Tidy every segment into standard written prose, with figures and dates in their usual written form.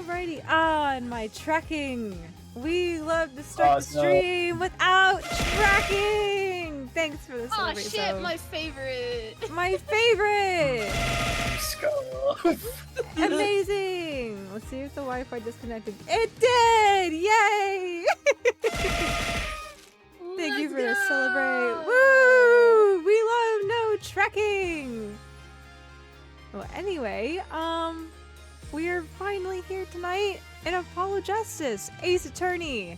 Alrighty, on my trekking. We love to start the stream without tracking. Thanks for the celebrate. Oh shit, my favorite. My favorite. Amazing. Let's see if the Wi-Fi disconnected. It did. Yay! Thank you for the celebrate. Woo! We love no trekking. Well, anyway, we are finally here tonight in Apollo Justice, Ace Attorney.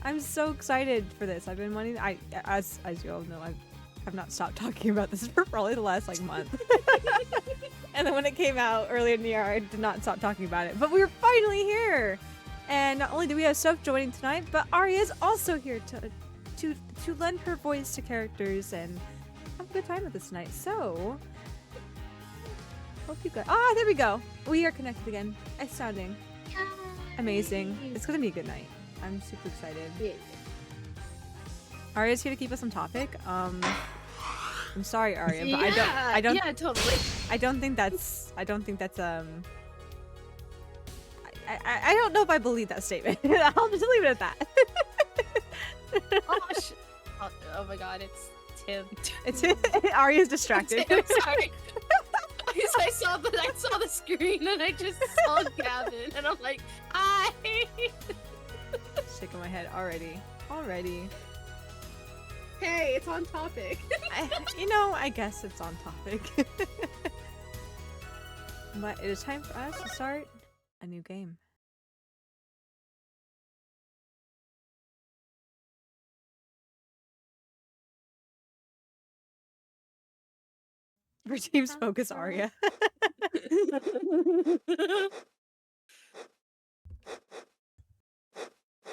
I'm so excited for this. I've been wanting. As you all know, I have not stopped talking about this for probably the last month. And then when it came out earlier in the year, I did not stop talking about it. But we're finally here, and not only do we have Soph joining tonight, but Aria is also here to lend her voice to characters and have a good time with us tonight. So. Hope you guys. Ah, there we go. We are connected again. Astounding. Amazing. It's gonna be a good night. I'm super excited. Yeah. Aria's here to keep us on topic. I'm sorry, Aria, but I don't. Yeah, totally. I don't think that's. I don't know if I believe that statement. I'll just leave it at that. Oh my god, it's Tim. It's Aria's distracted. Tim, sorry. I saw the screen and I just saw Gavin and I'm like, hi. Shaking my head already. Hey, it's on topic. I guess it's on topic. But it is time for us to start a new game. For teams focus, Aria.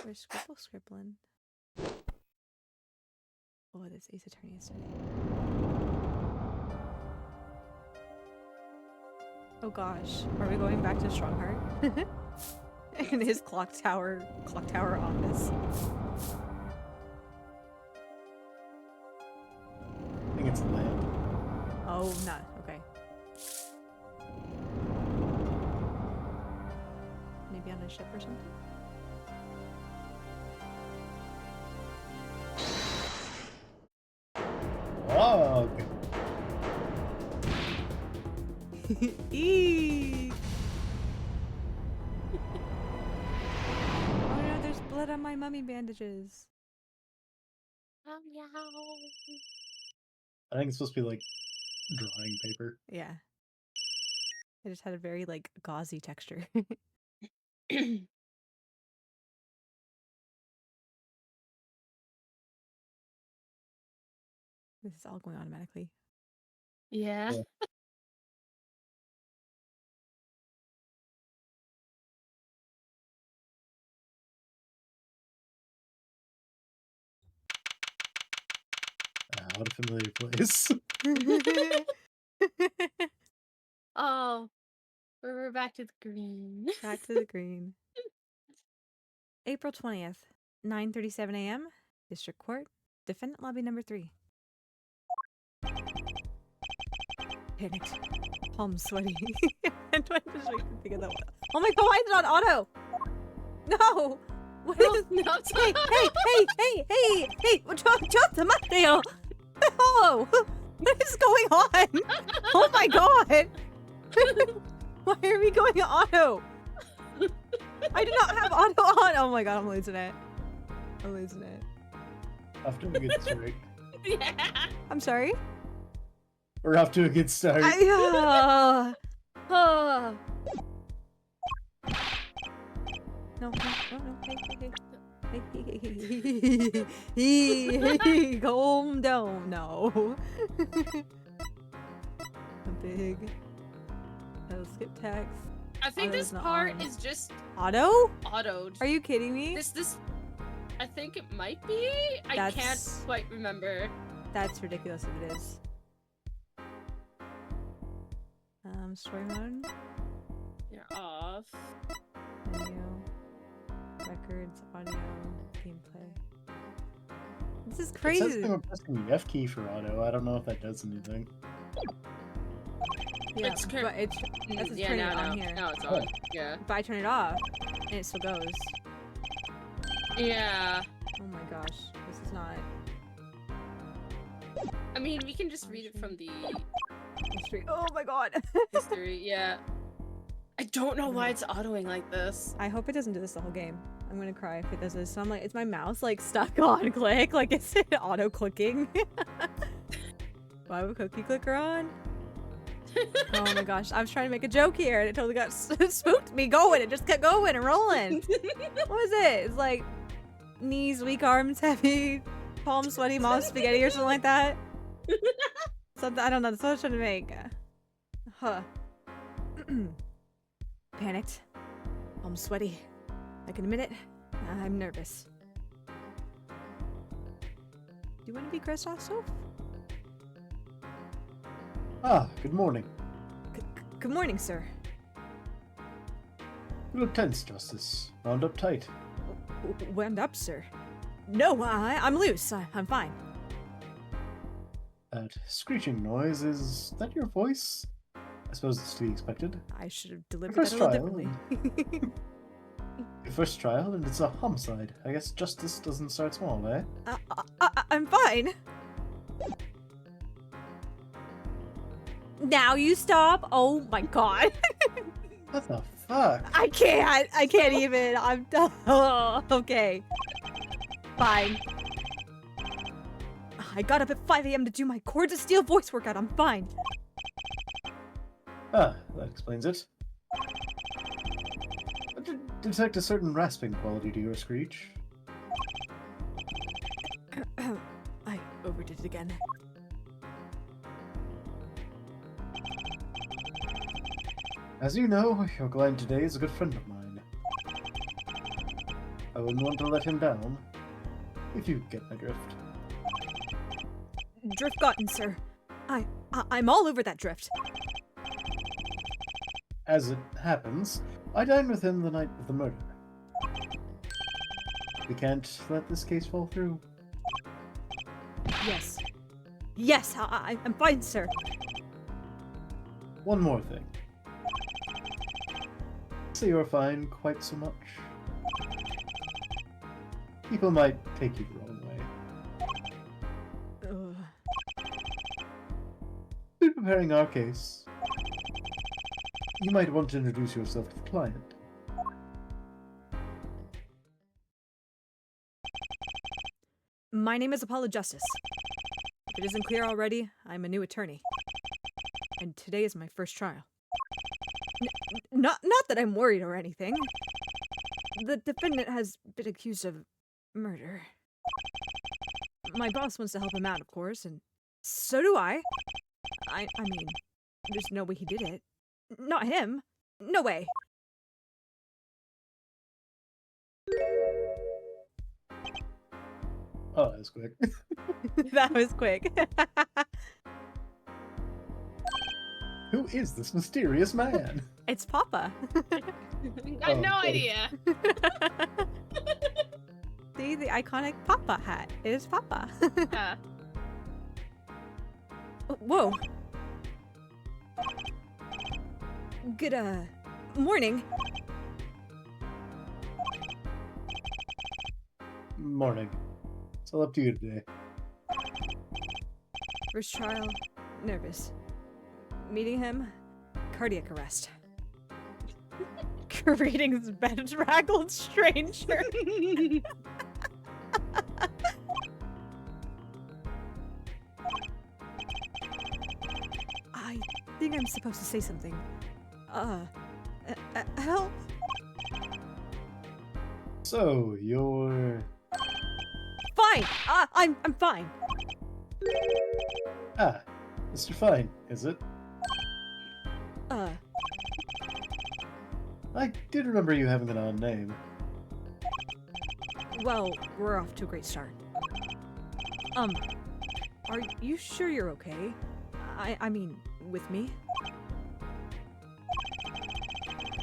Where's Scribbling? Oh, this Ace Attorney is today. Oh gosh, are we going back to Strongheart? In his clock tower office. I think it's land. Oh, not okay. Maybe on a ship or something? Dog. Eee. Oh no, there's blood on my mummy bandages. Oh yeah. I think it's supposed to be like drawing paper. Yeah. It just had a very gauzy texture. This is all going automatically. Yeah. What a familiar place. Oh, we're back to the green. Back to the green. April 20th, 9:37 a.m. District Court, Defendant Lobby number 3. Panicked. Palms sweaty. And I just think of that one. Oh my god, why is it on auto? No! What is No, Hey! Mateo! Hello! What is going on? Oh my god! Why are we going auto? I do not have auto on! Oh my god, I'm losing it. Off to a good start. Yeah. I'm sorry? We're off to a good start. No. Hey, calm down now. A big. I'll skip text. I think Auto's this not part on. is just Auto? autoed. Are you kidding me? This I think it might be. I can't quite remember. That's ridiculous if it is. Story mode. You're off. Menu. Records, audio, gameplay. This is It crazy. says I'm pressing the F key for auto. I don't know if that does anything. Yeah, It's cur- but it's that's what's yeah, turning it now, on here. now it's Oh. on. Yeah. If I turn it off, and it still goes. Yeah. Oh my gosh, this is not I mean, we can just read it from the history. Oh my god. history. Yeah. I don't know why it's autoing like this. I hope it doesn't do this the whole game. I'm gonna cry if it does this. So I'm like, is my mouse like stuck on click? Like, is it auto clicking? Why have a cookie clicker on? Oh my gosh, I was trying to make a joke here and it totally got spooked me going. It just kept going and rolling. What was it? It's like knees, weak arms, heavy, palms sweaty, mom's spaghetti or something like that. Something, I don't know, that's what I was trying to make. Huh. Panicked. I'm sweaty. I can admit it. I'm nervous. Do you want to be Kristoff, Soph? Ah, good morning. Good morning, sir. You look tense, Justice. Wound up tight. Wound up, sir. No, I'm loose. I'm fine. That screeching noise, is that your voice? I suppose it's to be expected. I should have delivered First that a little trial. differently. Your first trial, and it's a homicide. I guess justice doesn't start small, eh? I'm fine. Now you stop. Oh my god. What the fuck? I can't even. I'm done. Oh, okay. Fine. I got up at 5 a.m. to do my Chords of Steel voice workout. I'm fine. Ah, that explains it. I did detect a certain rasping quality to your screech. I overdid it again. As you know, your client today is a good friend of mine. I wouldn't want to let him down, if you get my drift. Drift gotten, sir. I'm all over that drift. As it happens, I dined with him the night of the murder. We can't let this case fall through. Yes. Yes, I'm fine, sir. One more thing. Say you're fine quite so much. People might take you the wrong way. Ugh. Be preparing our case. You might want to introduce yourself to the client. My name is Apollo Justice. If it isn't clear already, I'm a new attorney. And today is my first trial. Not that I'm worried or anything. The defendant has been accused of murder. My boss wants to help him out, of course, and so do I. I mean, there's no way he did it. Not him. No way. Oh, that was quick. That was quick. Who is this mysterious man? It's Papa. Got no okay. idea. See, the iconic Papa hat. It is Papa. Yeah. Whoa. Good, morning. Morning. It's all up to you today. First trial, nervous. Meeting him, cardiac arrest. Greetings, bedraggled stranger. I think I'm supposed to say something. Help? So, you're... Fine! I'm fine. Ah, Mr. Fine, is it? I did remember you having an odd name. Well, we're off to a great start. Are you sure you're okay? I mean, with me?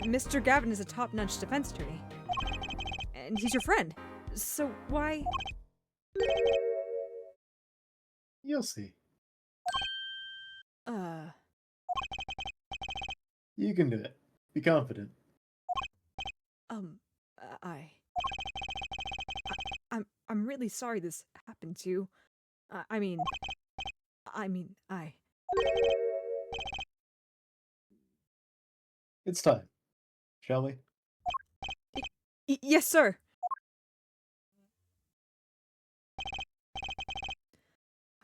Mr. Gavin is a top-notch defense attorney. And he's your friend. So why... You'll see. You can do it. Be confident. I, I'm really sorry this happened to you. I mean, I. It's time. Shall we? Yes, sir.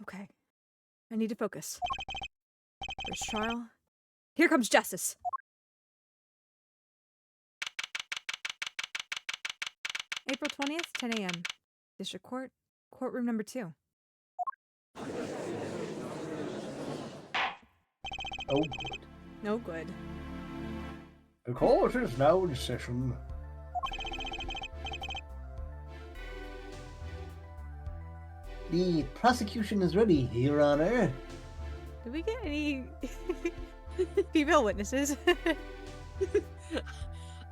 Okay. I need to focus. First trial. Here comes justice. April 20th, 10 a.m. District Court, courtroom number 2. Oh, good. No good. The court is now in session. The prosecution is ready, Your Honor. Did we get any female witnesses?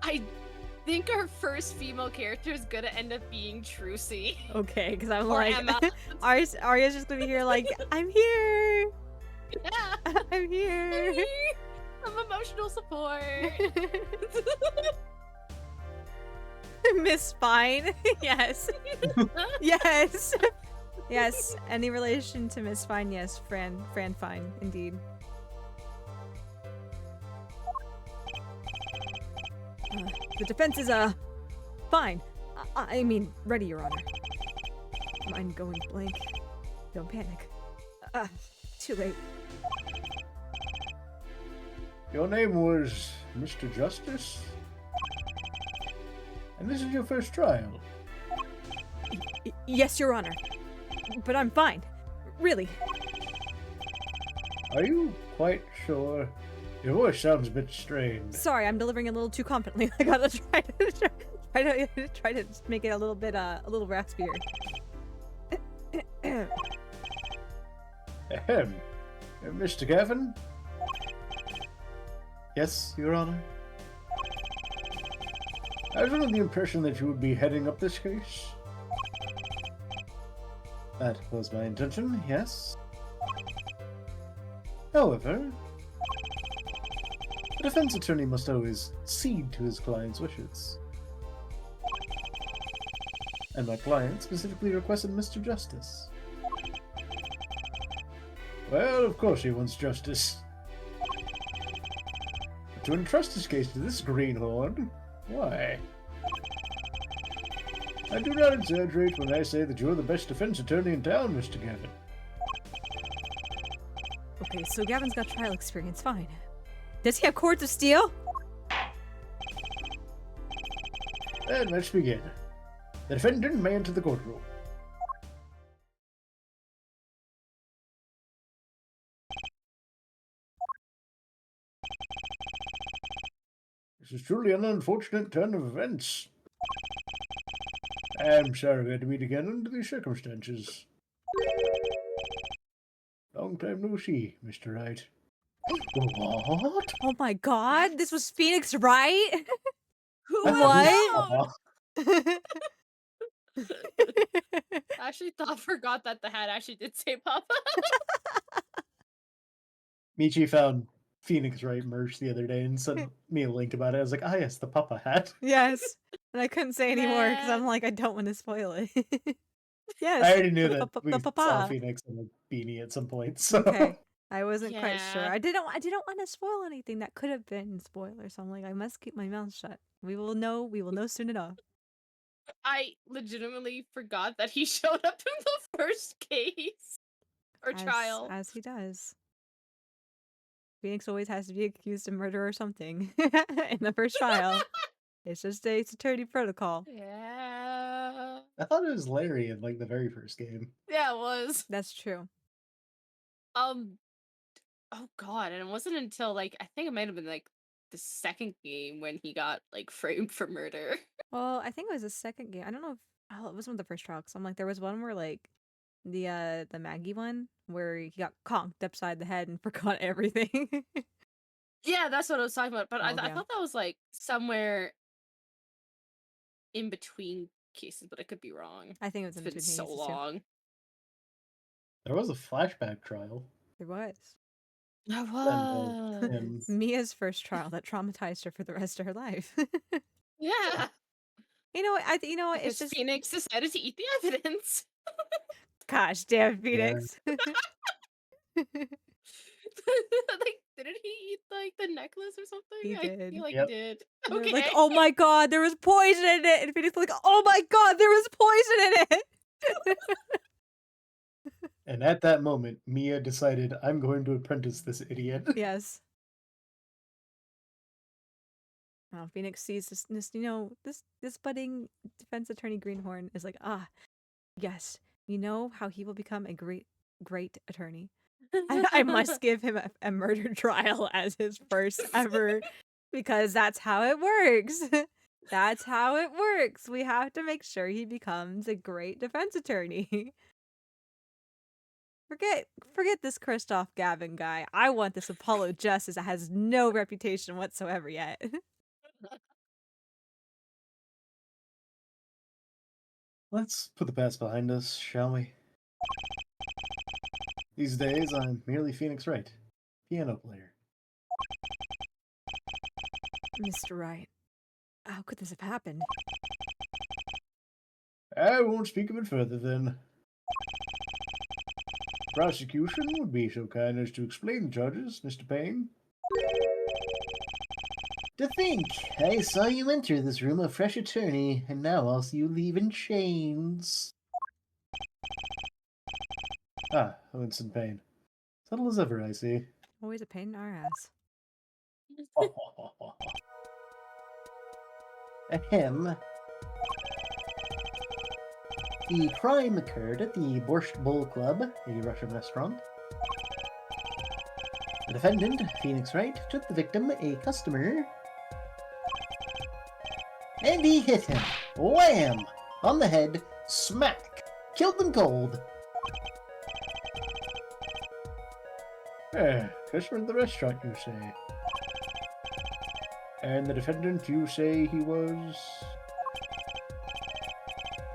I think our first female character is gonna end up being Trucy. Okay, because I'm Or like, Emma. Arya's just gonna be here like, I'm here! Yeah. I'm here! I'm emotional support. Miss Fine. Yes. Yes. Yes. Any relation to Miss Fine? Yes. Fran Fine, indeed. The defense is, fine. I mean, ready, Your Honor. Mind going blank. Don't panic. Too late. Your name was Mr. Justice? And this is your first trial? Yes, Your Honor. But I'm fine. Really. Are you quite sure? Your voice sounds a bit strained. Sorry, I'm delivering a little too confidently. I gotta try to make it a little bit, a little raspier. Ahem. Mr. Gavin? Yes, Your Honor? I was under the impression that you would be heading up this case. That was my intention, yes. However, the defense attorney must always cede to his client's wishes. And my client specifically requested Mr. Justice. Well, of course he wants justice. But to entrust his case to this greenhorn, why? I do not exaggerate when I say that you're the best defense attorney in town, Mr. Gavin. Okay, so Gavin's got trial experience, fine. Does he have cords of steel? Then let's begin. The defendant may enter the courtroom. This is truly an unfortunate turn of events. I'm sorry we had to meet again under these circumstances. Long time no see, Mr. Wright. What? Oh my god, this was Phoenix Wright? Who What? I actually forgot that the hat actually did say Papa. Michi found Phoenix Wright merch the other day and sent me a link about it. I was like, ah, yes, the Papa hat. Yes. And I couldn't say anymore because I'm Man. like, I don't want to spoil it. Yes. I already knew that we the saw papa. Phoenix in a beanie at some point, so... Okay. I wasn't quite sure. Yeah. I didn't want to spoil anything that could have been spoiler, so I'm like, I must keep my mouth shut. We will know soon enough. I legitimately forgot that he showed up in the first case or trial. As he does. Phoenix always has to be accused of murder or something in the first trial. It's attorney protocol. Yeah. I thought it was Larry in, like, the very first game. Yeah, it was. That's true. Oh god, and it wasn't until like I think it might have been like the second game when he got like framed for murder. Well, I think it was the second game. I don't know if it wasn't the first trial. Cause I'm like, there was one where like the Maggie one where he got conked upside the head and forgot everything. Yeah, that's what I was talking about. But I yeah. thought that was like somewhere in between cases, but I could be wrong. I think it was It's in been between so cases, too. long. There was a flashback trial. There was. Whoa. him. Mia's first trial that traumatized her for the rest of her life. Yeah. You know what? You know what? It's Because just Phoenix decided to eat the evidence. gosh damn Yeah. Phoenix. Like, didn't he eat like the necklace or something? He I did. feel like Yep. he did. And they're Okay. like, oh my god, there was poison in it. And Phoenix was like, oh my god, there was poison in it. And at that moment, Mia decided, I'm going to apprentice this idiot. Yes. Oh, Phoenix sees this, this budding defense attorney Greenhorn is like, ah, yes, you know how he will become a great attorney. I must give him a murder trial as his first ever, because that's how it works. That's how it works. We have to make sure he becomes a great defense attorney. Forget this Christoph Gavin guy. I want this Apollo Justice that has no reputation whatsoever yet. Let's put the past behind us, shall we? These days, I'm merely Phoenix Wright, piano player. Mr. Wright, how could this have happened? I won't speak of it further, then. Prosecution would be so kind as to explain the charges, Mr. Payne. To think, I saw you enter this room a fresh attorney, and now I'll see you leave in chains. Ah, Winston Payne. Subtle as ever, I see. Always a pain in our ass. Ahem. The crime occurred at the Borscht Bowl Club, a Russian restaurant. The defendant, Phoenix Wright, took the victim, a customer, and he hit him. Wham! On the head, smack! Killed them cold. Customer at the restaurant, you say? And the defendant, you say he was...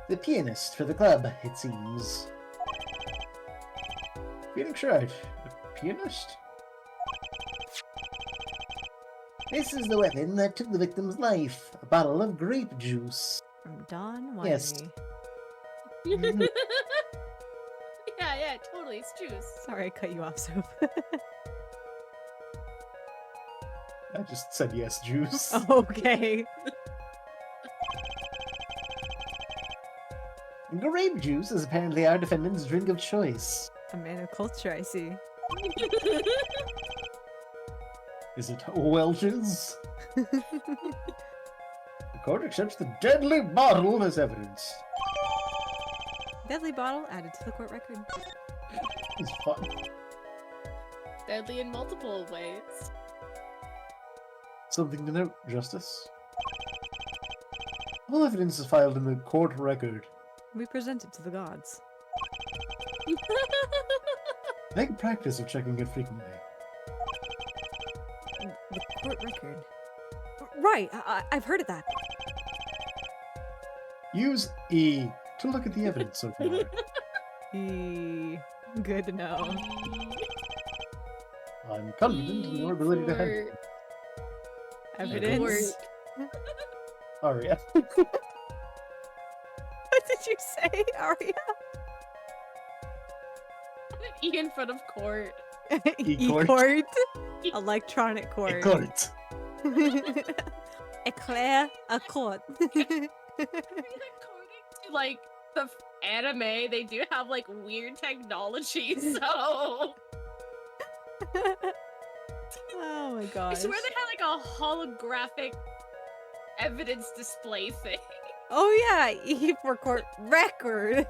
the pianist for the club, it seems. Phoenix Wright, a pianist? This is the weapon that took the victim's life, a bottle of grape juice. From Don Yes. Winery. Yeah, totally. It's juice. Sorry I cut you off, Soph. I just said yes, juice. Okay. Grape juice is apparently our defendant's drink of choice. A man of culture, I see. Is it Welch's? The court accepts the deadly bottle as evidence. Deadly bottle added to the court record. It's fun. Deadly in multiple ways. Something to note, Justice. All evidence is filed in the court record. We present it to the gods. Make a practice of checking it frequently. The court record. Right, I've heard of that. Use E to look at the evidence so far. Good to know. I'm confident in your ability to handle it. Evidence. Aria. What did you say, Aria? E in front of court. E-court. E-court. Electronic court. Court. Eclair a court. According to like the anime, they do have like weird technology, so Oh my I gosh. swear they had like a holographic evidence display thing. Oh yeah, E for court record.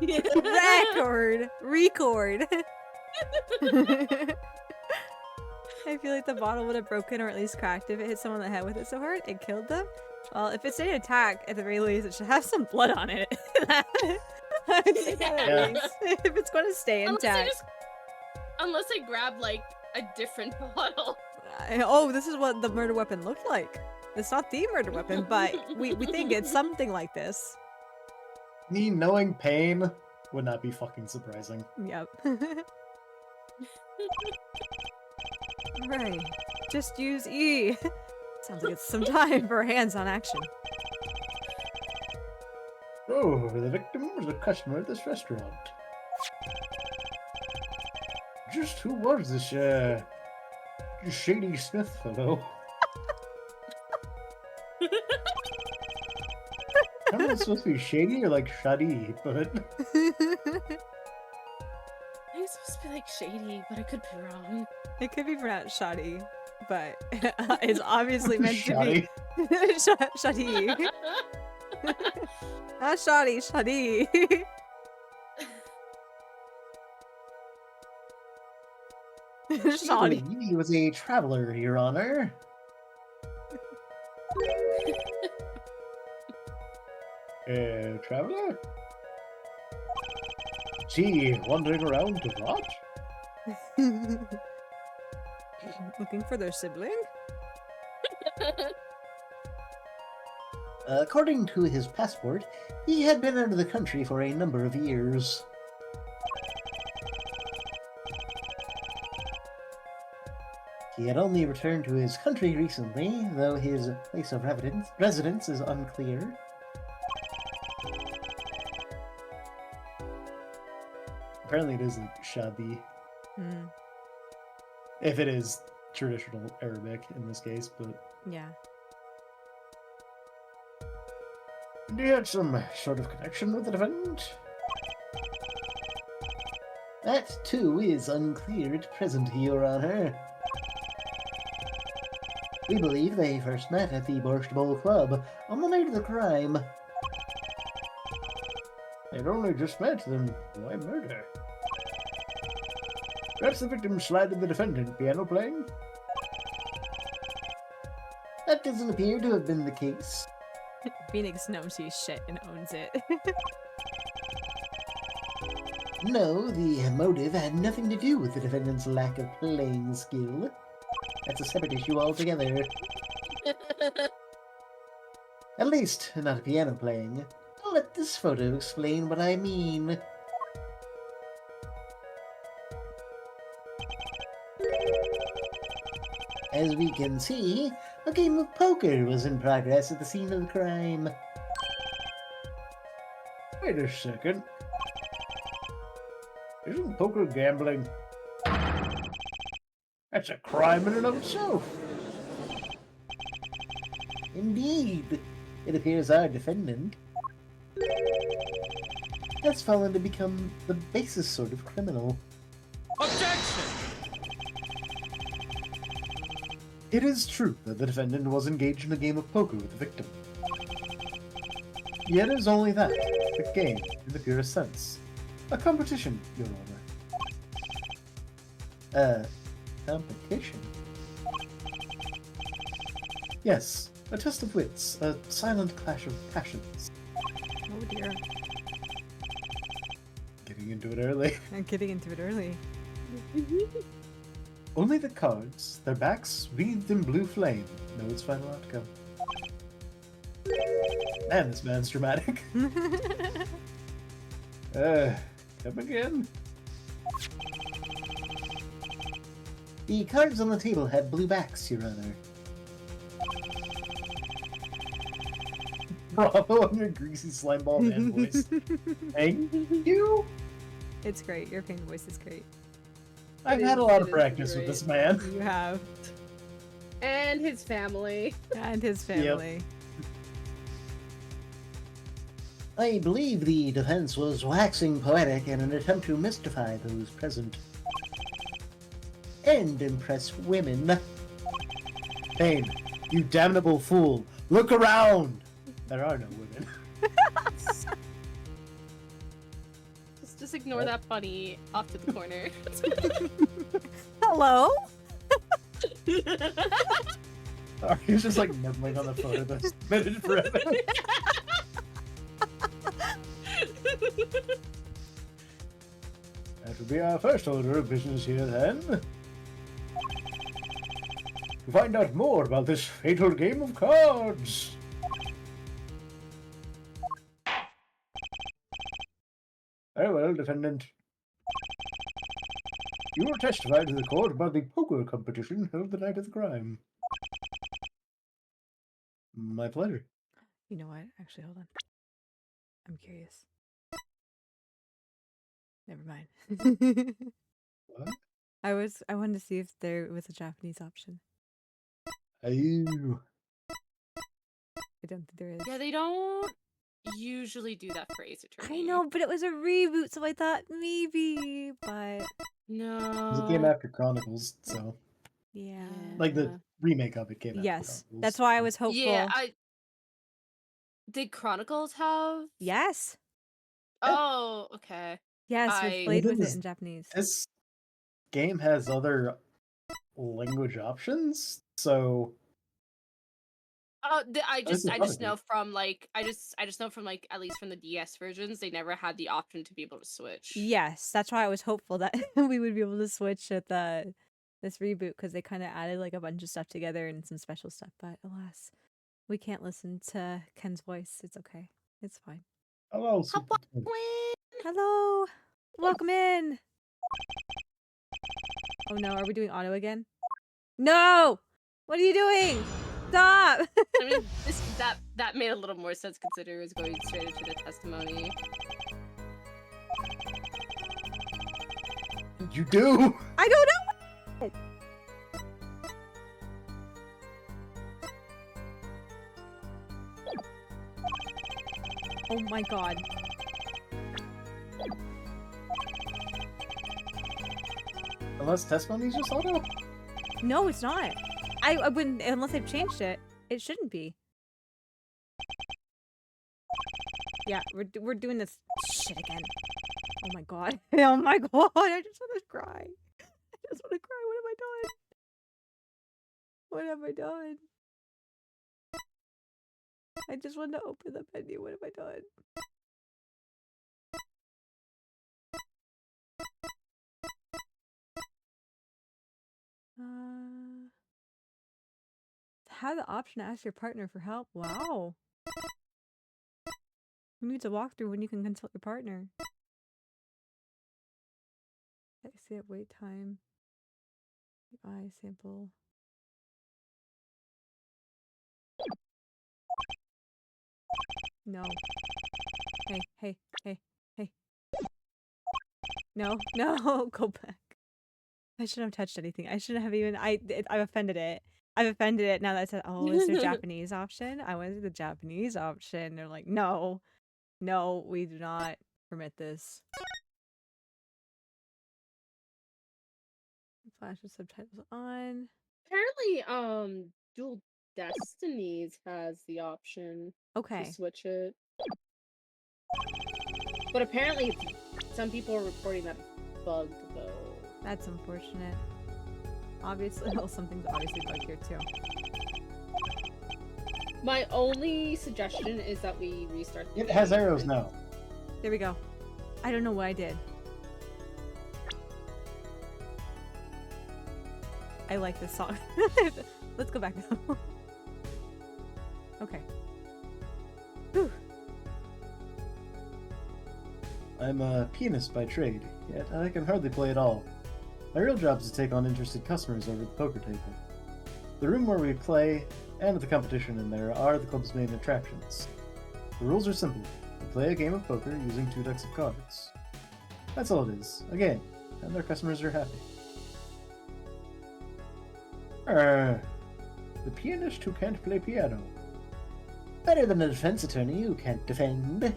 Record. Record. I feel like the bottle would have broken or at least cracked if it hit someone in the head with it so hard it killed them. Well, if it's an attack, at the very least, it should have some blood on it. I would say that at Yeah. least. If it's going to stay intact. Unless they grab like a different bottle. Oh, this is what the murder weapon looked like. It's not the murder weapon, but we think it's something like this. Me knowing pain would not be fucking surprising. Yep. Right. Just use E. Sounds like it's some time for hands-on action. Oh, the victim was a customer at this restaurant. Just who was this, Shady Smith fellow? I don't know if it's supposed to be shady or like shady, but I think it's supposed to be like shady, but I could be wrong. It could be pronounced shoddy, but it's obviously meant shoddy. to be shoddy. Not shoddy, shoddy. Shoddy. He was a traveler, Your Honor. Traveler? Gee, wandering around to what? Looking for their sibling? According to his passport, he had been out of the country for a number of years. He had only returned to his country recently, though his place of residence is unclear. Apparently it is like Shadi, Hmm. if it is traditional Arabic in this case, but... Yeah. Do you have some sort of connection with the defendant? That, too, is unclear at present, Your Honor. We believe they first met at the Borscht Bowl Club on the night of the crime. They'd only just met, then why murder? Perhaps the victim slighted the defendant piano playing? That doesn't appear to have been the case. Phoenix knows his shit and owns it. No, the motive had nothing to do with the defendant's lack of playing skill. That's a separate issue altogether. At least, not piano playing. I'll let this photo explain what I mean. As we can see, a game of poker was in progress at the scene of the crime. Wait a second. Isn't poker gambling? That's a crime in and of itself. Indeed. It appears our defendant has fallen to become the basest sort of criminal. Objection! It is true that the defendant was engaged in a game of poker with the victim. Yet it is only that, a game in the purest sense. A competition, Your Honor. Competition? Yes, a test of wits, a silent clash of passions. Oh dear. Getting into it early. I'm getting into it early. Only the cards, their backs wreathed in blue flame, know its final outcome. Man, this man's dramatic. Come again? The cards on the table had blue backs, Your Honor. Bravo on your greasy slimeball man voice. Thank you. It's great. Your pain voice is great. I've had a lot of practice with this man. You have. And his family. And his family. I believe the defense was waxing poetic in an attempt to mystify those present. And impress women. Payne, you damnable fool! Look around! There are no women. Just ignore that bunny off to the corner. Hello? He's just like nibbling on the photo that's submitted forever. That will be our first order of business here then. To find out more about this fatal game of cards. Very well, defendant. You will testify to the court about the poker competition held the night of the crime. My pleasure. You know what? Actually, hold on. I'm curious. Never mind. What? I wanted to see if there was a Japanese option. Oh. I don't think there is. Yeah, they don't usually do that for Ace Attorney. I know, but it was a reboot, so I thought maybe, but It No. came after Chronicles, so yeah. like the remake of it came after Yes, Chronicles. that's why I was hopeful. Yeah, did Chronicles have? Yes, Oh, okay. yes, we I- played Well, with then it in Japanese. This game has other language options, so Oh, I this just is I fun just again. know from like I just know from like at least from the DS versions they never had the option to be able to switch. Yes, that's why I was hopeful that we would be able to switch at this reboot because they kind of added like a bunch of stuff together and some special stuff. But alas, we can't listen to Ken's voice. It's okay. It's fine. Hello, Super Twin. Hello, welcome in. Oh no, are we doing auto again? No! What are you doing? Stop! I mean, that made a little more sense considering it was going straight into the testimony. You do? I don't know. Oh my god. Unless testimony's just auto? No, it's not. I wouldn't unless they've changed it. It shouldn't be. Yeah, we're doing this shit again. Oh my god. Oh my god. I just want to cry. I just want to cry. What have I done? What have I done? I just want to open the menu. What have I done? Have the option to ask your partner for help. Wow. Who needs a walkthrough when you can consult your partner? I see it. Wait time. Eye sample. No. Hey, hey, hey, hey. No, no, go back. I shouldn't have touched anything. I shouldn't have even. I've offended it. I've offended it now that I said, oh, is there a Japanese option? I went to the Japanese option. They're like, no, no, we do not permit this. Flash with subtitles on. Apparently, Dual Destinies has the option Okay. to switch it. But apparently, some people are reporting that it's bugged, though. That's unfortunate. Obviously, well, something's obviously bugged here too. My only suggestion is that we restart the It has game. arrows now. There we go. I don't know what I did. I like this song. Let's go back now. Okay. Whew. I'm a pianist by trade, yet I can hardly play at all. My real job is to take on interested customers over the poker table. The room where we play, and the competition in there, are the club's main attractions. The rules are simple. We play a game of poker using 2 decks of cards. That's all it is, a game, and our customers are happy. The pianist who can't play piano. Better than a defense attorney who can't defend.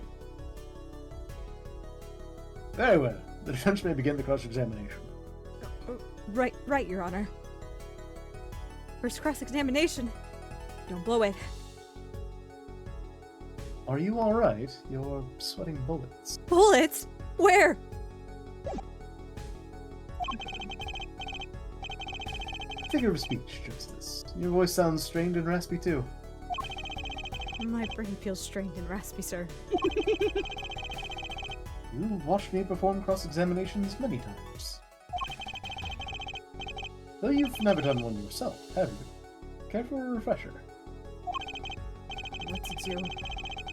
Very well. The defense may begin the cross-examination. Right, Your Honor. First cross-examination. Don't blow it. Are you alright? You're sweating bullets. Bullets? Where? Figure of speech, Justice. Your voice sounds strained and raspy too. My brain feels strained and raspy, sir. You've watched me perform cross-examinations many times. Though you've never done one yourself, have you? Care for a refresher? What to do?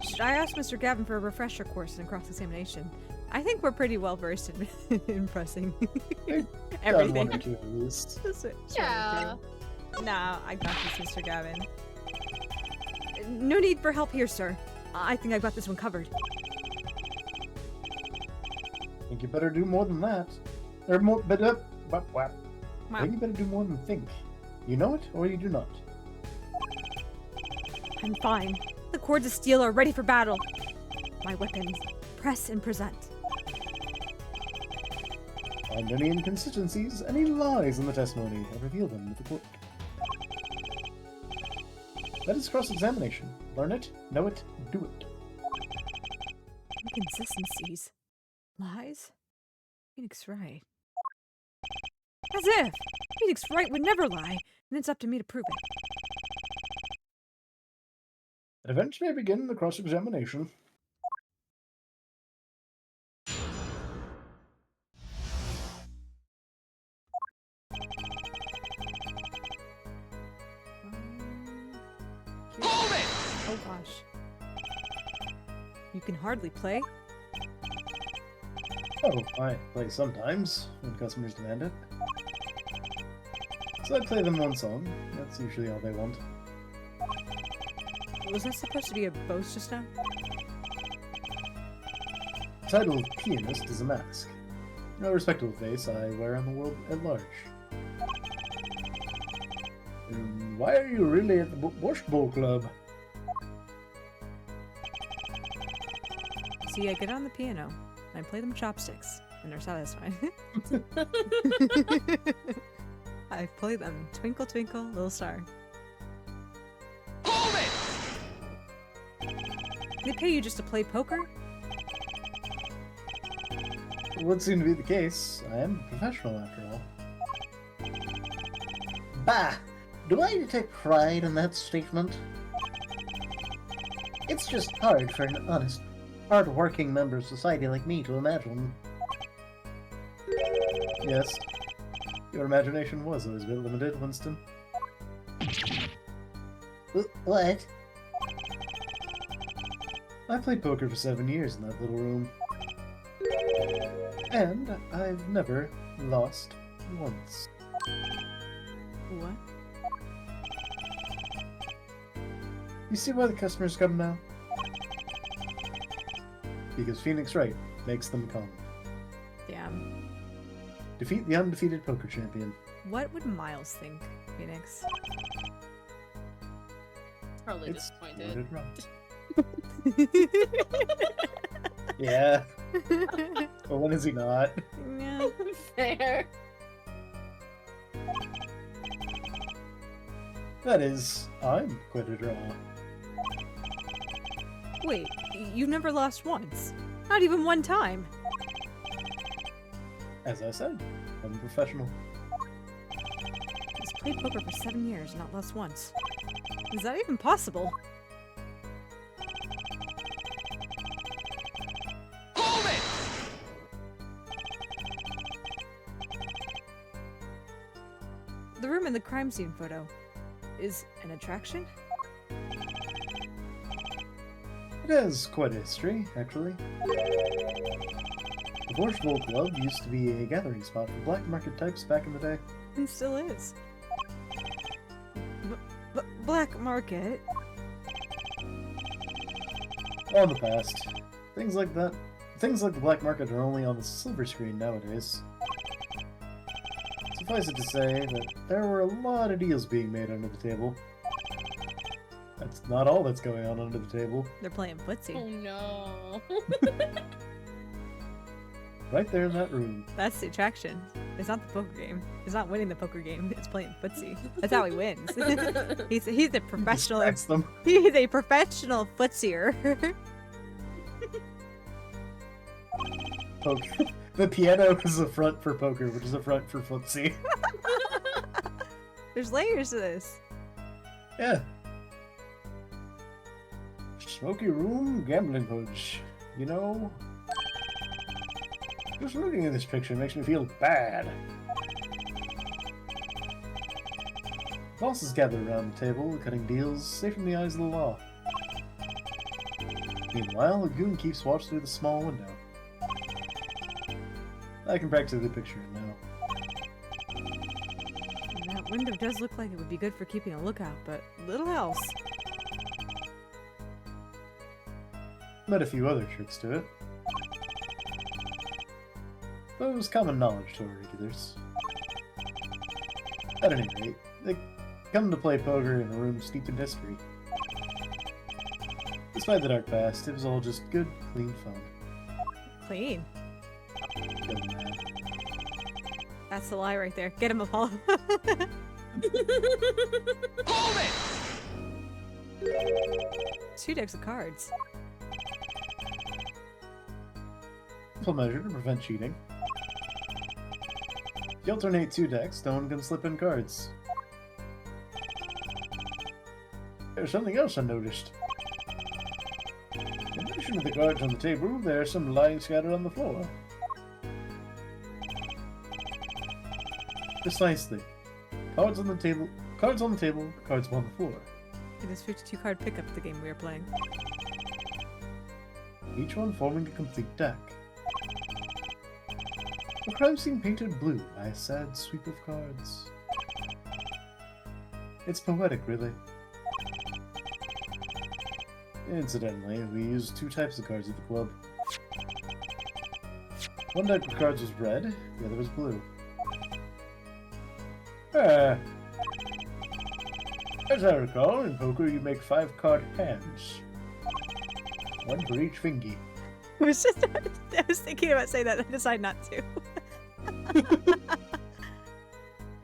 Should I ask Mr. Gavin for a refresher course in cross-examination? I think we're pretty well versed in, in pressing Done everything. one or two at least. Yeah. Nah, I got this, Mr. Gavin. No need for help here, sir. I think I got this one covered. Think you better do more than that. Or more, but I Wow. think you better do more than think. You know it, or you do not. I'm fine. The cords of steel are ready for battle. My weapons, press and present. Find any inconsistencies, any lies in the testimony, and reveal them with the court. That is cross-examination. Learn it, know it, do it. Inconsistencies. Lies? Phoenix Wright. As if! Phoenix Wright would never lie, and it's up to me to prove it. Events may begin the cross-examination. Hold it! Oh gosh. You can hardly play. Oh, I play sometimes, when customers demand it. So I play them one song. That's usually all they want. Was that supposed to be a boast just now? The title of pianist is a mask. A respectable face I wear on the world at large. Why are you really at the Bush Bowl Club? See, I get on the piano, and I play them chopsticks, and they're satisfied. I play them Twinkle Twinkle Little Star. Hold it! They pay you just to play poker? It would seem to be the case. I am a professional after all. Bah! Do I detect pride in that statement? It's just hard for an honest, hard-working member of society like me to imagine. Yes. Your imagination was always a bit limited, Winston. What? I played poker for 7 years in that little room. And I've never lost once. What? You see why the customers come now? Because Phoenix Wright makes them come. Damn. Defeat the undefeated poker champion. What would Miles think, Phoenix? Probably It's disappointed. loaded wrong. Yeah. But when is he not? Yeah. Fair. That is, I'm quite a draw. Wait, you've never lost once? Not even one time? As I said, I'm a professional. He's played poker for 7 years and not lost once. Is that even possible? Hold it! The room in the crime scene photo is an attraction? It has quite a history, actually. The Borscht Bowl Club used to be a gathering spot for black market types back in the day. And still is. Black market? All in the past. Things like that. Things like the black market are only on the silver screen nowadays. Suffice it to say that there were a lot of deals being made under the table. That's not all that's going on under the table. They're playing footsie. Oh no. Right there in that room. That's the attraction. It's not the poker game. It's not winning the poker game. It's playing footsie. That's how he wins. he's a professional. Distracts them. He's a professional footsier. Poker. The piano is a front for poker, which is a front for footsie. There's layers to this. Yeah. Smoky room, gambling hoods. You know? Just looking at this picture makes me feel bad. Bosses gather around the table, cutting deals, safe from the eyes of the law. Meanwhile, a goon keeps watch through the small window. I can practically picture it now. That window does look like it would be good for keeping a lookout, but little else. Met a few other tricks to it. But it was common knowledge to our regulars. At any rate, they come to play poker in a room steeped in history. Despite the dark past, it was all just good, clean fun. Clean. Good man. That's the lie right there. Get him, Apollo. Hold it! 2 decks of cards. Simple measure to prevent cheating. If you alternate 2 decks, no one can slip in cards. There's something else I noticed. In addition to the cards on the table, there are some lying scattered on the floor. Precisely. Cards on the table, cards on the floor. It is 52 card pickup, the game we are playing. Each one forming a complete deck. The crime scene painted blue by a sad sweep of cards. It's poetic, really. Incidentally, we use 2 types of cards at the club. One deck of cards was red, the other was blue. As I recall, in poker you make 5 card hands. 1 for each fingy. I was thinking about saying that, I decided not to.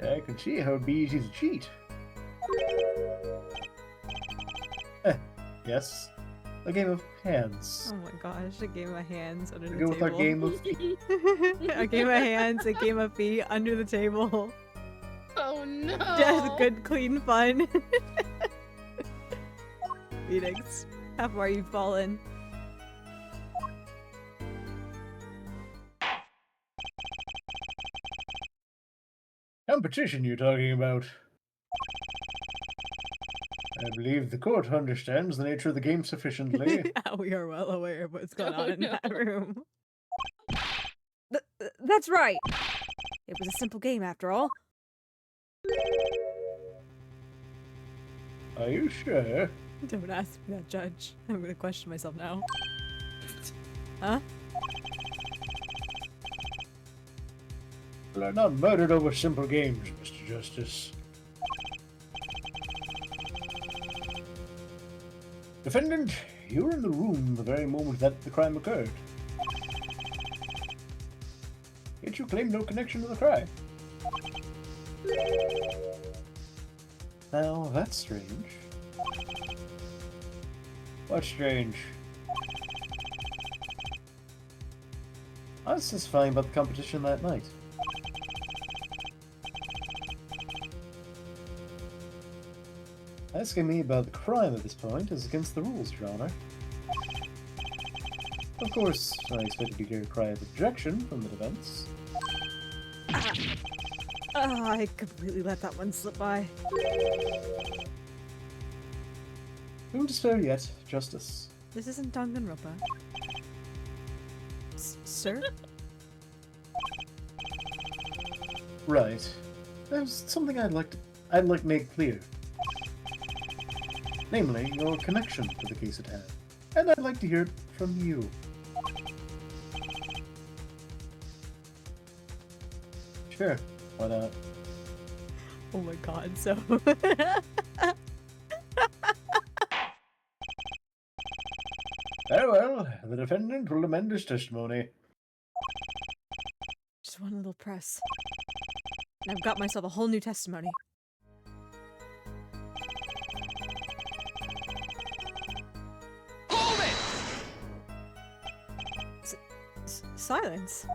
I can see how it'd be easy to cheat. Yes. A game of hands. Oh my gosh, a game of hands under the Go table. with our game of A game of hands, a game of feet under the table. Oh no! Just good, clean fun. Phoenix, how far you've fallen. competition you're talking about. I believe the court understands the nature of the game sufficiently. We are well aware of what's going Oh, on in no. that room. That's right. It was a simple game after all. Are you sure? Don't ask me that, Judge. I'm gonna question myself now. Huh? Well, I'm not murdered over simple games, Mr. Justice. Defendant, you were in the room the very moment that the crime occurred. Yet you claim no connection to the crime. Now, that's strange. What's strange? I was testifying about the competition that night. Asking me about the crime at this point is against the rules, Your Honor. Of course, I expected to hear a cry of objection from the defense. I completely let that one slip by. Don't despair yet, Justice. This isn't Danganronpa. Sir? Right. There's something I'd like to make clear. Namely, your connection to the case at hand. And I'd like to hear it from you. Sure, why not? Oh my god, so... Very well, the defendant will amend his testimony. Just one little press. And I've got myself a whole new testimony. Hold it! Silence?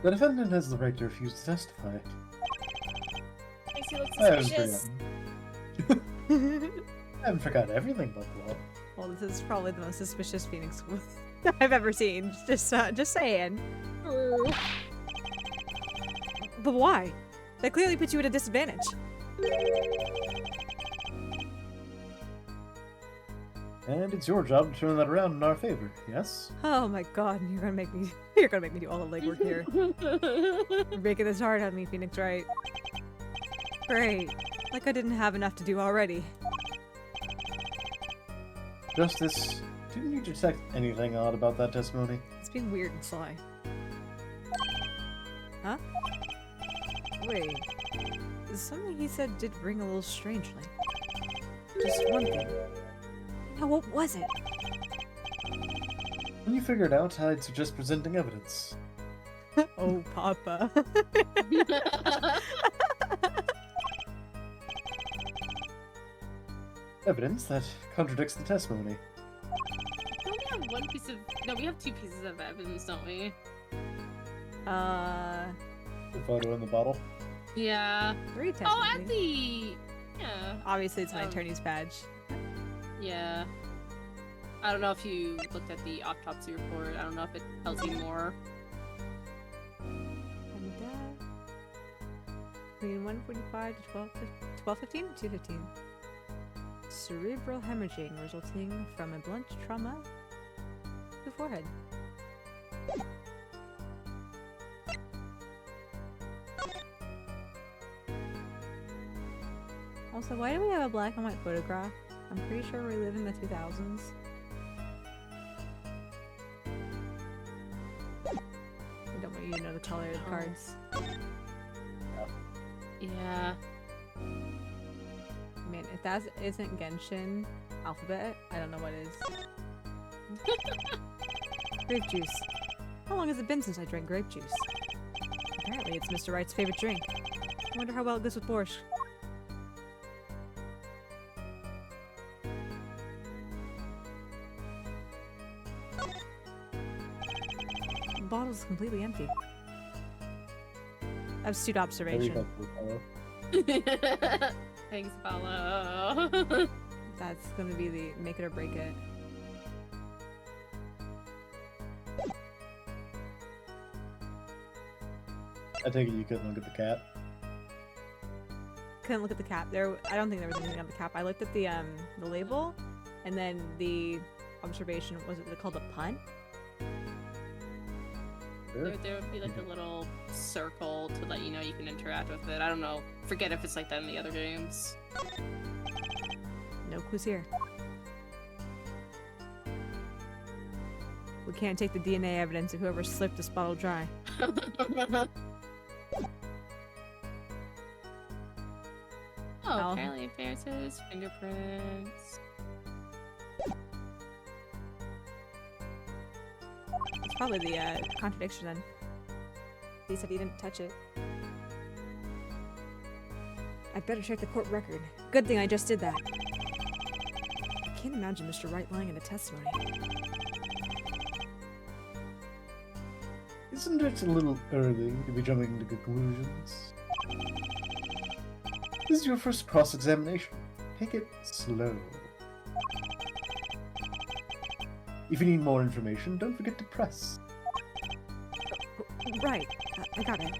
The defendant has the right to refuse to testify. Makes you look I haven't suspicious. forgotten. I haven't forgotten everything about the law. Well, this is probably the most suspicious Phoenix I've ever seen. Just saying. True. But why? That clearly puts you at a disadvantage. And it's your job to turn that around in our favor, yes? Oh my god, you're gonna make me you're gonna make me do all the legwork here. You're making this hard on me, Phoenix Wright. Great. Like I didn't have enough to do already. Justice, didn't you detect anything odd about that testimony? It's being weird and sly. Huh? Wait. Something he said did ring a little strangely. Just one thing. Now what was it? When you figure it out, I'd suggest presenting evidence. Oh, Papa. Evidence that contradicts the testimony. We only have one piece of. No, we have two pieces of evidence, don't we? The photo in the bottle. Yeah. 3 technically. Oh, at the. Yeah. Obviously, it's my Um, attorney's badge. Yeah. I don't know if you looked at the autopsy report. I don't know if it tells you more. And between 1:45 to 12:15, 2:15. Cerebral hemorrhaging resulting from a blunt trauma to the forehead. Also, why do we have a black and white photograph? I'm pretty sure we live in the 2000s. I don't want you to know the color of the Oh. cards. Yeah. Man, if that isn't Genshin alphabet, I don't know what is. Grape juice. How long has it been since I drank grape juice? Apparently it's Mr. Wright's favorite drink. I wonder how well it goes with borscht. The bottle's completely empty. Astute Very observation. helpful, fellow. Thanks, Paolo. That's gonna be the make it or break it. I take it you couldn't look at the cat. Couldn't look at the cap. I don't think there was anything on the cap. I looked at the label, and then the observation, was it called a punt? Sure. There would be like a little circle to let you know you can interact with it. I don't know. Forget if it's like that in the other games. No clues here. We can't take the DNA evidence of whoever slipped this bottle dry. Oh, I'll- apparently it bears his fingerprints. It's probably the contradiction then. He said he didn't touch it. I'd better check the court record. Good thing I just did that. I can't imagine Mr. Wright lying in a testimony. Isn't it a little early to be jumping to conclusions? This is your first cross-examination. Take it slow. If you need more information, don't forget to press. Right. I got it.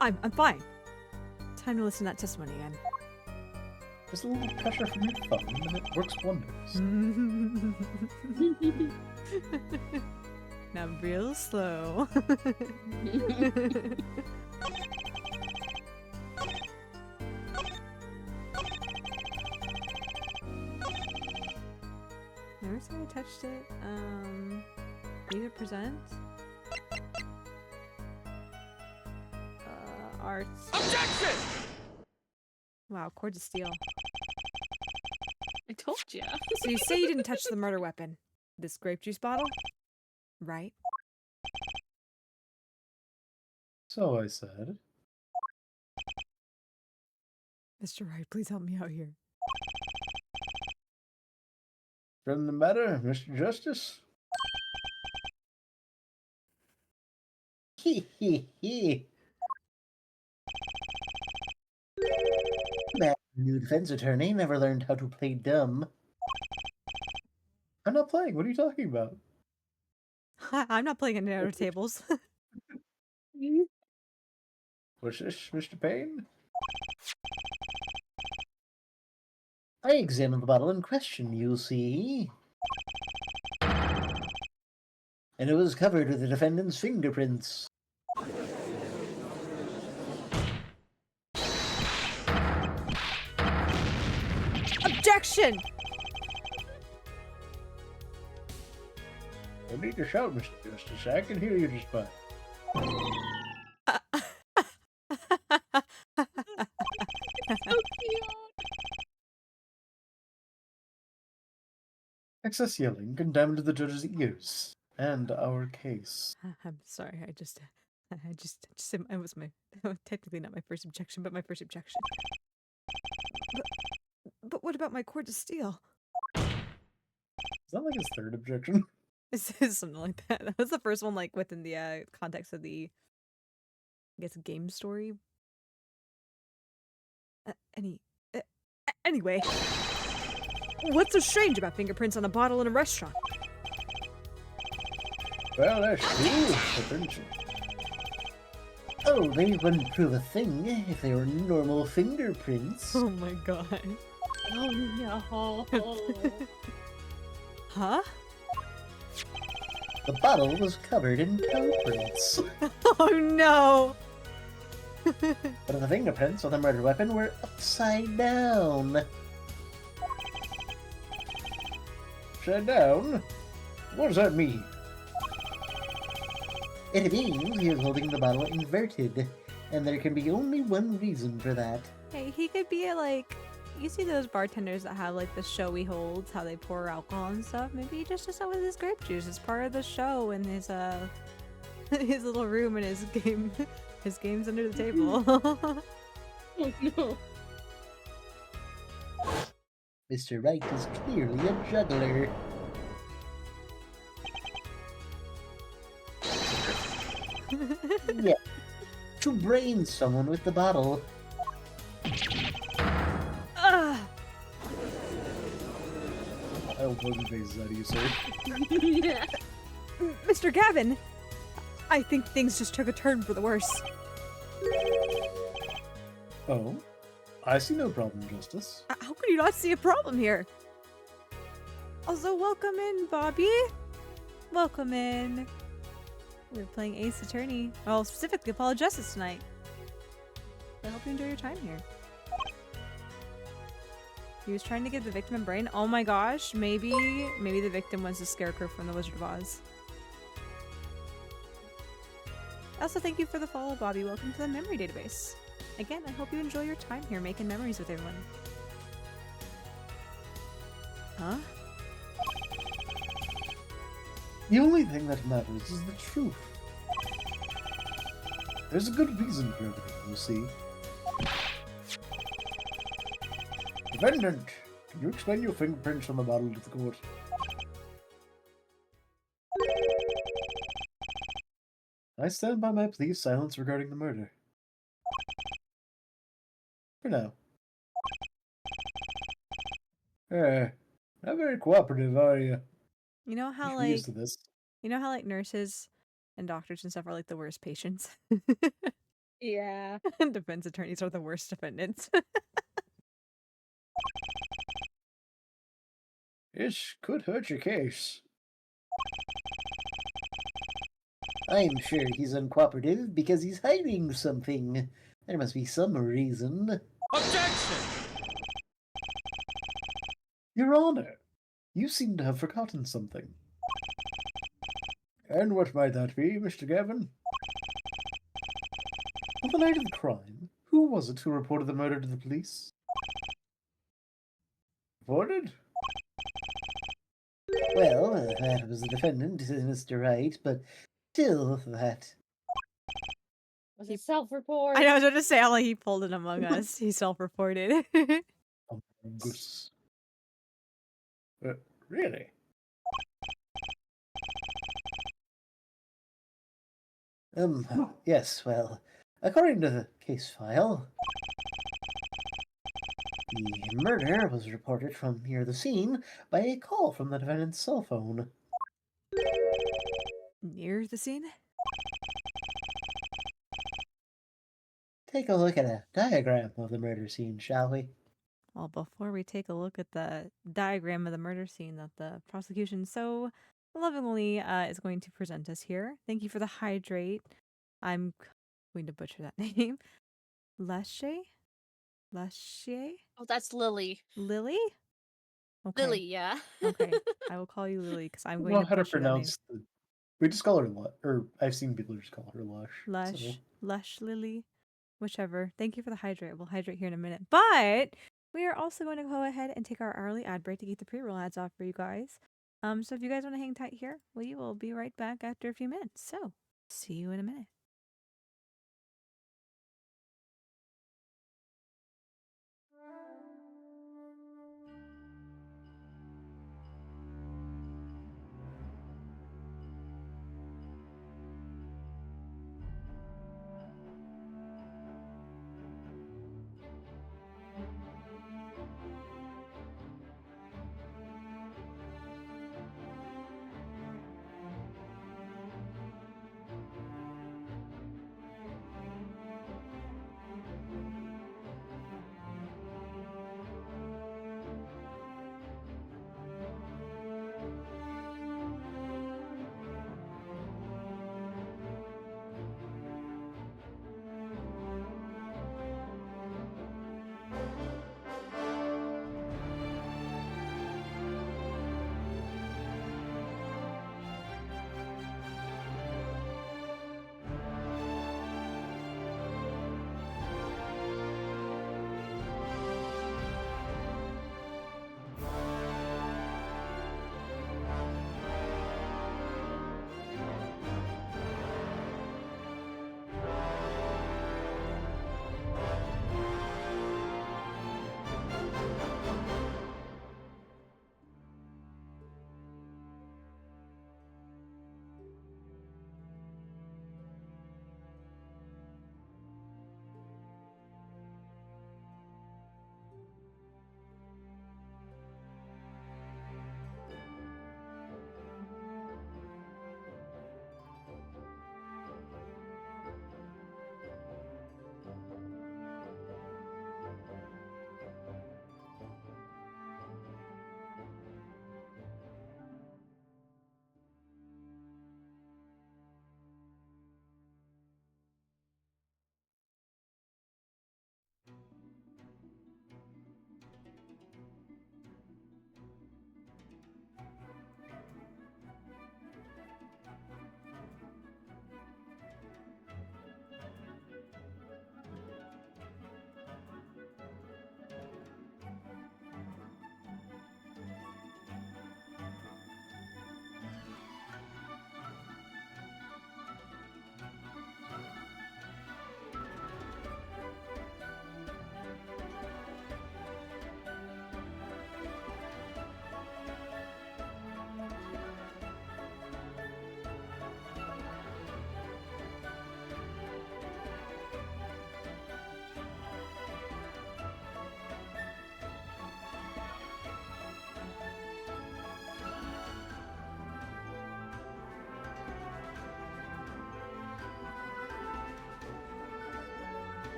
I'm fine. Time to listen to that testimony again. Just a little pressure from your thumb, and it works wonders. Now real slow. Never said I touched it. Either present. Arts. Objection! Wow, cord of steel. I told ya. So you say you didn't touch the murder weapon? This grape juice bottle? Right? So I said. Mr. Wright, please help me out here. From the matter, Mr. Justice? Hee. That new defense attorney never learned how to play dumb. I'm not playing. What are you talking about? I'm not playing any other tables. What's this, Mr. Payne? I examined the bottle in question, you see. and it was covered with the defendant's fingerprints. Objection! No need to shout, Mr. Justice. I can hear you just fine. So cute. Excess yelling condemned the judge's ears and our case. I'm sorry. It was my technically not my first objection, but my first objection. But what about my cord of steel? Is that like his third objection? It's something like that. That was the first one, like within the context of the, I guess, game story. Anyway, what's so strange about fingerprints on a bottle in a restaurant? Well, that's true, potential. Oh, they wouldn't prove a thing if they were normal fingerprints. Oh my god. Oh no. Huh? The bottle was covered in toe prints, Oh no! but the fingerprints on the murder weapon were upside down. Upside down? What does that mean? It means he is holding the bottle inverted, and there can be only one reason for that. Hey, he could be like, you see those bartenders that have like the showy holds, how they pour alcohol and stuff? Maybe he just does that with his grape juice as part of the show in his his little room and his games under the table. Oh no. Mr. Wright is clearly a juggler. Yeah, to brain someone with the bottle. Ugh. I'll blow the faces out of you, sir. Yeah. Mr. Gavin, I think things just took a turn for the worse. Oh, I see no problem, Justice. How could you not see a problem here? Also, welcome in, Bobby. Welcome in. We're playing Ace Attorney. Well, specifically Apollo Justice tonight. I hope you enjoy your time here. He was trying to give the victim a brain. Oh my gosh, maybe the victim was the Scarecrow from the Wizard of Oz. Also, thank you for the follow, Bobby. Welcome to the memory database. Again, I hope you enjoy your time here making memories with everyone. Huh? The only thing that matters is the truth. There's a good reason for everything, you see. Defendant, can you explain your fingerprints on the bottle to the court? I stand by my plea of silence regarding the murder. For now. Not very cooperative, are you? You know You how should be like used to this. nurses and doctors and stuff are like the worst patients. Yeah. And defense attorneys are the worst defendants. This could hurt your case. I'm sure he's uncooperative because he's hiding something. There must be some reason. Objection! Your Honor, you seem to have forgotten something. And what might that be, Mr. Gavin? On the night of the crime, who was it who reported the murder to the police? Reported? Well, that was the defendant, Mr. Wright, but still, that... Was it self-report? I know, I was about to say, how like he pulled it Among Us. He self-reported. Goose. Really? Yes, well, according to the case file, the murder was reported from near the scene by a call from the defendant's cell phone. Near the scene? Take a look at a diagram of the murder scene, shall we? Well, before we take a look at the diagram of the murder scene that the prosecution so lovingly is going to present us here. Thank you for the hydrate. I'm going to butcher that name. Leshe? Leshe? Oh, that's Lily. Lily? Okay. Lily, yeah. Okay. I will call you Lily because I I'm don't going know to how to butcher that name. pronounce the. We just call her or I've seen people just call her Lush. So. Lush Lily, whichever. Thank you for the hydrate. We'll hydrate here in a minute. But we are also going to go ahead and take our hourly ad break to get the pre-roll ads off for you guys. So if you guys want to hang tight here, we will be right back after a few minutes. So see you in a minute.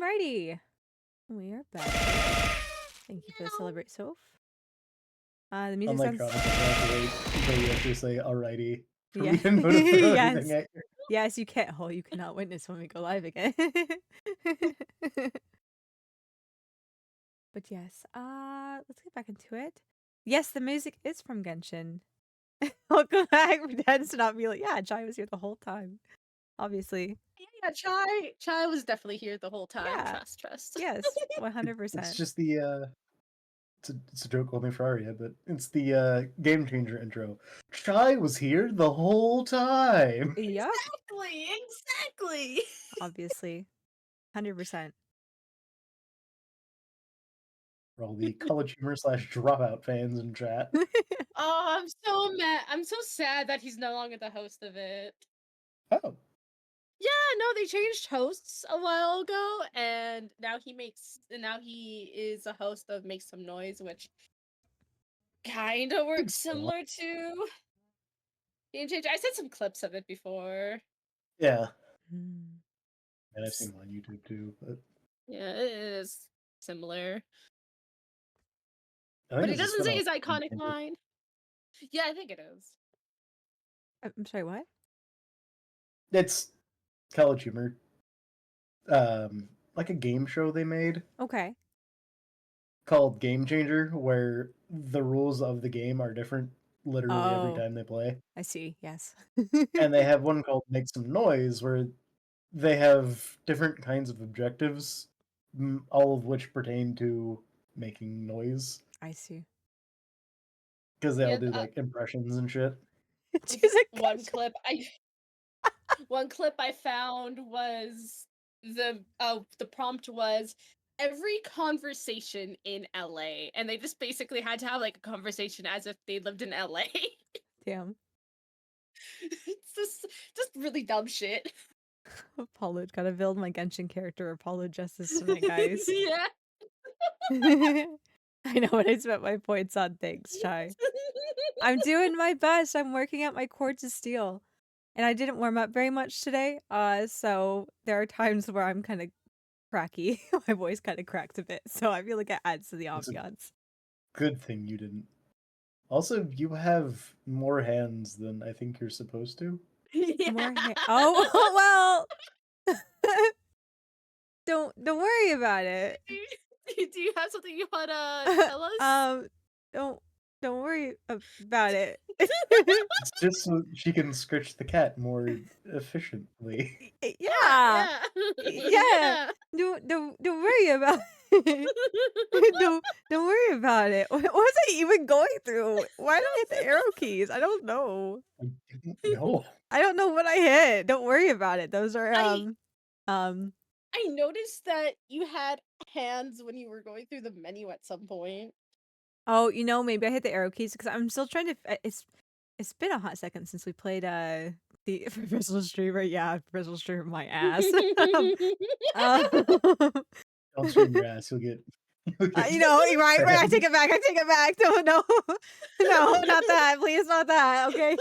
Alrighty. We are back. Thank you for the celebrate, Soph. The music Unlike sounds... Chronicle, I have to wait until you actually say alrighty for Yeah. me to know to throw Yes. anything at you. Yes, you can't. Oh, you cannot witness when we go live again. But yes, let's get back into it. Yes, the music is from Genshin. Welcome back. Pretends to not be like, yeah, Chai was here the whole time. Obviously. Yeah, Chai was definitely here the whole time. Yeah. Trust. Yes, It's 100%. just the it's a joke only for Aria, but it's the game changer intro. Chai was here the whole time. Yep, Exactly. obviously. 100%. For all the college humor / dropout fans in chat. Oh, I'm so mad. I'm so sad that he's no longer the host of it. Oh, Yeah, no, they changed hosts a while ago, and now he is a host of Make Some Noise, which kind of works similar to Game Changer. I said some clips of it before. yeah. Hmm. And I've seen them on YouTube too, but Yeah, it is similar. I think But he it's a doesn't say spin-off his of Game iconic Changer. line. Yeah, I think it is. I'm sorry, what? It's college humor. Like a game show they made Okay. called Game Changer, where the rules of the game are different literally every Oh, time they play. I see. Yes. And they have one called Make Some Noise, where they have different kinds of objectives, all of which pertain to making noise. I see. Because they all Yeah, do like impressions and shit. She's a one gotcha. clip I found was the prompt was every conversation in LA, and they just basically had to have like a conversation as if they lived in LA. Damn. It's just really dumb shit. Apollo, gotta build my Genshin character Apollo justice tonight, guys. Yeah. I know what I spent my points on. Thanks, Chai. I'm doing my best. I'm working out my core to steel. And I didn't warm up very much today. So there are times where I'm kind of cracky. My voice kind of cracks a bit. So I feel like it adds to the It's a ambiance. good thing you didn't. Also, you have more hands than I think you're supposed to. More Oh, well. Don't worry about it. Do you have something you wanna tell us? Don't worry about it. It's just so she can scratch the cat more efficiently. Yeah. Yeah. Yeah. Don't worry about it. Don't worry about it. What was I even going through? Why did I hit the arrow keys? I don't know. I didn't know. I don't know what I hit. Don't worry about it. Those are I noticed that you had hands when you were going through the menu at some point. Oh, maybe I hit the arrow keys because I'm still trying to it's been a hot second since we played the professional streamer. Yeah, professional streamer my ass. um, Don't stream your ass. You'll get. right, I take it back. I take it back. No, no, no, not that. Please, not that. Okay,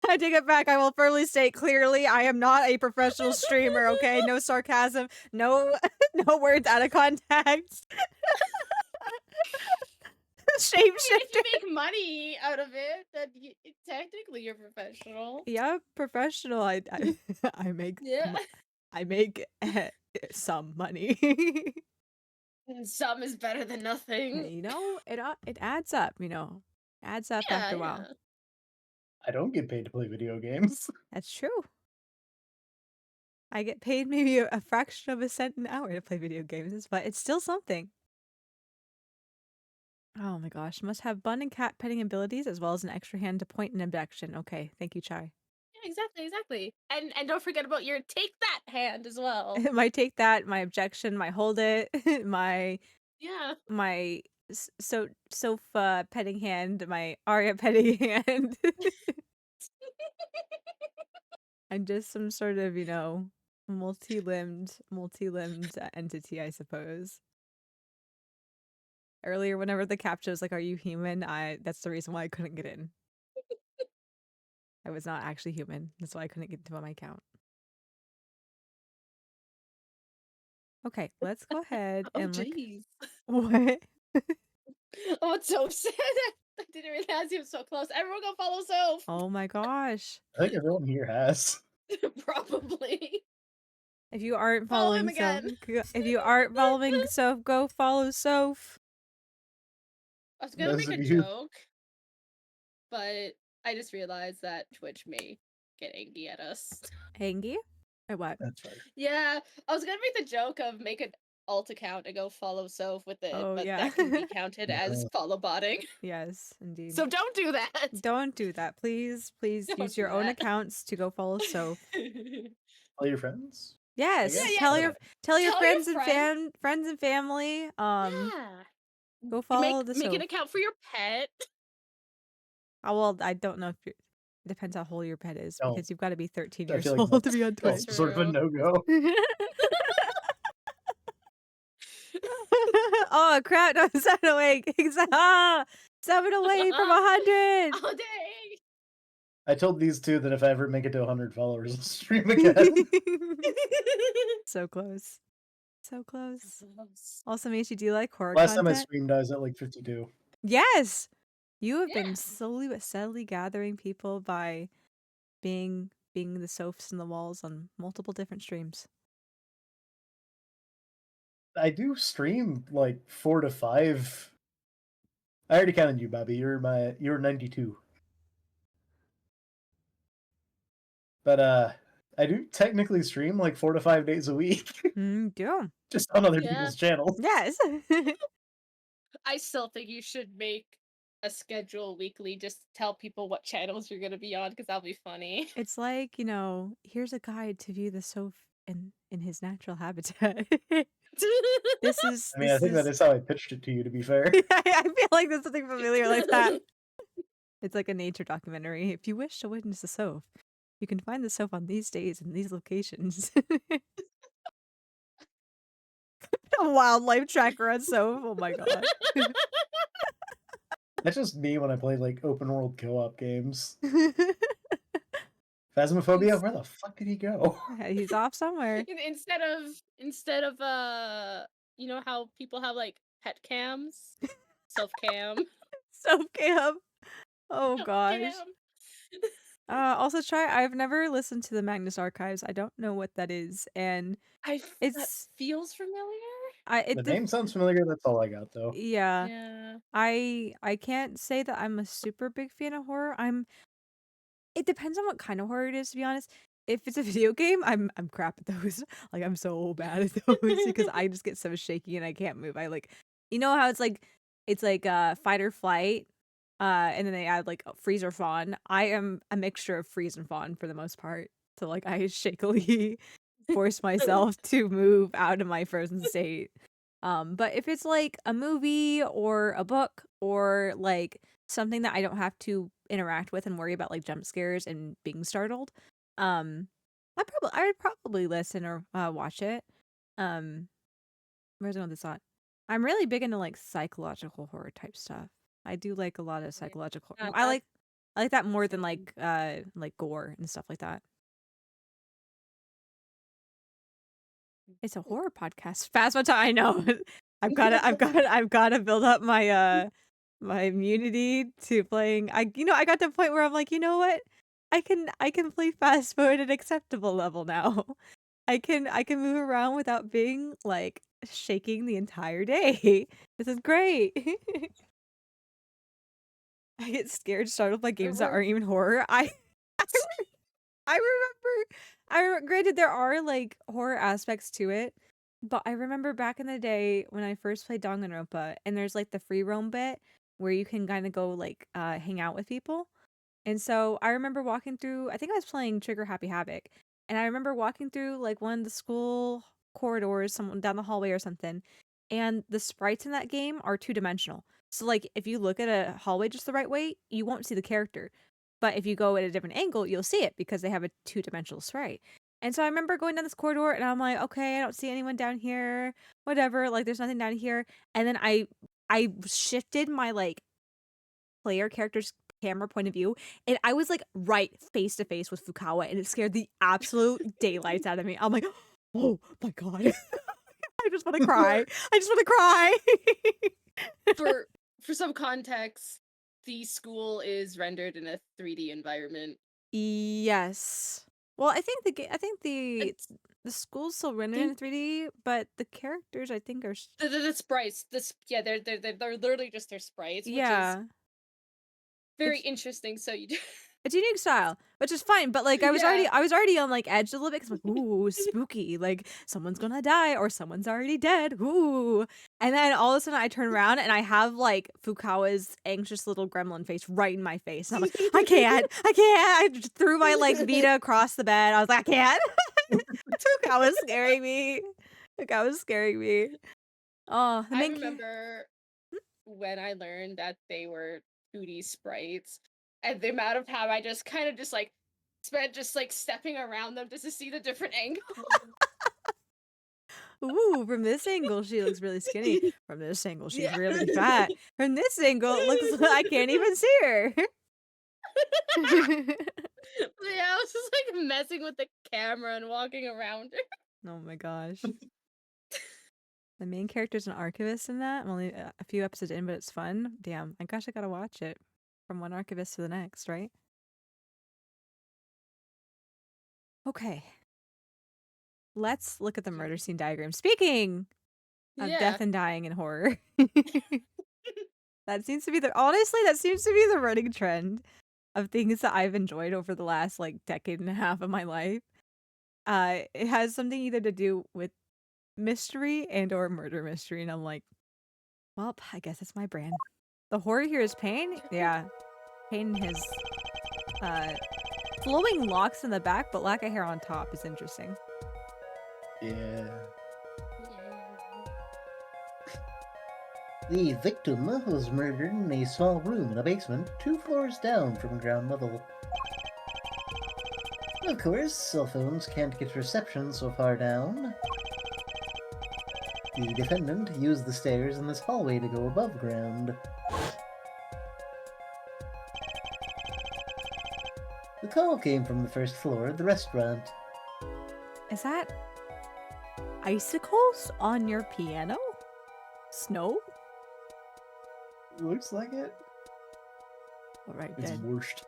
I take it back. I will firmly state clearly, I am not a professional streamer. Okay, no sarcasm. No, no words out of context. If you Shapeshifter. make money out of it, then technically you're professional. Yeah, professional. I make Yeah. I make some money. Some is better than nothing. It adds up. Adds up after a while. I don't get paid to play video games. That's true. I get paid maybe a fraction of a cent an hour to play video games, but it's still something. Oh my gosh. Must have bun and cat petting abilities as well as an extra hand to point an objection. Okay, thank you, Chai. Yeah, exactly. And don't forget about your take that hand as well. My take that, my objection, my hold it, my sofa petting hand, my Aria petting hand. I'm just some sort of, multi-limbed entity, I suppose. Earlier, whenever the captcha was like, "Are you human?" That's the reason why I couldn't get in. I was not actually human. That's why I couldn't get into my account. Okay, let's go ahead Oh, and look. jeez. What? Oh, it's so sad. I didn't realize he was so close. Everyone go follow Soph. Oh my gosh. I think everyone here has. Probably. If you aren't Follow him following Soph, again. if you aren't following Soph, go follow Soph. I was gonna Those make of a you- joke, but I just realized that Twitch may get angry at us. Hangy? Or what? That's fair. Yeah, I was gonna make the joke of make an alt account and go follow Soph with it, Oh, but yeah. that can be counted as No. follow botting. Yes, indeed. So don't do that. Don't do that, please. Please Don't use do your own that. accounts to go follow Soph. Tell your friends. Yes, guess? Yeah, tell Okay. your Tell your friends and friends. friends and family. Yeah. Go follow Make the make an Soph. account for your pet. Oh, well, I don't know if it depends how whole your pet is Don't. because you've got to be 13 I years feel like old to that's be on Twitch. also sort of a True. no-go. Oh crap! No, 7 away. 7 away from 100. Oh dang. I told these two that if I ever make it to 100 followers, I'll stream again. So close. So close. Close. Also, Michi, do you like horror Last time I content? streamed, I was at like 52. Yes! You have Yeah. been slowly but steadily gathering people by being the Sophs in the walls on multiple different streams. I do stream like 4 to 5. I already counted you, Bobby. You're 92. But I do technically stream like 4 to 5 days a week, Do. just on other Yeah. people's channels. Yes. I still think you should make a schedule weekly. Just tell people what channels you're gonna be on, because that'll be funny. It's like, here's a guide to view the Soph in his natural habitat. This is I mean, I think that is how I pitched it to you, to be fair. I feel like there's something familiar like that. It's like a nature documentary. If you wish to witness the Soph, you can find the Soph on these days in these locations. A wildlife tracker on Soph. Oh my god. That's just me when I play like open world co-op games. Phasmophobia, where the fuck did he go? He's off somewhere. Instead of you know how people have like pet cams, self cam. Soph cam. Oh gosh. Also I've never listened to the Magnus Archives. I don't know what that is, and That it's feels familiar. The name sounds familiar, that's all I got though. Yeah. Yeah. I can't say that I'm a super big fan of horror. It depends on what kind of horror it is, to be honest. If it's a video game, I'm crap at those. Like I'm so bad at those because I just get so shaky and I can't move. I like, how it's like fight or flight, and then they add like freeze or fawn. I am a mixture of freeze and fawn for the most part. So like I shakily force myself to move out of my frozen state. But if it's like a movie or a book or like something that I don't have to interact with and worry about like jump scares and being startled, I would probably listen or watch it. Where's another thought? I'm really big into like psychological horror type stuff. I do like a lot of psychological. Yeah, I like that more than like gore and stuff like that. It's a horror podcast. Phasma, I know. I've got to build up my my immunity to playing. I got to the point where I'm like, you know what? I can play fast mode at an acceptable level now. I can move around without being like shaking the entire day. This is great. I get scared, startled by games that aren't even horror. I remember, granted, there are like horror aspects to it, but I remember back in the day when I first played Danganronpa, and there's like the free roam bit where you can kind of go like hang out with people. And so I remember walking through, I think I was playing Trigger Happy Havoc, and I remember walking through like one of the school corridors, someone down the hallway or something, and the sprites in that game are two-dimensional. So like if you look at a hallway just the right way, you won't see the character. But if you go at a different angle, you'll see it because they have a two-dimensional sprite. And so I remember going down this corridor and I'm like, okay, I don't see anyone down here. Whatever, like there's nothing down here. And then I shifted my like player character's camera point of view, and I was like right face to face with Fukawa, and it scared the absolute daylights out of me. I'm like, oh my god. just want to cry. I just want to cry. For some context, the school is rendered in a 3D environment. Yes. Well, I think the It's school's still rendered in 3D, but the characters I think are the sprites. They're literally just their sprites, which is yeah. very It's- interesting. So you It's a unique style, which is fine. But like I was Yeah. already on like edge a little bit because I'm like, ooh, spooky. Like someone's gonna die or someone's already dead. Ooh. And then all of a sudden I turn around and I have like Fukawa's anxious little gremlin face right in my face. And I'm like, I can't. I just threw my like Vita across the bed. I was like, I can't. Fukawa's scaring me. Fukawa's scaring me. Oh, the I main remember when I learned that they were 2D sprites, and the amount of time I just kind of just like spent just like stepping around them just to see the different angles. Ooh, from this angle, she looks really skinny. From this angle, she's Yeah. really fat. From this angle, it looks I can't even see her. But yeah, I was just like messing with the camera and walking around her. Oh my gosh. The main character's an archivist in that. I'm only a few episodes in, but it's fun. Damn, I gotta watch it from one archivist to the next, right? Okay. Let's look at the murder scene diagram. Speaking of death and dying in horror. That seems to be the running trend of things that I've enjoyed over the last like decade and a half of my life. It has something either to do with mystery and or murder mystery, and I'm like, well, I guess it's my brand. The horror here is Pain. Yeah, Pain has flowing locks in the back, but lack of hair on top is interesting. Yeah. The victim was murdered in a small room in a basement 2 floors down from ground level. Of course, cell phones can't get reception so far down. The defendant used the stairs in this hallway to go above ground. The call came from the first floor of the restaurant. Is that icicles on your piano? Snow? Looks like it. All right, It's then. borscht.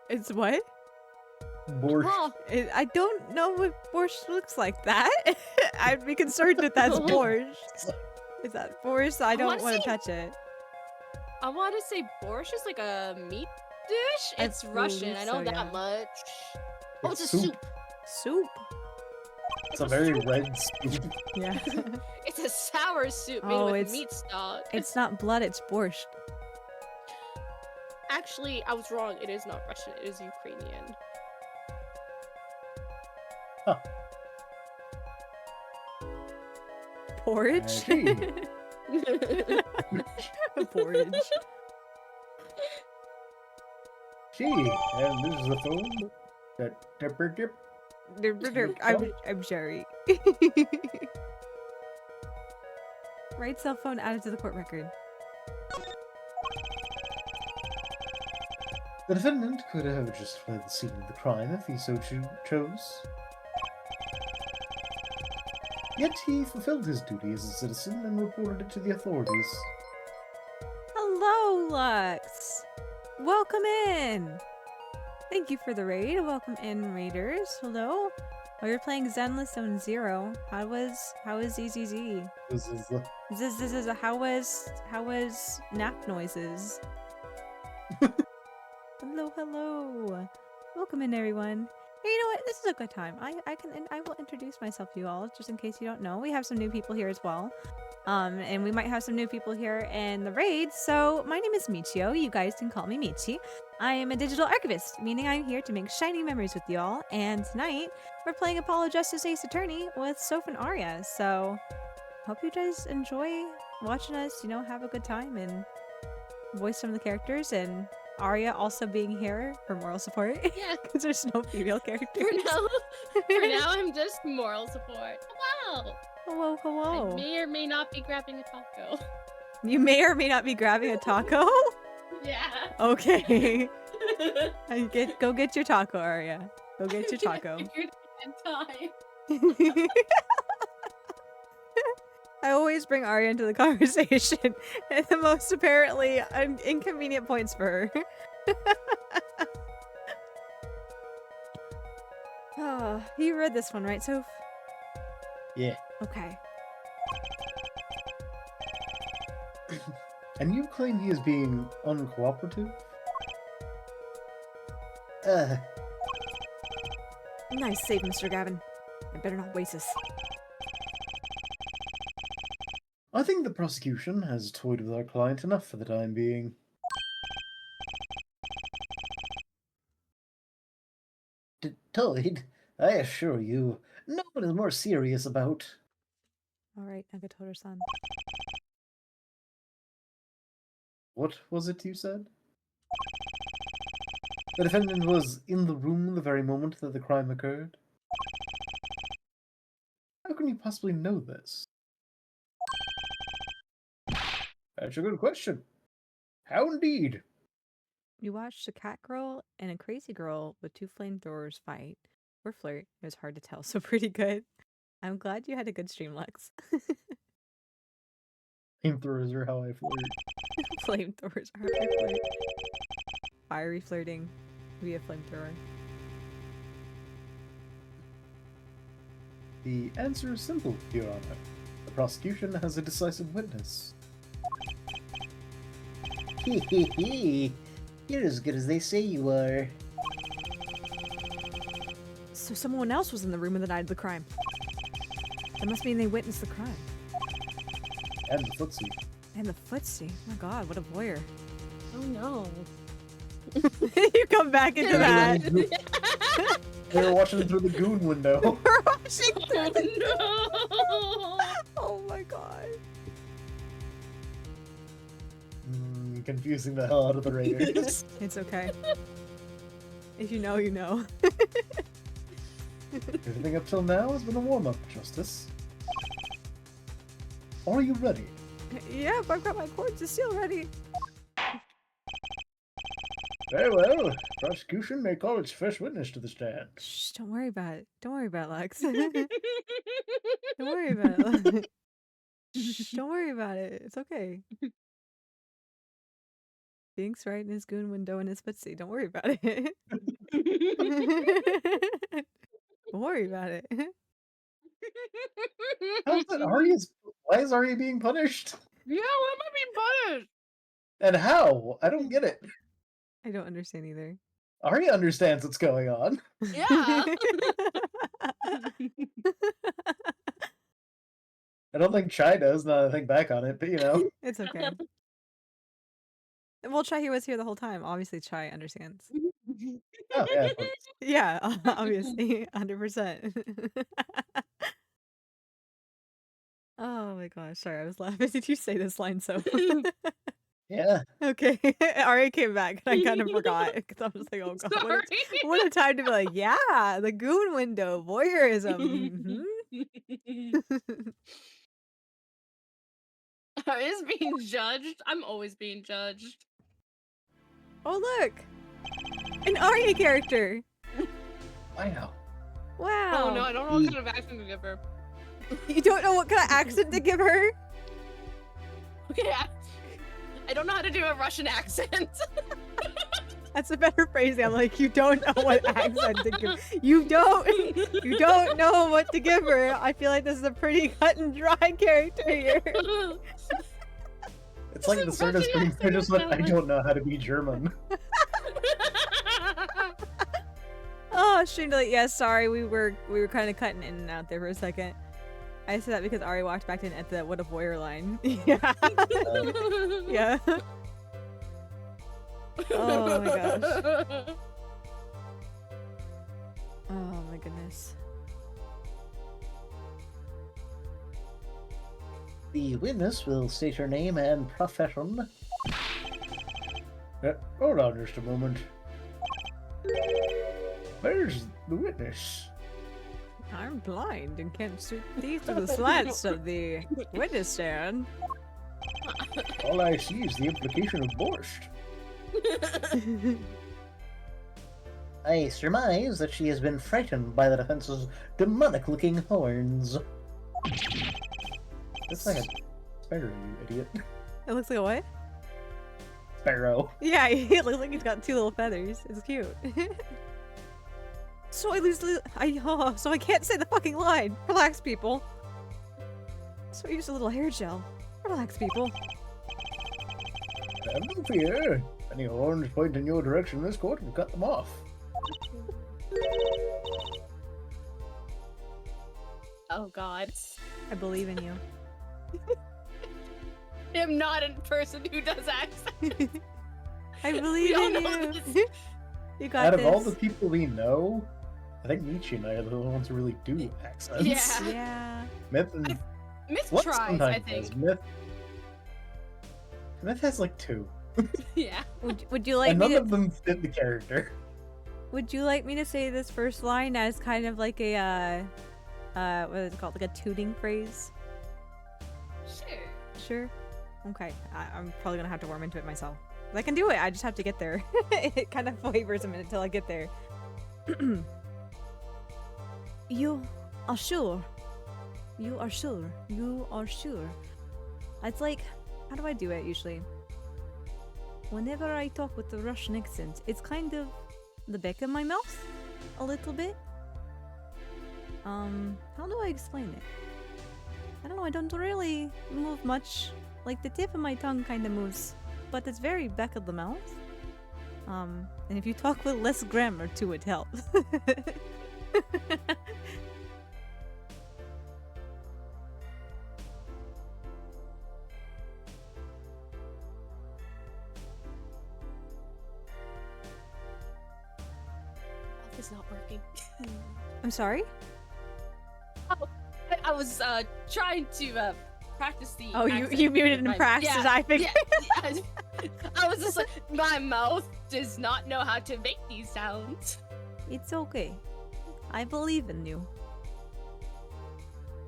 It's what? Borscht. Huh. I don't know if borscht looks like that. I'd be concerned if that's borscht. Is that borscht? I don't wanna want to say- touch it. I want to say borscht is like a meat dish. I It's Russian. I believe know so, that yeah. much. Oh, It's it's a soup. soup. Soup. It's a very red soup. Yeah. It's a sour soup made Oh, with it's- meat stock. It's not blood, it's borscht. Actually, I was wrong. It is not Russian. It is Ukrainian. Huh. Porridge? Gee. Porridge. Gee, and this is the phone. I'm sorry. Right cell phone added to the court record. The defendant could have just fled the scene of the crime if he so chose. Yet he fulfilled his duty as a citizen and reported it to the authorities. Hello, Lux. Welcome in. Thank you for the raid. Welcome in, raiders. Hello. Oh, you're playing Zenless Zone Zero. How was ZZZ? This is the... How was nap noises? Hello. Welcome in, everyone. Hey, you know what? This is a good time. I will introduce myself to you all, just in case you don't know. We have some new people here as well. And we might have some new people here in the raid. So my name is Michio. You guys can call me Michi. I am a digital archivist, meaning I'm here to make shiny memories with you all. And tonight we're playing Apollo Justice Ace Attorney with Soph and Aria. So hope you guys enjoy watching us, have a good time and voice some of the characters, and Aria also being here for moral support. Yeah. Because there's no female characters. For now, I'm just moral support. Hello. Hello. I may or may not be grabbing a taco. You may or may not be grabbing a taco. Yeah. Okay. Go get your taco, Aria. Go get your taco. I figured it in time. I always bring Arya into the conversation at the most apparently inconvenient points for her. Oh, you read this one, right, Soph? Yeah. Okay. And you claim he is being uncooperative? Uh, Nice save, Mr. Gavin. I better not waste this. I think the prosecution has toyed with our client enough for the time being. Toyed? I assure you, no one is more serious about... Alright, Nagatoto-san. What was it you said? The defendant was in the room the very moment that the crime occurred? How can you possibly know this? That's a good question. How indeed? You watched a cat girl and a crazy girl with two flamethrowers fight. Or flirt. It was hard to tell, so pretty good. I'm glad you had a good stream, Lex. Flamethrowers are how I flirt. Flamethrowers are hard to flirt. Fiery flirting via flamethrower. The answer is simple, Your Honor. The prosecution has a decisive witness. Hee. You're as good as they say you are. So someone else was in the room on the night of the crime. That must mean they witnessed the crime. And the footsie. And the footsie. Oh my god, what a voyeur. Oh no. You come back into that. They were watching through the goon window. We're watching through the... Oh no. Oh my god. Confusing the hell out of the Raiders. It's okay. If you know, you know. Everything up till now has been a warm-up, Justice. Are you ready? Yep, I've got my cords of steel ready. Very well. Prosecution may call its first witness to the stand. Shh, don't worry about it. Don't worry about it, Lex. Don't worry about it. Shh, don't worry about it. It's okay. Bink's right in his goon window in his footsie. Don't worry about it. Don't worry about it. How's that Arya's... Why is Arya being punished? Yeah, why am I being punished? And how? I don't get it. I don't understand either. Arya understands what's going on. Yeah. I don't think Chai does, now that I think back on it, but you know. It's okay. Well, Chai was here the whole time. Obviously, Chai understands. Oh, yeah, of course. Yeah, obviously. 100%. Oh my gosh. Sorry, I was laughing. Did you say this line so? Yeah. Okay. Ari came back and I kind of forgot because I was like, oh god. Sorry. What a time to be like, yeah, the goon window, voyeurism. Mhm. Is being judged. I'm always being judged. Oh, look. An Arya character. Wow. Wow. Oh no, I don't know what kind of accent to give her. You don't know what kind of accent to give her? Okay, I don't know how to do a Russian accent. That's a better phrasing. I'm like, you don't know what accent to give. You don't know what to give her. I feel like this is a pretty cut and dry character here. It's like the sort of screen I just went, I don't know how to be German. Oh, Shindley, yeah, sorry, we were kind of cutting in and out there for a second. I said that because Ari walked back in at the what a voyeur line. Yeah. Yeah. Oh my gosh. Oh my goodness. The witness will state her name and profession. Hold on just a moment. Where's the witness? I'm blind and can't see through the slats of the witness stand. All I see is the implication of borscht. I surmise that she has been frightened by the defense's demonic-looking horns. Looks like a sparrow, you idiot. It looks like a what? Sparrow. Yeah, it looks like he's got two little feathers. It's cute. So I can't say the fucking line. Relax, people. So I used a little hair gel. Relax, people. Have no fear. Any horns point in your direction in this court will cut them off. Oh God. I believe in you. I'm not a person who does accents. I believe all in know you. You got Out this. of all the people we know, I think Nietzsche and I are the ones who really do accents. Yeah. Yeah. Myth and Myth What tries, I sometimes think. does. Myth has like 2. Yeah. Would you like and me none to of them fit the character. Would you like me to say this first line as kind of like a what is it called? Like a tooting phrase? Sure. Sure. Okay. I'm probably gonna have to warm into it myself. But I can do it. I just have to get there. It kind of wavers a minute till I get there. You are sure. You are sure. You are sure. It's like, how do I do it usually? Whenever I talk with the Russian accent, it's kind of the back of my mouth a little bit. How do I explain it? I don't know, I don't really move much. Like the tip of my tongue kind of moves, but it's very back of the mouth. And if you talk with less grammar too, it helps. It's not working. I'm sorry? I was trying to practice the. Oh, you accent muted with and my- practiced, yeah, I figured. yeah. I was just like, my mouth does not know how to make these sounds. It's okay. I believe in you.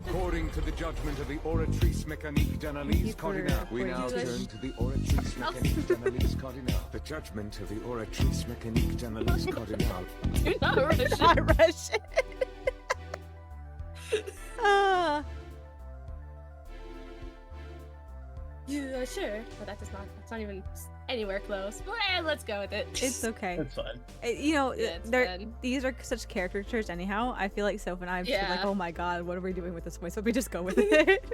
According to the judgment of the Oratrice Mécanique d'Analyse Cardinal. We now turn to the Oratrice Mécanique d'Analyse Cardinal. The judgment of the Oratrice Mécanique d'Analyse Cardinal. You're not Russian. Not Russian. Ah. Yeah, sure. But that's not even anywhere close. But let's go with it. It's okay. That's fine. You know, Yeah, it's they're fun. these are such characters anyhow. I feel like Soph and I have just been like, Yeah. oh my god, what are we doing with this voice? But we just go with it.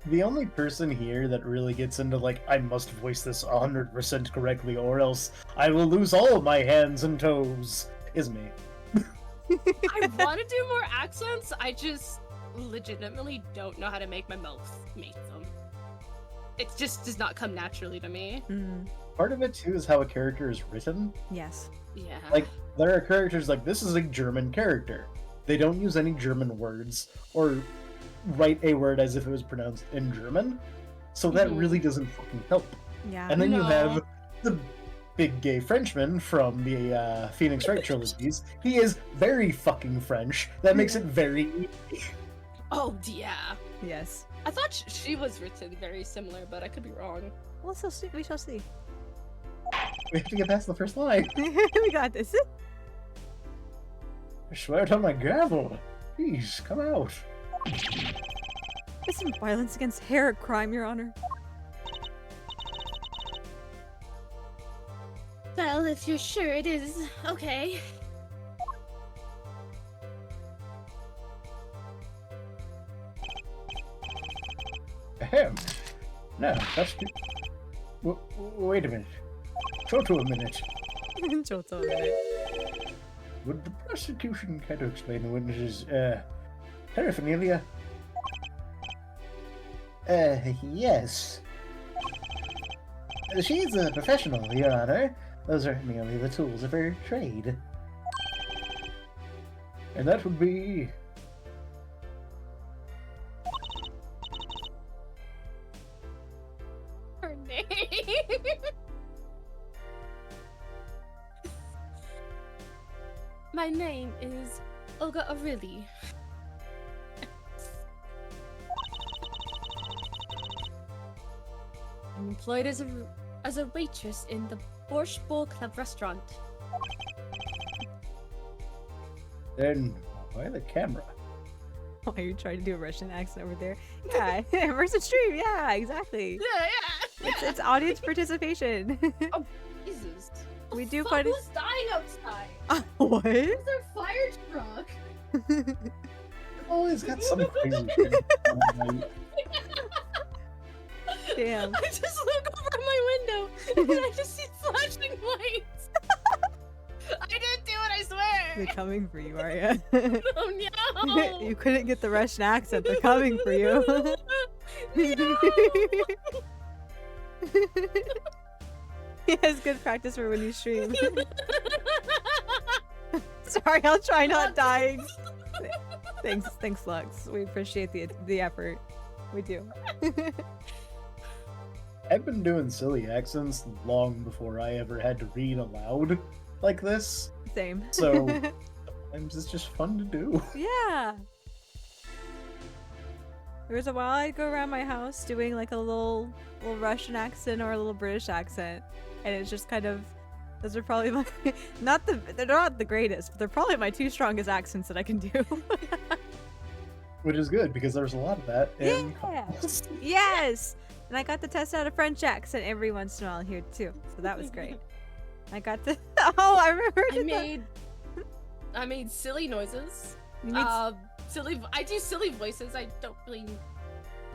The only person here that really gets into like, I must voice this 100% correctly or else I will lose all of my hands and toes, is me. I want to do more accents. I just legitimately don't know how to make my mouth make them. It just does not come naturally to me. Mm, Part of it too is how a character is written. yes. Yeah. Like, there are characters like, this is a German character. They don't use any German words or write a word as if it was pronounced in German. So that Mhm. really doesn't fucking help. Yeah. And then you No. have the big gay Frenchman from the Phoenix Wright trilogies. He is very fucking French. That makes it very easy. Oh yeah. Yes. I thought she was written very similar, but I could be wrong. Well, so see. We shall see. We have to get past the first line. We got this. I swear it on my gravel. Please, come out. Isn't violence against hair a crime, Your Honor? Well, if you're sure it is, okay. Ahem. No, that's... wait a minute. Shoto a minute. Joto, right? Would the prosecution care to explain the witness's, paraphernalia? Yes. She's a professional, Your Honor. Those are merely the tools of her trade. And that would be... Her name. My name is Olga Arilli. I'm employed as a waitress in the Borscht Bowl Club restaurant. Then, why the camera? Why are you trying to do a Russian accent over there? Yeah, immersive stream. Yeah, exactly. Yeah, yeah. It's audience participation. Oh, Jesus. We The do fuck funny- was dying outside? What? Is there a fire truck? Always got some crazy shit. Damn. I just look over my window and I just see flashing lights. I didn't do it, I They're swear. coming for you, Aria. Oh no. You couldn't get the Russian accent. They're coming for you. Yes, good practice for when you stream. Sorry, I'll try not dying. Thanks, Lux. We appreciate the effort. We do. I've been doing silly accents long before I ever had to read aloud like this, Same. so sometimes it's just fun to do. Yeah. There was a while I'd go around my house doing like a little Russian accent or a little British accent, and it's just kind of, those are probably my they're not the greatest, but they're probably my two strongest accents that I can do. Which is good because there's a lot of that in Yeah. couples. Yes, and I got to test out a French accent every once in a while here too, so that was great. I got to. Oh, I remember. I made silly noises. You made I do silly voices. I don't really,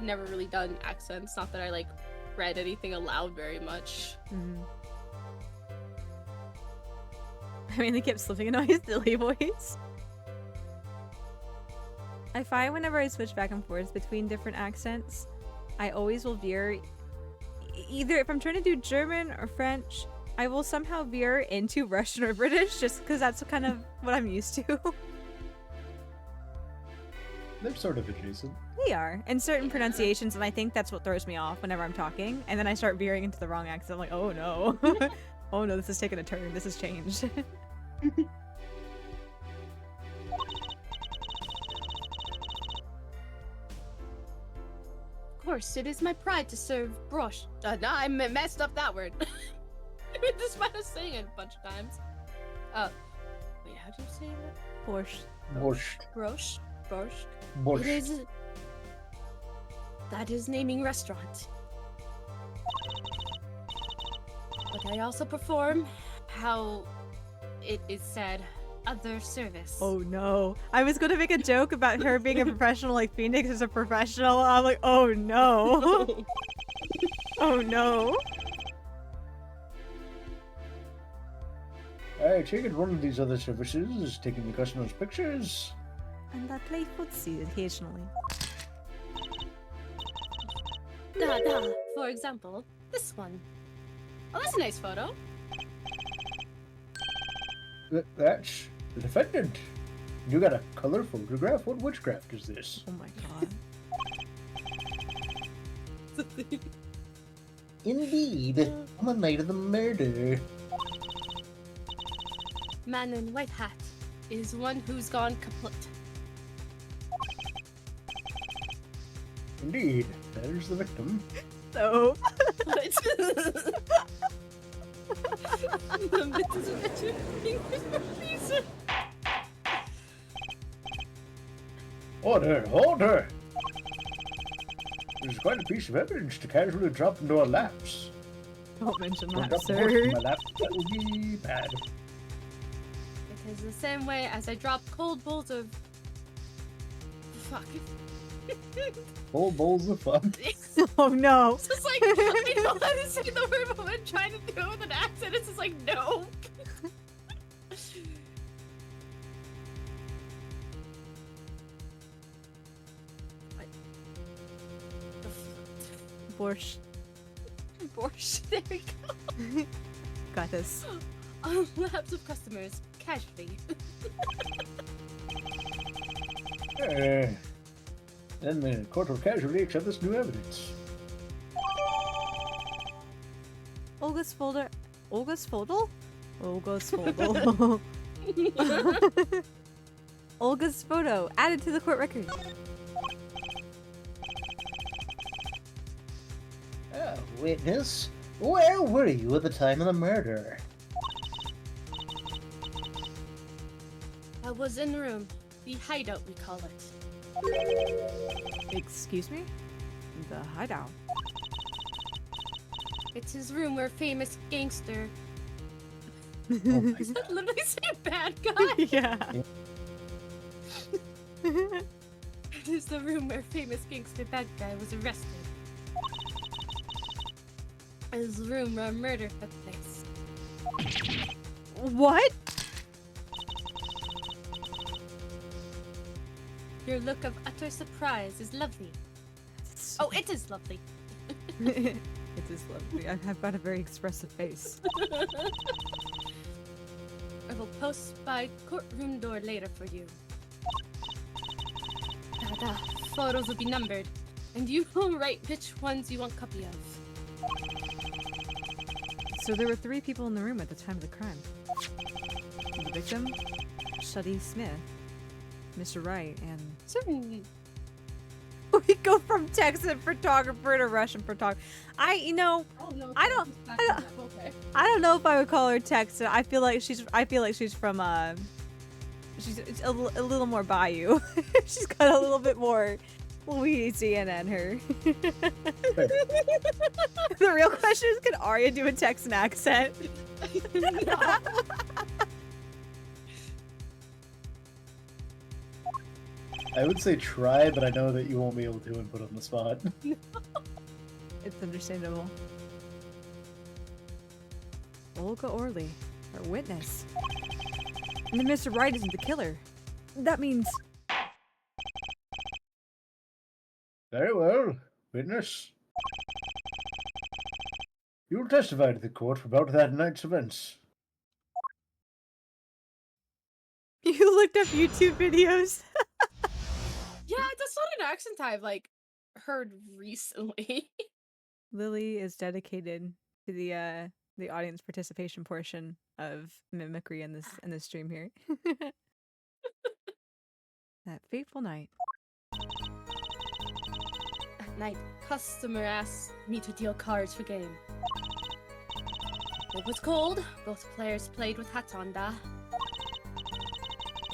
never really done accents. Not that I like read anything aloud very much. Mhm. I mean, they kept slipping into my silly voice. I find whenever I switch back and forth between different accents, I always will veer. Either if I'm trying to do German or French, I will somehow veer into Russian or British just because that's kind of what I'm used to. They're sort of adjacent. They are, in certain pronunciations, and I think that's what throws me off whenever I'm talking. And then I start veering into the wrong accent. I'm like, oh no. Oh no, this is taking a turn. This has changed. Of course, it is my pride to serve brosh. No, I messed up that word. Despite us saying it a bunch of times. Wait, how do you say it? Borscht. Borscht. Brosh? Borscht? It Borscht. is. That is naming restaurant. But I also perform how it is said other service. Oh no. I was gonna make a joke about her being a professional like Phoenix is a professional. I'm like, oh no. Oh no. I take it one of these other services is taking the customers' pictures. And I play footsie occasionally. Da. For example, this one. Oh, that's a nice photo. That's the defendant. You got a color photograph? What witchcraft is this? Oh my god. Indeed. On the night of the murder. Man in white hat is one who's gone kaput. Indeed. That is the victim. So What? Order! There's quite a piece of evidence to casually drop into our laps. don't mention Don't that, drop the horse sir. in my lap. That would be bad. It is the same way as I drop cold bowls of. Fuck. Full bowls of fun. Oh no. It's just like, I know how to say the word, but I'm trying to do it with an accent. It's just like, no. What? Borscht. Borscht. There we go. Got this. On laps of customers, casually. Then the court will casually accept this new evidence. Olga's folder. Olga's Fodel? Olga's Fodel. Olga's photo added to the court record. Witness, where were you at the time of the murder? I was in the room. The hideout, we call it. Excuse me? The hideout. It's his room where famous gangster. Oh my Does that god. literally say bad guy? Yeah. It is the room where famous gangster bad guy was arrested. It is the room where murder took place. What? Your look of utter surprise is lovely. Oh, it is lovely. It is lovely. I've got a very expressive face. I will post by courtroom door later for you. The photos will be numbered, and you will write which ones you want copy of. So there were 3 people in the room at the time of the crime. The victim, Shuddy Smith, Mr. Wright, and... Certain. We go from Texan photographer to Russian photographer. Oh no. I don't- Okay. I don't know if I would call her Texan. I feel like she's from she's a little more Bayou. She's got a little bit more Louisiana in her. The real question is, can Aria do a Texan accent? No. I would say try, but I know that you won't be able to and put on the spot. It's understandable. Olga Orley, our witness. And then Mr. Wright isn't the killer. That means... Very well, witness. You will testify to the court about that night's events. You looked up YouTube videos. Yeah, that's not an accent I've like heard recently. Lily is dedicated to the audience participation portion of mimicry in this stream here. That fateful night. At night, customer asked me to deal cards for game. It was cold. Both players played with hats on. Da.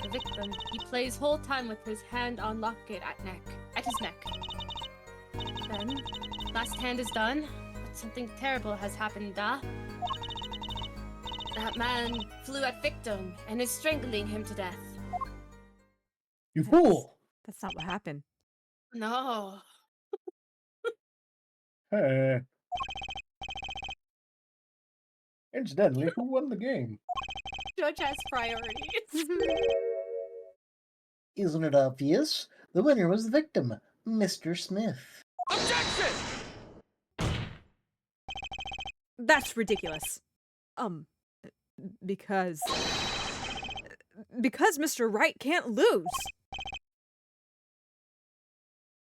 The victim, he plays whole time with his hand on locket at his neck. Then, last hand is done, but something terrible has happened. Da. That man flew at victim and is strangling him to death. You fool! That's not what happened. No. Hey. Incidentally, who won the game? Judge has priorities. Isn't it obvious? The winner was the victim, Mr. Smith. Objection! That's ridiculous. Because Mr. Wright can't lose.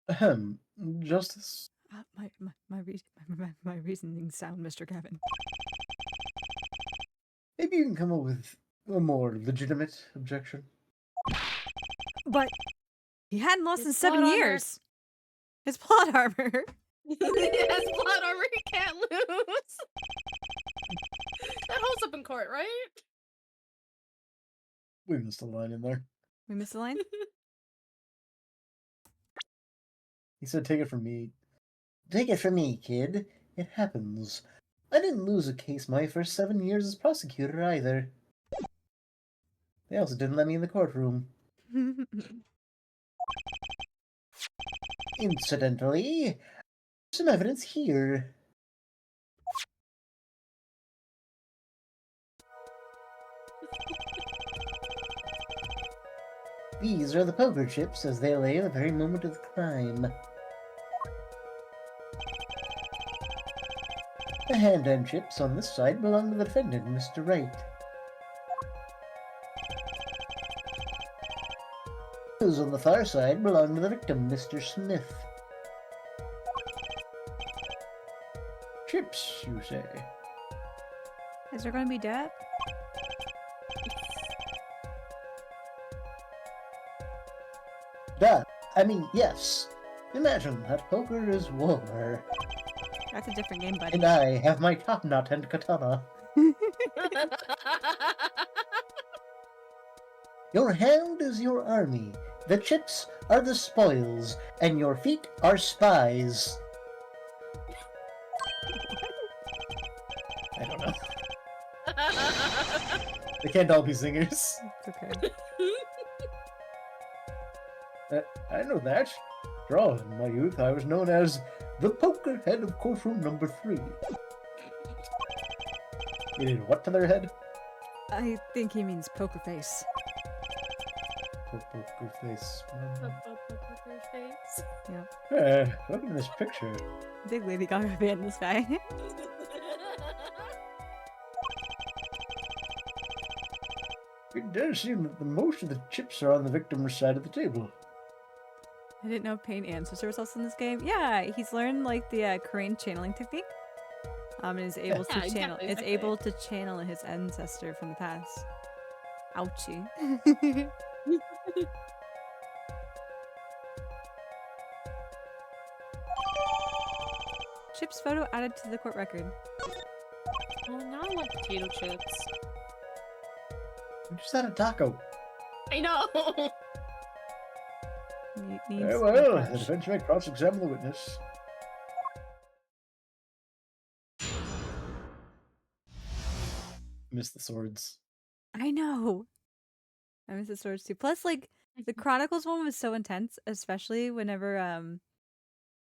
Ahem. Justice? My reasoning sound, Mr. Kevin. Maybe you can come up with a more legitimate objection. But he hadn't lost His in 7 plot armor. years. His plot armor. He has blood armor, he can't lose. That holds up in court, right? We missed a line in there. We missed a line? He said, "Take it from me." Take it from me, kid. It happens. I didn't lose a case my first 7 years as prosecutor either. They also didn't let me in the courtroom. Incidentally, some evidence here. These are the poker chips as they lay at the very moment of the crime. The hand-end chips on this side belong to the defendant, Mr. Wright. Those on the far side belong to the victim, Mr. Smith. Chips, you say? Is there going to be debt? Duh. I mean, yes. Imagine that poker is war, That's a different game, buddy. and I have my top knot and katana. Your hand is your army, The chips are the spoils, and your feet are spies. I don't know. They can't all be singers. It's okay. I know that. After all, in my youth, I was known as the poker head of courtroom number 3. You did what to their head? I think he means poker face. Poker face. Poker face. Look at this picture. Big Lady Gaga fan, this guy. It does seem that the most of the chips are on the victim's side of the table. I didn't know Pain ancestor was also in this game. Yeah, he's learned like the Korean channeling technique. And is able to Yeah, channel. exactly, Is exactly. able to channel his ancestor from the past. Ouchie. Chip's photo added to the court record. Oh, now I want potato chips. We just had a taco. I know. Needs Very to be well, the fresh. defense may cross-examine the witness. Miss the swords. I know. I miss the swords too. Plus, like the Chronicles one was so intense, especially whenever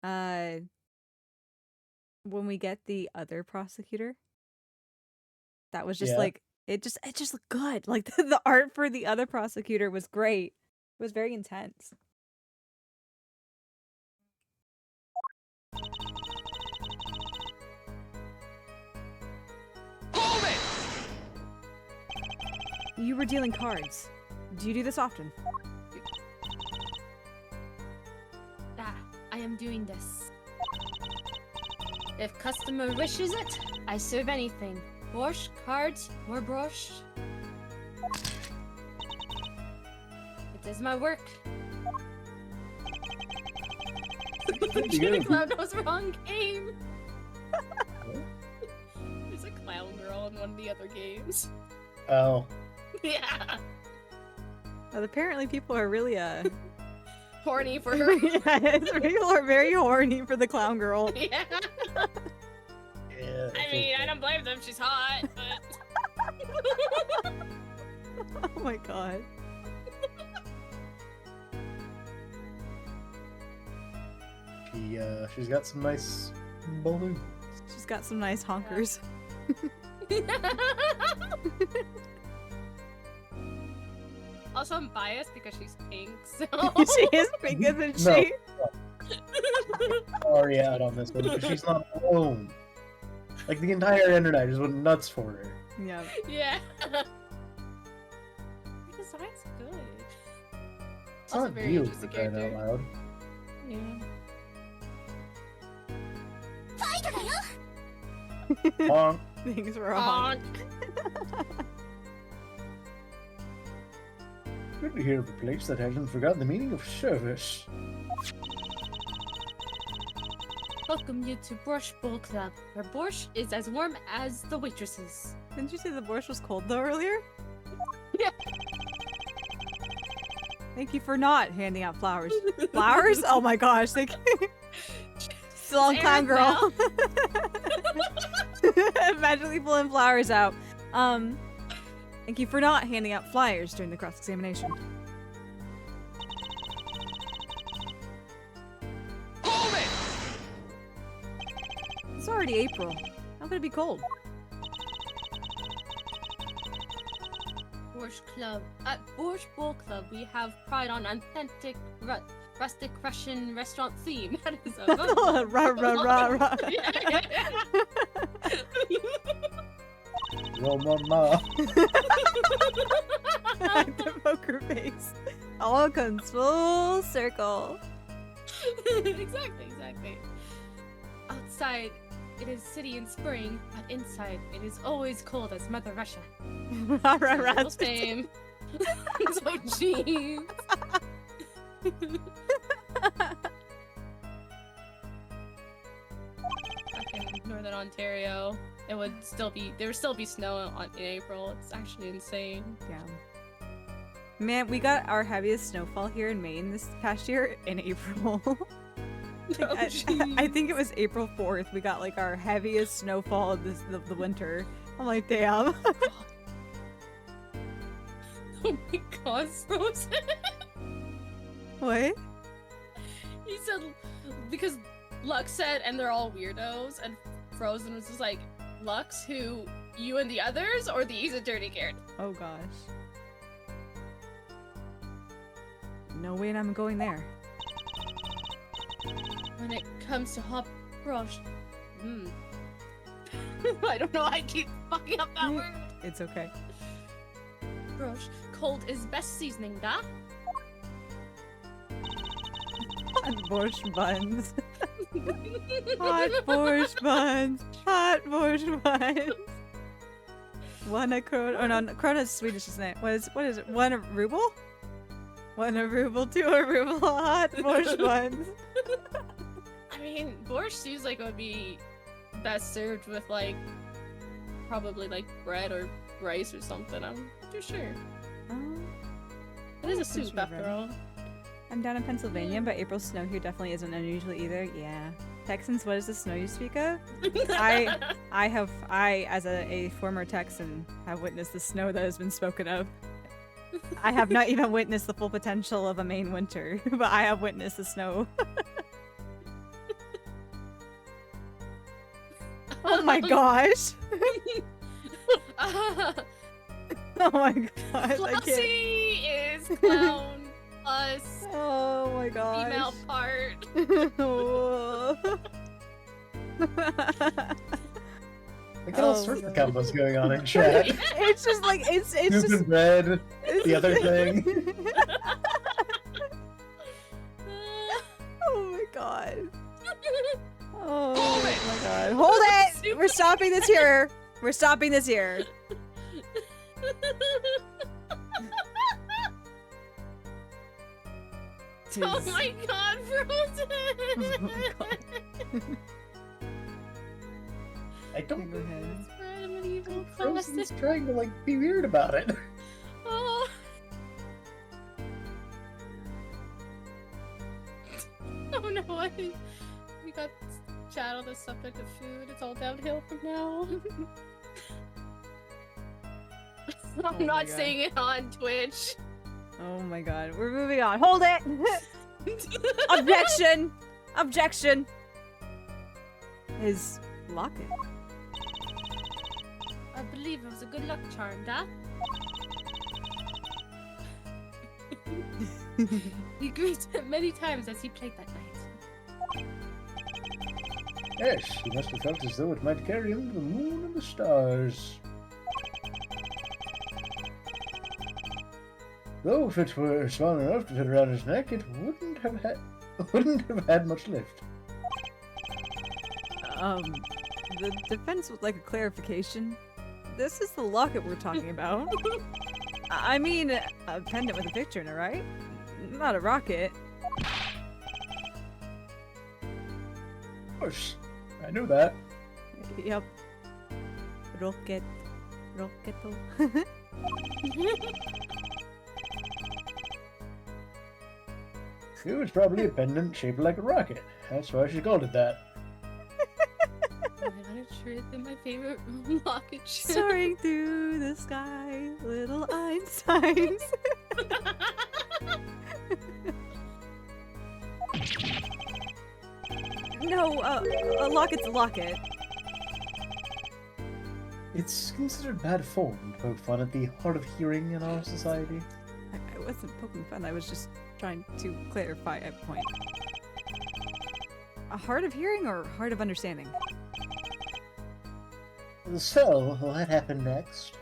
when we get the other prosecutor. That was just Yeah. like it just looked good. Like the art for the other prosecutor was great. It was very intense. Hold it! You were dealing cards. Do you do this often? I am doing this. If customer wishes it, I serve anything. Borscht, cards, more borscht. It is my work. Yeah. Clown knows wrong game. There's a clown girl in one of the other games. Oh. Yeah. Well, apparently people are really Horny for her. yes, people are very horny for the clown girl. Yeah. Yeah. I mean, I don't blame them. She's hot, but Oh my god. She's got some nice balloons. She's got some nice honkers. also I'm biased because she's pink. So She is pink, isn't No. she? Aria out on this one because she's not alone. Like the entire internet just went nuts for her. Yeah. yeah. Her design's good. It's Also not very Dio interesting for crying out character. loud. Yeah. Honk. Things were on. Good to hear of a place that hasn't forgotten the meaning of service. Welcome you to Borscht Bowl Club, where borscht is as warm as the waitresses. Didn't you say the borscht was cold though earlier? Yeah. Thank you for not handing out flowers. Flowers? Oh my gosh. Thank you. Still on clown girl. Magically pulling flowers out. Thank you for not handing out flyers during the cross-examination. Hold it! It's already April. How could it be cold? Borscht Club. At Borscht Bowl Club, we have pride on authentic rustic Russian restaurant theme. That is a Rah, rah, rah, rah. Yo, mama. The poker face. All comes full circle. exactly. Outside, it is city in spring, but inside, it is always cold as Mother Russia. Rah, rah, rah. Little fame. So jeez. Fucking Northern Ontario. There would still be snow in April. It's actually insane. Yeah. Man, we got our heaviest snowfall here in Maine this past year in April. Oh, I think it was April 4th. We got like our heaviest snowfall of the winter. I'm like, damn. Oh my god, Frozen. What? He said because Lux said, and they're all weirdos, and Frozen was just like, Lux, who, you and the others, or the Easy Dirty character? Oh gosh. No way I'm going there. When it comes to hot brush, I don't know. I keep fucking up that word. It's okay. Brush, cold is best seasoning, da? Hot borscht buns. Hot borscht buns. Hot borscht buns. One a krona. Oh no, krona's Swedish, isn't it? What is it? 1 ruble? 1 ruble, 2 ruble. Hot borscht buns. I mean, borscht seems like it would be best served with like probably like bread or rice or something. I'm not too sure. It is a soup after all. I'm down in Pennsylvania, but April snow here definitely isn't unusual either. Yeah. Texans, what is the snow you speak of? I, as a former Texan, have witnessed the snow that has been spoken of. I have not even witnessed the full potential of a Maine winter, but I have witnessed the snow. Oh my gosh! Oh my gosh! I can't. Flossie is clown plus Oh my gosh! female part. I got all Oh, sorts of God. combos going on in chat. It's just like it's Soup just and bread, the other thing. Oh my god. Oh my god. Hold it! We're stopping this here. We're stopping this here. Oh my god, Frozen! Oh my god. I don't Go ahead. Frozen's trying to like be weird about it. Oh. Oh no, we got chat on the subject of food. It's all downhill from now. Oh I'm my not God. saying it on Twitch. Oh my god. We're moving on. Hold it! Objection! Objection! His locket. I believe it was a good luck charm, da? He grieved many times as he played that night. Yes, he must have felt as though it might carry him to the moon and the stars. Though if it were small enough to fit around his neck, it wouldn't have had much lift. The defense would like a clarification. This is the locket we're talking about. I mean, a pendant with a picture in it, right? Not a rocket. Of course, I knew that. Yep. Rocket. Rocketo. It was probably a pendant shaped like a rocket. That's why she called it that. I'm not sure it's my favorite rocket ship. Soaring through the sky, little Einsteins. No, a locket's a locket. It's considered bad form to poke fun at the hard of hearing in our society. I wasn't poking fun, I was just trying to clarify a point. A hard of hearing or hard of understanding? So, what happened next?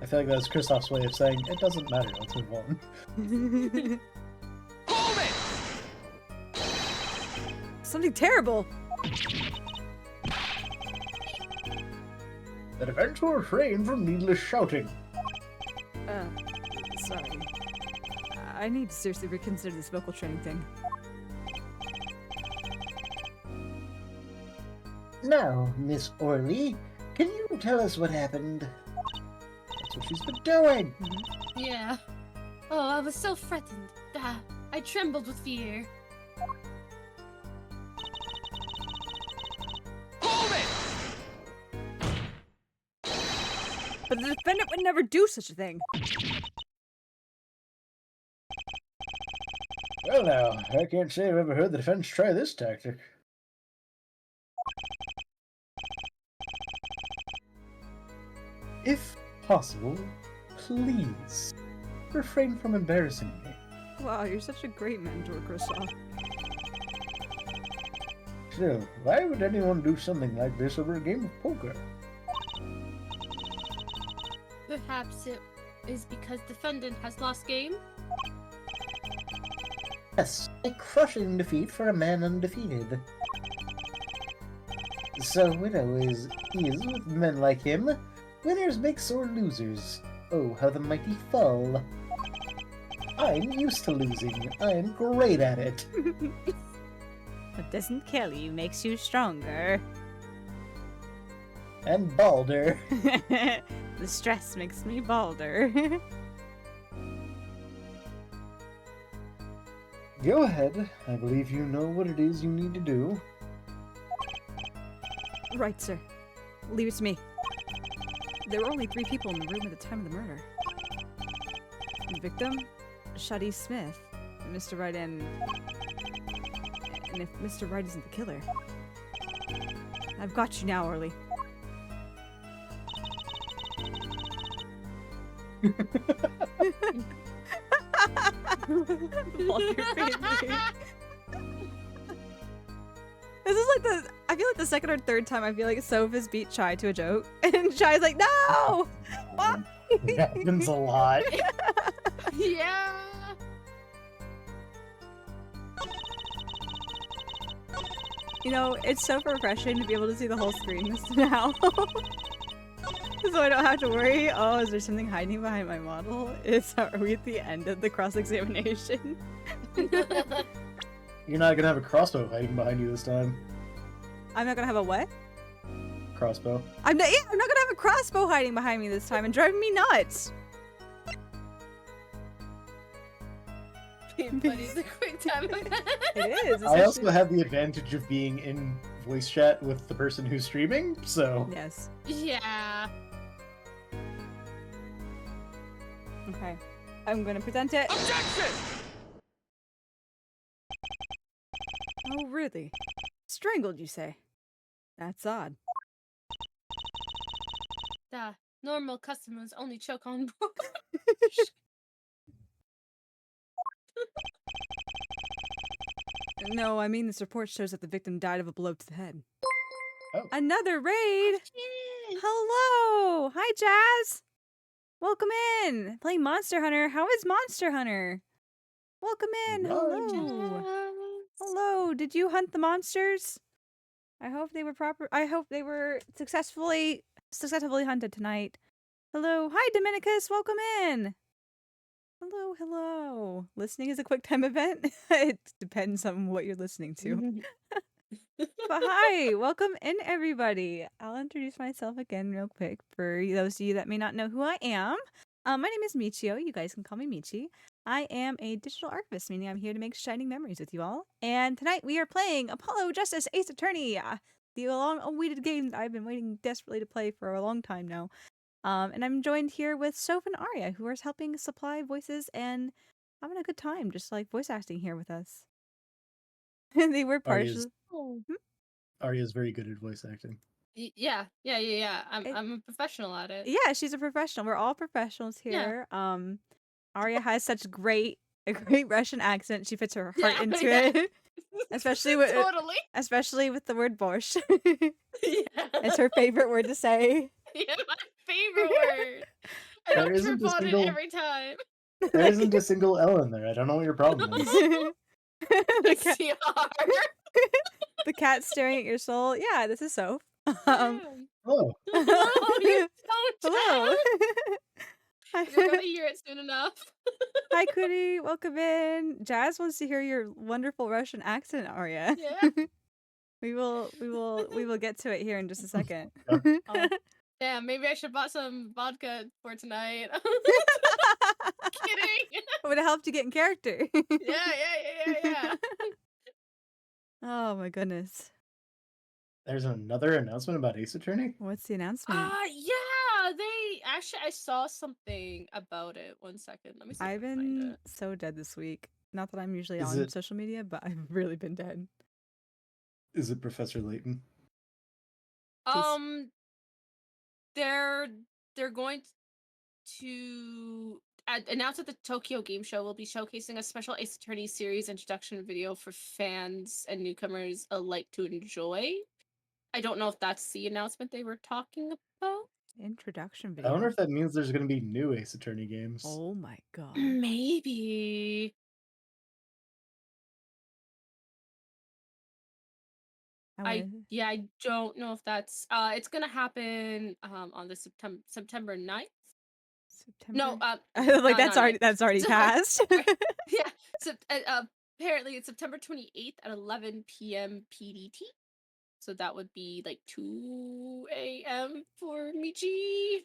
I feel like that's Kristoff's way of saying, it doesn't matter, let's move on. Hold it! Something terrible! That events will refrain from needless shouting. Sorry. I need to seriously reconsider this vocal training thing. Now, Miss Orly, can you tell us what happened? That's what she's been doing. Yeah. Oh, I was so frightened. I trembled with fear. But the defendant would never do such a thing. Well now, I can't say I've ever heard the defense try this tactic. If possible, please refrain from embarrassing me. Wow, you're such a great mentor, Kristoff. Still, why would anyone do something like this over a game of poker? Perhaps it is because defendant has lost game? Yes, a crushing defeat for a man undefeated. So it always is with men like him. Winners make sore losers. Oh, how the mighty fall. I'm used to losing. I'm great at it. What doesn't kill you makes you stronger. And balder. The stress makes me balder. Go ahead. I believe you know what it is you need to do. Right, sir. Leave it to me. There were only 3 people in the room at the time of the murder. The victim, Shadi Smith, Mr. Wright, and if Mr. Wright isn't the killer. I've got you now, Orly. This is like I feel like the second or third time I feel like Soph has beat Chai to a joke. And Chai's like, no! Why? It happens a lot. Yeah. You know, it's so refreshing to be able to see the whole screen now. So I don't have to worry, oh, is there something hiding behind my model? Are we at the end of the cross-examination? You're not gonna have a crossbow hiding behind you this time. I'm not gonna have a what? Crossbow. I'm not gonna have a crossbow hiding behind me this time and driving me nuts! But it's a quick time event. It is. I also have the advantage of being in voice chat with the person who's streaming, so... Yes. Yeah. Okay. I'm gonna present it. Objection! Oh, really? Strangled, you say? That's odd. Normal customers only choke on No, I mean this report shows that the victim died of a blow to the head. Oh. Another raid! Hello! Hi, Jazz! Welcome in! Playing Monster Hunter. How is Monster Hunter? Welcome in! Hello! Hello! Did you hunt the monsters? I hope they were I hope they were successfully hunted tonight. Hello! Hi, Dominicus! Welcome in! Hello, hello. Listening is a quick time event. It depends on what you're listening to. But hi, welcome in everybody. I'll introduce myself again real quick for those of you that may not know who I am. My name is Michio. You guys can call me Michi. I am a digital archivist, meaning I'm here to make shining memories with you all. And tonight we are playing Apollo Justice Ace Attorney, the long-awaited game that I've been waiting desperately to play for a long time now. And I'm joined here with Soph and Aria, who are helping supply voices and having a good time, just like voice acting here with us. They were partially. Arya's very good at voice acting. Yeah. I'm a professional at it. Yeah, she's a professional. We're all professionals here. Aria has such a great Russian accent. She fits her heart into it. Especially with especially with the word borscht. It's her favorite word to say. Yeah, my favorite word. I don't trip on it every time. There isn't a single L in there. I don't know what your problem is. The cat staring at your soul. Yeah, this is Soph. Oh. Oh, you're so Hello. You're gonna hear it soon enough. Hi, Cootie. Welcome in. Jazz wants to hear your wonderful Russian accent, Aria. Yeah. We will get to it here in just a second. Damn, maybe I should buy some vodka for tonight. kidding. Would have helped you get in character. Yeah. Oh my goodness. There's another announcement about Ace Attorney? What's the announcement? Yeah. They actually, I saw something about it. 1 second. Let me see if I've I can find been it. so dead this week. Not that I'm usually Is on it- social media, but I've really been dead. Is it Professor Layton? Please. They're going to announce that the Tokyo Game Show will be showcasing a special Ace Attorney series introduction video for fans and newcomers alike to enjoy. I don't know if that's the announcement they were talking about. Introduction I wonder video. if that means there's going to be new Ace Attorney games. Oh my god. Maybe. I don't know if that's it's gonna happen on the September 9th. September. No, like not ninth. that's already Sorry, passed. sorry. Yeah. So apparently it's September 28th at 11 p.m. PDT. So that would be like 2 a.m. for Michi.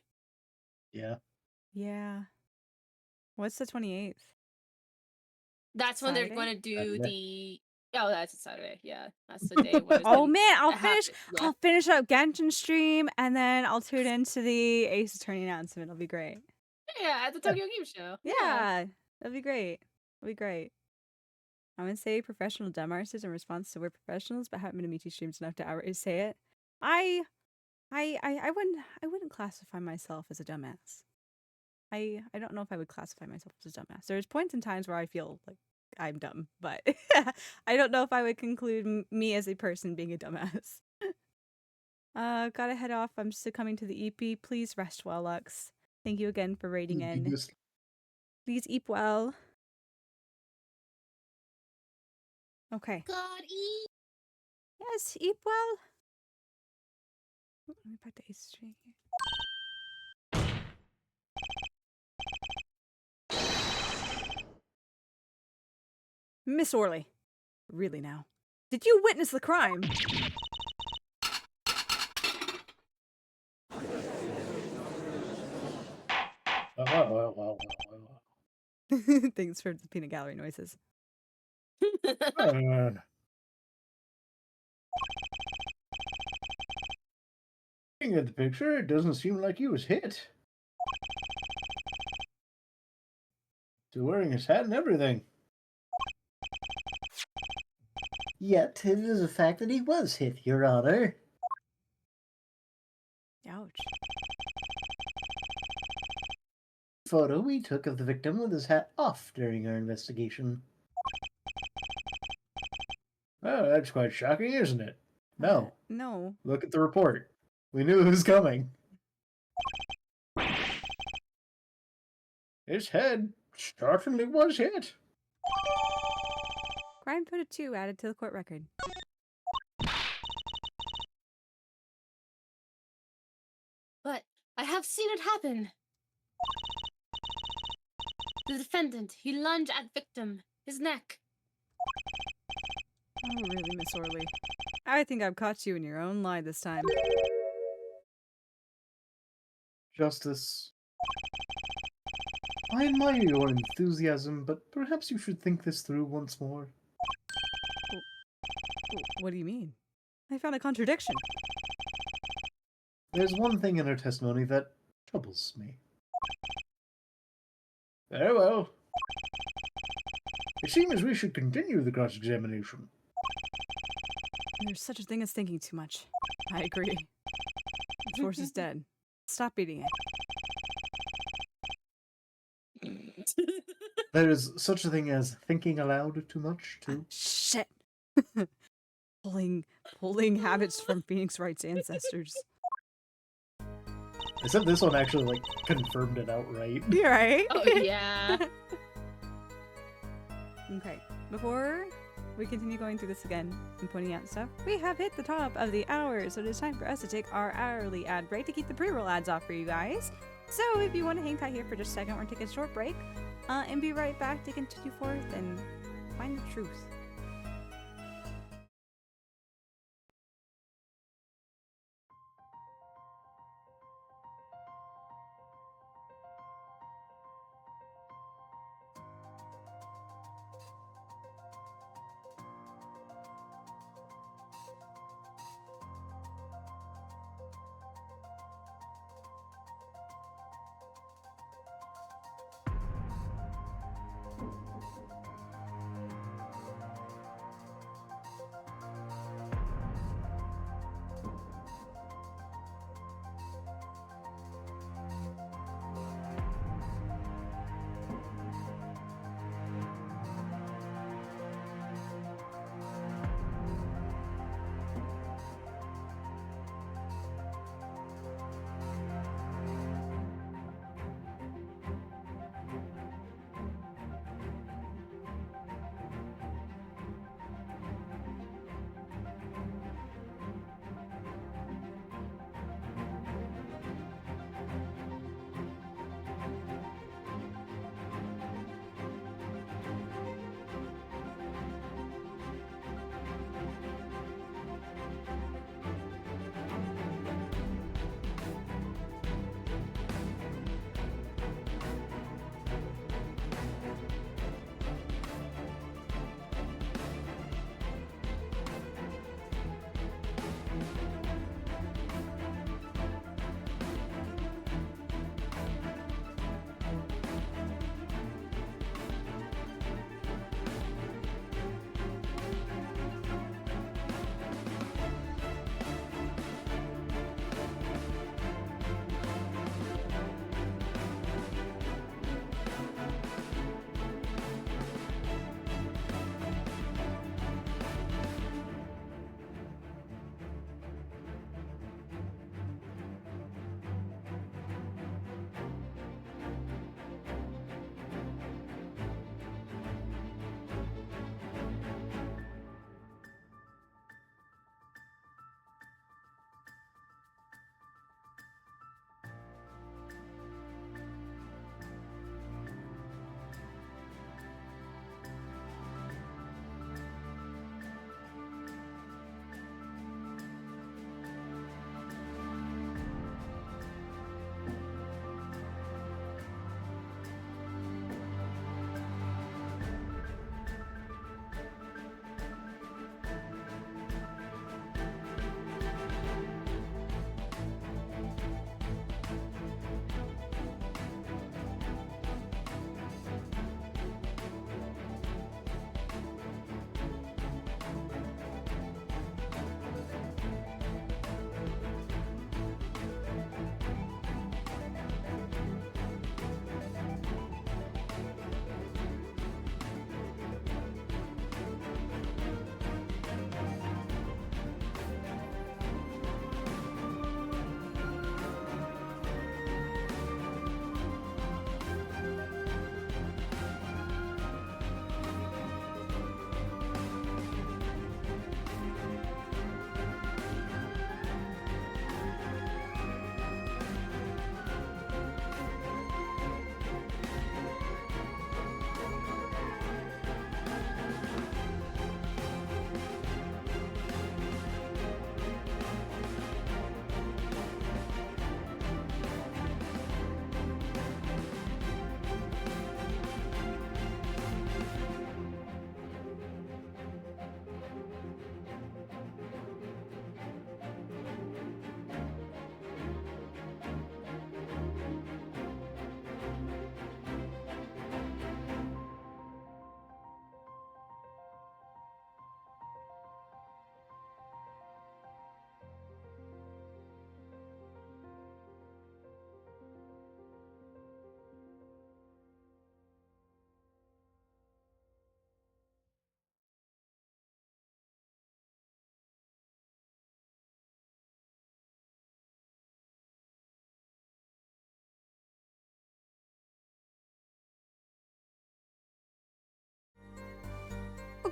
Yeah. Yeah. What's the 28th? That's when they're Saturday? going to do Saturday. the. Oh, that's a Saturday. Yeah, that's the day when it's Oh gonna man, I'll happen. finish. Yeah. I'll finish up Genshin stream, and then I'll tune into the Ace Attorney announcement. It'll be great. Yeah, at the Tokyo Game Show. Yeah, that'll be great. It'll be great. I'm gonna say professional dumb artists in response to we're professionals, but haven't been to Michi streams enough to outright say it. I wouldn't classify myself as a dumbass. I don't know if I would classify myself as a dumbass. There's points and times where I feel like I'm dumb, but I don't know if I would conclude me as a person being a dumbass. Gotta head off. I'm succumbing to the EP. Please rest well, Lux. Thank you again for raiding in. Please eat well. Okay. God, eat. Yes, eat well. Let me back to Ace Street here. Miss Orley. Really now. Did you witness the crime? Thanks for the peanut gallery noises. Looking at the picture, it doesn't seem like he was hit. Still wearing his hat and everything. Yet it is a fact that he was hit, Your Honor. Ouch. Photo we took of the victim with his hat off during our investigation. Oh, that's quite shocking, isn't it? No. No. Look at the report. We knew it was coming. His head certainly was hit. Crime photo 2 added to the court record. But I have seen it happen. The defendant, he lunged at victim, his neck. Oh, really, Miss Orley? I think I've caught you in your own lie this time. Justice. I admire your enthusiasm, but perhaps you should think this through once more. What do you mean? I found a contradiction. There's one thing in her testimony that troubles me. Very well. It seems we should continue the cross-examination. There's such a thing as thinking too much. I agree. This horse is dead. Stop beating it. There is such a thing as thinking aloud too much, too. Shit. pulling habits from Phoenix Wright's ancestors. Except this one actually, like, confirmed it outright. You're right. Oh, yeah. Okay. Before we continue going through this again and pointing out stuff, we have hit the top of the hour, so it is time for us to take our hourly ad break to keep the pre-roll ads off for you guys. So if you want to hang tight here for just a second, we're taking a short break, and be right back to continue forth and find the truth.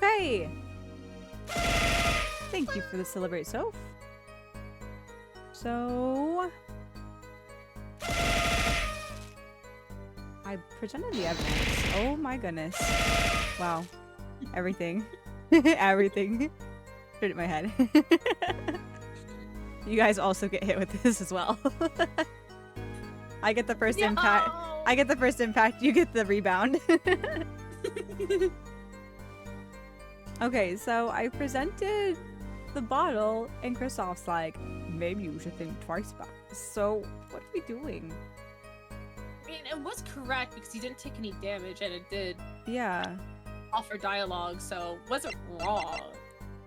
Okay. Thank you for the celebrate, Soph. So I presented the evidence. Oh my goodness. Wow. Everything. Everything. Hit my head. You guys also get hit with this as well. I get the first impact. I get the first impact, you get the rebound. Okay, so I presented the bottle and Kristoff's like, maybe you should think twice about this. So what are we doing? I mean, it was correct because he didn't take any damage and it did Yeah. offer dialogue, so it wasn't wrong.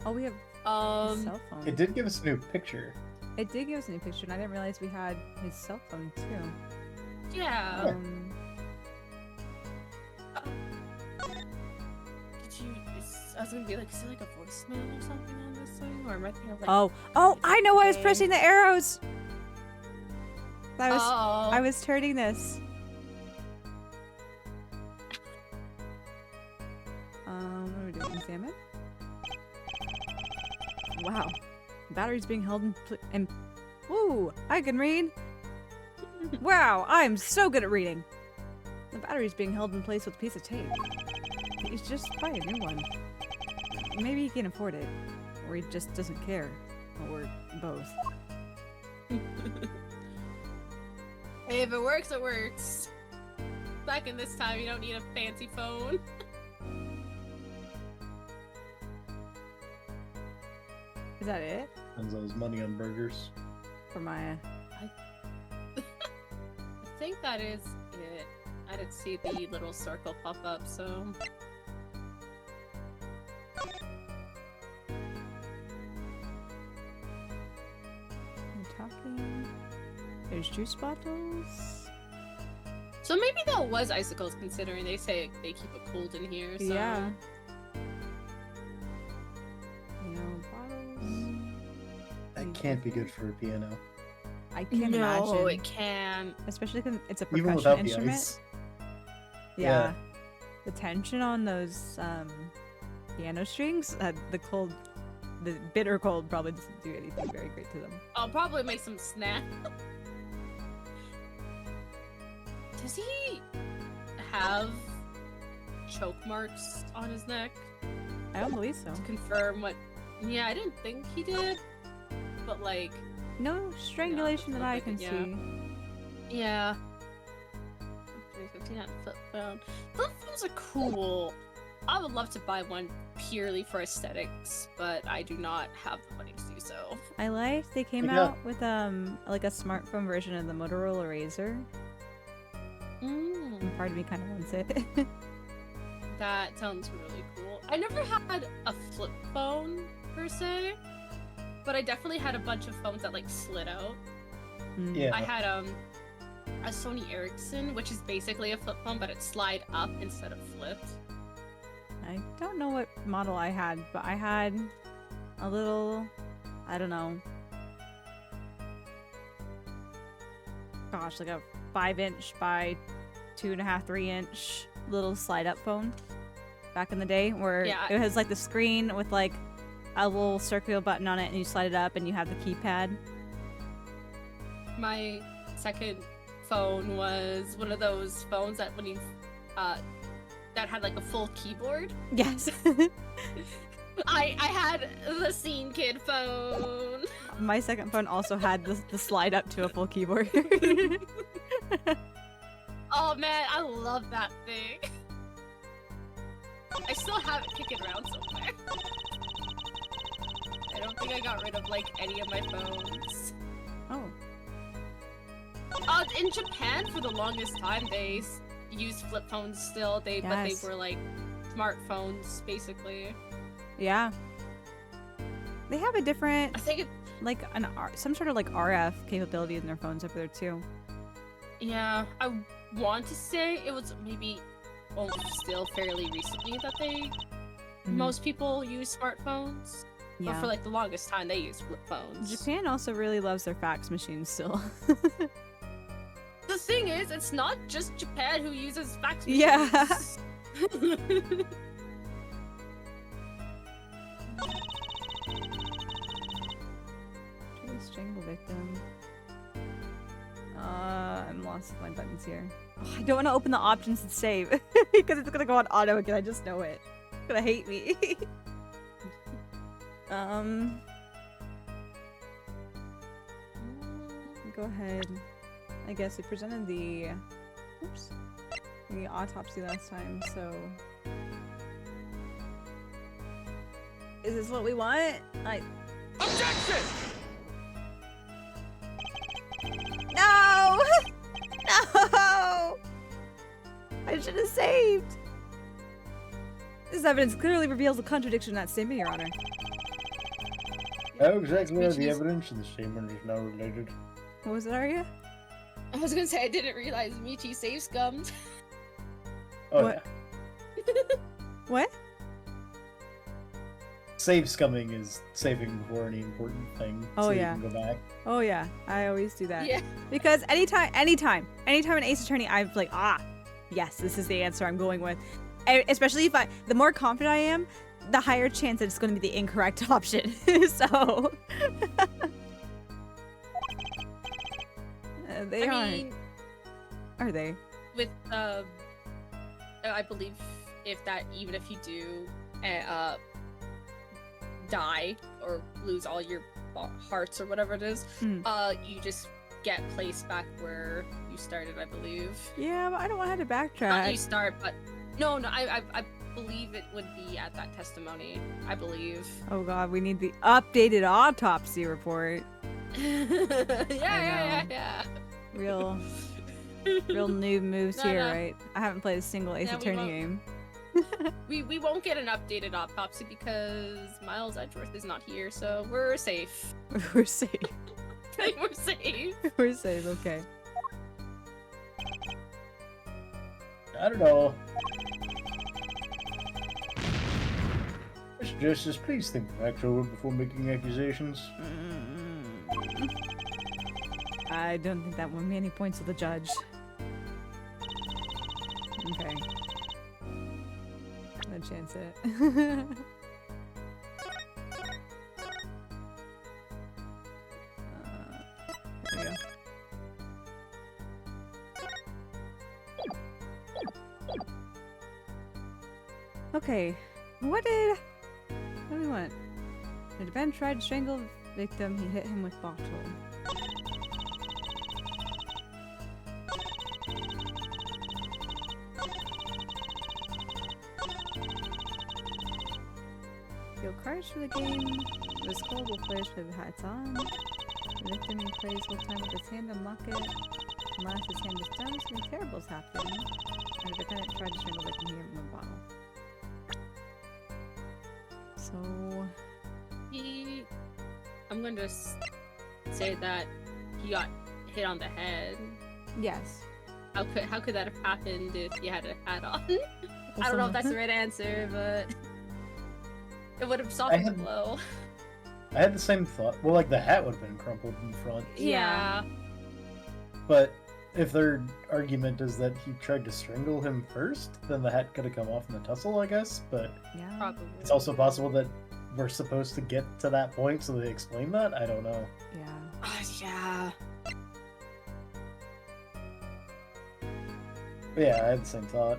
Oh, we have his cell phone. It did give us a new picture. It did give us a new picture, and I didn't realize we had his cell phone too. Yeah. Did you? I was gonna be like, is it like a voicemail or something on this thing, or am I thinking of like? Oh! I know. I was Okay. pressing the arrows. I Oh. was turning this. What are we doing? Examine. Wow, battery's being held in. Woo! I can read. Wow, I'm so good at reading. The battery's being held in place with a piece of tape. He's just buy a new one. Maybe he can afford it, or he just doesn't care, or both. Hey, if it works, it works. Back in this time, you don't need a fancy phone. Is that it Spends all his money on burgers. for Maya? I think that is it. I didn't see the little circle pop up, so. I'm talking. There's juice bottles. So maybe that was icicles, considering they say they keep it cooled in here. So. Yeah. Bottles. That can't be good for a piano. I can't No, imagine. it can. Especially because it's a Even percussion without the instrument. ice. Yeah. The tension on those piano strings, the bitter cold probably doesn't do anything very great to them. I'll probably make some snap. Does he have choke marks on his neck? I don't believe so. To confirm what. Yeah, I didn't think he did. But like. No strangulation No, that I it can doesn't look like see. Yeah. 315 on flip phone. Flip phones are cool. I would love to buy one purely for aesthetics, but I do not have the money to do so. I liked they came Yeah. out with like a smartphone version of the Motorola Razr. And part of me kind of wants it. That sounds really cool. I never had a flip phone per se, but I definitely had a bunch of phones that like slid out. Mm. Yeah. I had a Sony Ericsson, which is basically a flip phone, but it slide up instead of flipped. I don't know what model I had, but I had a little, I don't know. Gosh, like a 5-inch by 2.5, 3-inch little slide-up phone back in the day, where Yeah. it has like the screen with like a little circular button on it, and you slide it up, and you have the keypad. My second phone was one of those phones that when you that had like a full keyboard. Yes. I had the Scene Kid phone. My second phone also had the slide up to a full keyboard. Oh man, I love that thing. I still have it kicking around somewhere. I don't think I got rid of like any of my phones. Oh. In Japan, for the longest time, they used flip phones still. But they Yes. were like smartphones, basically. Yeah. They have a different, I think it. like some sort of like RF capability in their phones over there too. Yeah, I want to say it was maybe still fairly recently that they most people use smartphones. But Yeah. for like the longest time, they used flip phones. Japan also really loves their fax machines still. The thing is, it's not just Japan who uses fax Yeah. machines. victim. I'm lost with my buttons here. Oh, I don't want to open the options and save because it's gonna go on auto again. I just know it. It's gonna hate me. Go ahead. I guess we presented the autopsy last time, so is this what we want? Objection! No! No! I should have saved. This evidence clearly reveals a contradiction in that statement, Your Honor. How exactly are the evidence in the statement is now related? What was it, Aria? I was gonna say I didn't realize Michi save scummed. Oh What? yeah. What? Save scumming is saving before any important thing. Oh, so yeah. You can go back. Oh yeah, I always do that. Yeah. Because anytime an Ace Attorney, I'm like, yes, this is the answer I'm going with. Especially if the more confident I am, the higher chance that it's going to be the incorrect option. So they I aren't, mean, are they? with I believe even if you do die or lose all your hearts or whatever it is, you just get placed back where you started, I believe. Yeah, but I don't want to have to backtrack. Not you start, but no, I believe it would be at that testimony. I believe. Oh god, we need the updated autopsy report. Yeah. Real noob moves No, here, no. right? I haven't played a single Ace Yeah, we Attorney won't. game. We won't get an updated autopsy because Miles Edgeworth is not here, so we're safe. We're safe. We're safe. We're safe, okay. I don't know. Mr. Justice, please think the facts over before making accusations. I don't think that won me any points with the judge. Okay. No chance it. There we go. Okay, what do we want? The defendant tried to strangle the victim. He hit him with bottle. Feel cards for the game. The skullable players play with hats on. The victim plays whole time with his hand unlock it. Unless his hand is done, something terrible's happened. And the defendant tried to strangle the victim. He hit him with a bottle. So I'm going to say that he got hit on the head. yes. How could that have happened if you had a hat on? I don't know if that's the right answer, but it would have softened the had- blow. I had the same thought. Well, like the hat would have been crumpled in front. Yeah. But if their argument is that he tried to strangle him first, then the hat could have come off in the tussle, I guess. But Yeah. Probably. it's also possible that we're supposed to get to that point, so they explain that? I don't know. Yeah. Yeah. But yeah, I had the same thought.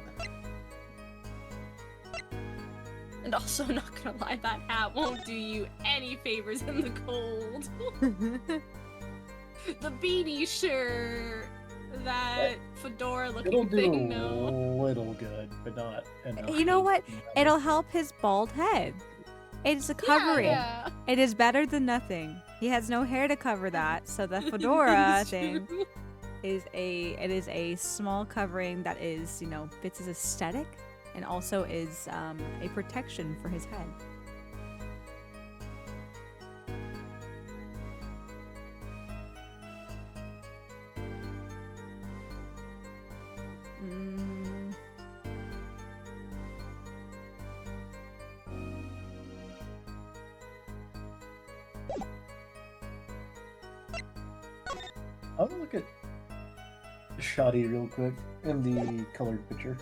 And also, not gonna lie, that hat won't do you any favors in the cold. The beanie, sure. That It'll fedora-looking do thing, a no. little good, but not enough. You know what? It'll help his bald head. It's a covering. Yeah. It is better than nothing. He has no hair to cover that, so the fedora It's thing true. is a small covering that is, fits his aesthetic and also is a protection for his head. I'll look at Shoddy real quick in the colored picture.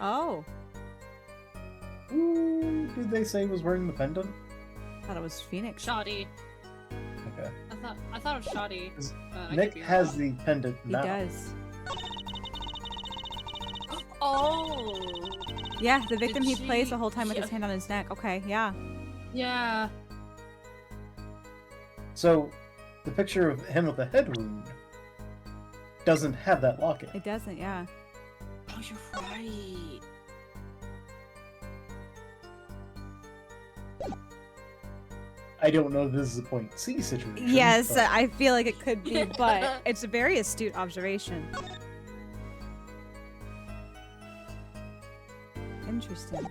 Oh. Who did they say was wearing the pendant? thought it was Phoenix. Shoddy. Okay. I thought it was Shoddy. Is- I could Nick be has wrong. the pendant He now. does. Oh. Yeah, the victim he Did plays she- the whole time with his yeah. hand on his neck. Okay, yeah. Yeah. So, the picture of him with the head wound doesn't have that locket. It doesn't, yeah. Oh, you're right. I don't know if this is a point C situation. Yes, but I feel like it could be, but it's a very astute observation. Interesting.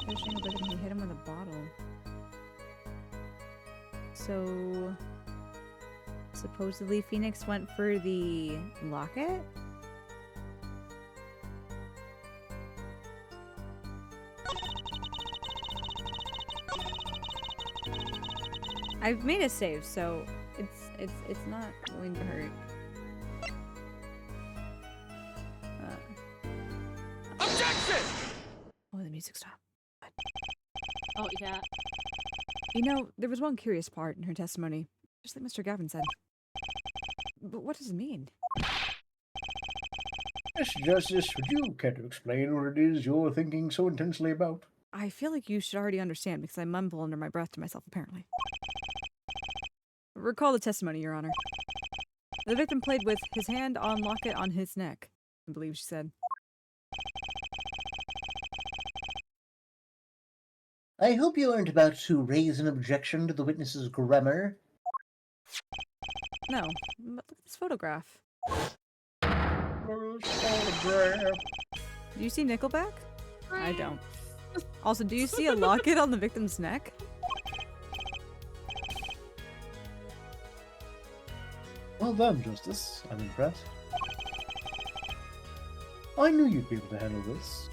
Pushing a bit and he hit him with a bottle. So supposedly Phoenix went for the locket? I've made a save, so it's not going to hurt. Objection! Oh, the music stopped. Oh, yeah. You know, there was one curious part in her testimony, just like Mr. Gavin said. But what does it mean? Mr. Justice, would you care to explain what it is you're thinking so intensely about? I feel like you should already understand because I mumble under my breath to myself, apparently. Recall the testimony, Your Honor. The victim played with his hand on locket on his neck, I believe she said. I hope you aren't about to raise an objection to the witness's grammar. No, but look at this photograph. Do you see Nickelback? I don't. Also, do you see a locket on the victim's neck? Well done, Justice. I'm impressed. I knew you'd be able to handle this.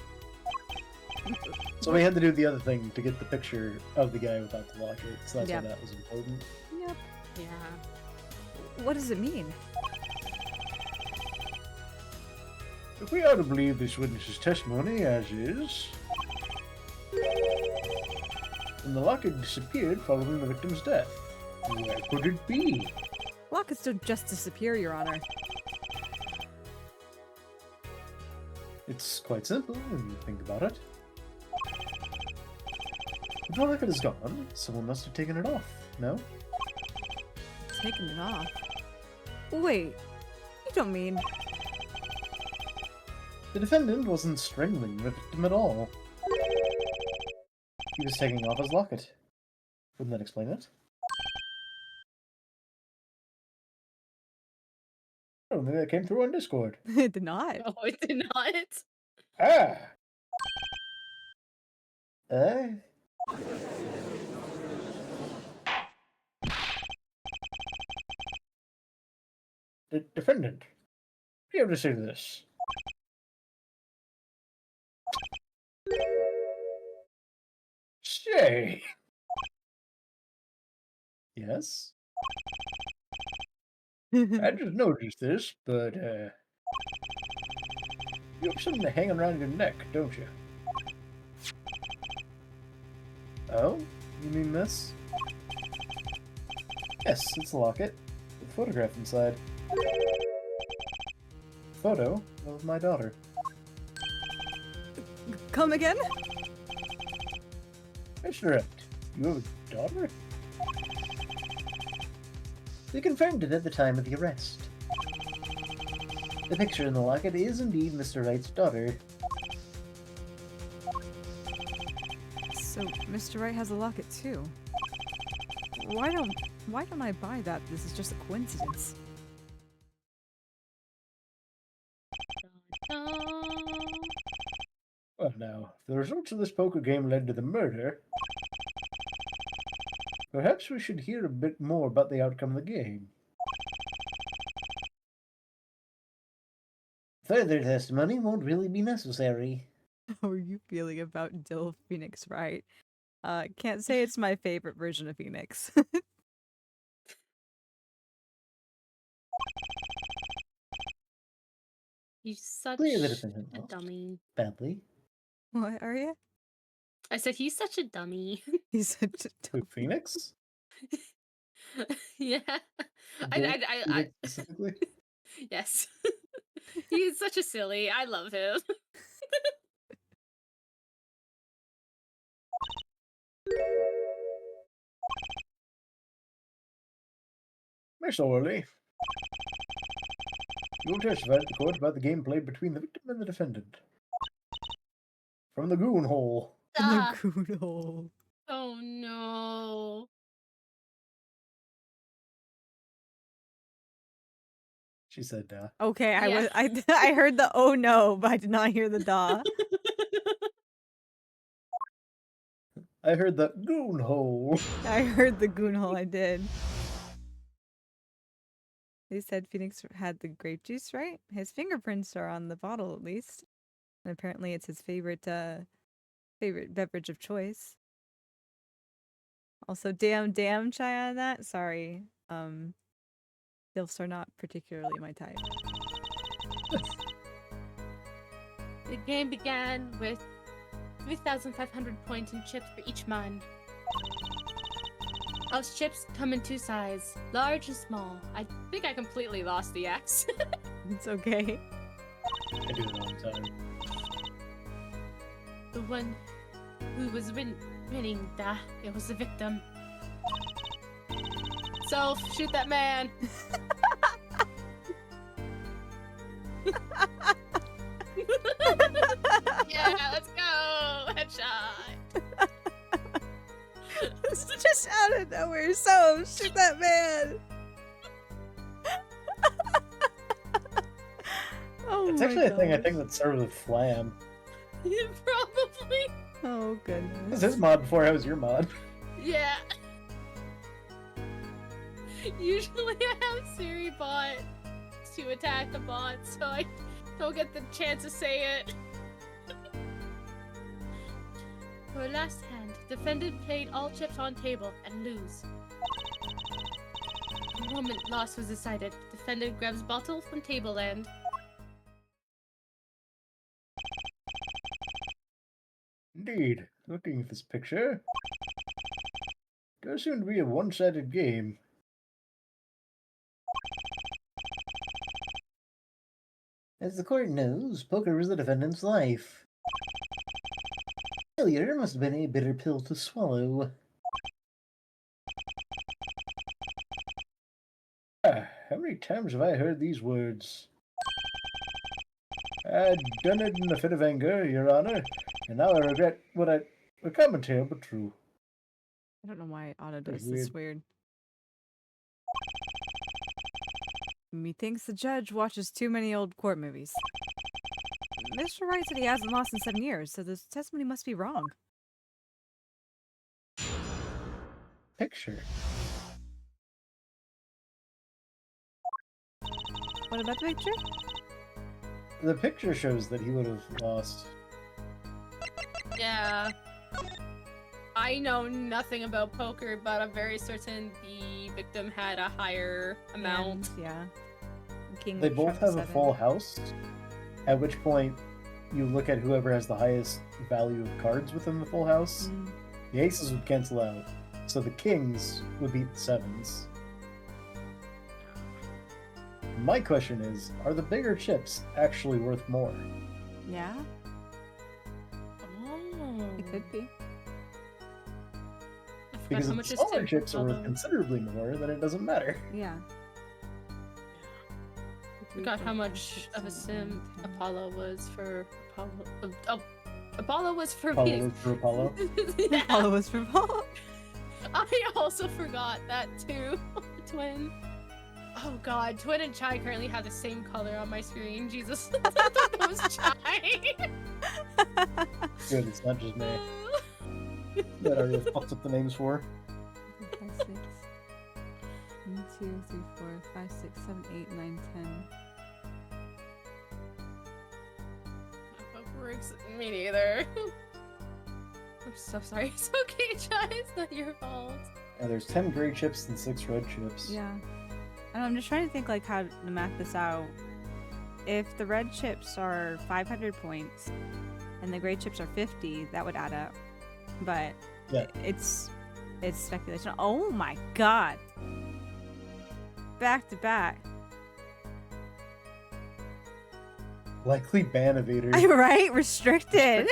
So we had to do the other thing to get the picture of the guy without the locket, so that's Yep. why that was important. Yep. Yeah. What does it mean? If we are to believe this witness's testimony as is, then the locket disappeared following the victim's death. Where could it be? Lockets don't just disappear, Your Honor. It's quite simple when you think about it. If the locket is gone, someone must have taken it off, no? Taking it off. Wait, you don't mean... The defendant wasn't strangling the victim at all. He was taking off his locket. Wouldn't that explain it? I don't think that came through on Discord. It did not. No, it did not. Ah! The defendant. What do you have to say to this? Say! Yes? I just noticed this, but, you have something hanging around your neck, don't you? Oh? You mean this? Yes, it's a locket. With a photograph inside. Photo of my daughter. Come again? That's correct. You have a daughter? We confirmed it at the time of the arrest. The picture in the locket is indeed Mr. Wright's daughter. So, Mr. Wright has a locket too. Why don't I buy that? This is just a coincidence. Well now, if the results of this poker game led to the murder, perhaps we should hear a bit more about the outcome of the game. Further testimony won't really be necessary. How are you feeling about Dill Phoenix Wright? Can't say it's my favorite version of Phoenix. He's such Clearly defendant a lost. dummy. Badly. What, Arya? I said he's such a dummy. He's such a Who, dumb. Phoenix? Yeah. Phoenix I specifically? yes. He's such a silly. I love him. Miss Orley, you will testify at the court about the game played between the victim and the defendant. From the goon hole. In the Ah, good hole. oh no. She said, Okay, Yeah. I heard the oh no, but I did not hear the da. I heard the goon hole. I heard the goon hole, I did. They said Phoenix had the grape juice, right? His fingerprints are on the bottle at least. And apparently it's his favorite beverage of choice. Also, damn shy on that. Sorry. Dilfs are not particularly my type. The game began with 3,500 points in chips for each man. House chips come in two sizes, large and small. I think I completely lost the X. It's okay. I do it all the time. The one who was winning, it was the victim. Soph, shoot that man! Yeah, let's go! Headshot! It's just out of nowhere. So shoot that man. Oh It's my actually a thing I gosh. think that started with Flam. Probably. Oh It was goodness. his mod before I was your mod. Yeah. Usually I have Siri bot to attack the bot, so I don't get the chance to say it. For last hand, defendant played all chips on table and lose. The moment loss was decided, defendant grabs bottle from table end. Indeed, looking at this picture, does seem to be a one-sided game. As the court knows, poker was the defendant's life. Failure must have been a bitter pill to swallow. How many times have I heard these words? I'd done it in a fit of anger, Your Honor, and now I regret what I... A commentary, but true. I don't know why Auto Pretty does this weird. Methinks the judge watches too many old court movies. Mr. Wright said he hasn't lost in 7 years, so this testimony must be wrong. Picture. What about the picture? The picture shows that he would have lost. Yeah. I know nothing about poker, but I'm very certain the victim had a higher amount. And, yeah. King They of both Trump have a 7. full house, at which point you look at whoever has the highest value of cards within the full house. Mm. The aces would cancel out, so the kings would beat the sevens. My question is, are the bigger chips actually worth more? Yeah, Oh. it could be. I forgot Because how if much the is smaller Tim chips are worth Apollo. considerably more, then it doesn't matter. Yeah. I forgot how much of a sim Apollo was for Apollo. Oh, Apollo was for Apollo Phoenix. was for Apollo. Yeah. Apollo was for Paul. I also forgot that too. Twin. Oh god, Twin and Chai currently have the same color on my screen. Jesus, I thought that was Chai. Good, it's not just me. That already fucked up the names for. 5, 6, 1, 2, 3, 4, 5, 6, 7, 8, 9, 10. Works. Me neither. I'm so sorry. It's okay, Chai. It's not your fault. Yeah, there's 10 gray chips and 6 red chips. Yeah. And I'm just trying to think like how to map this out. if the red chips are 500 points and the gray chips are 50, that would add up. But Yeah. it's speculation. Oh my god. Back to back. Likely ban evader. Right? Restricted.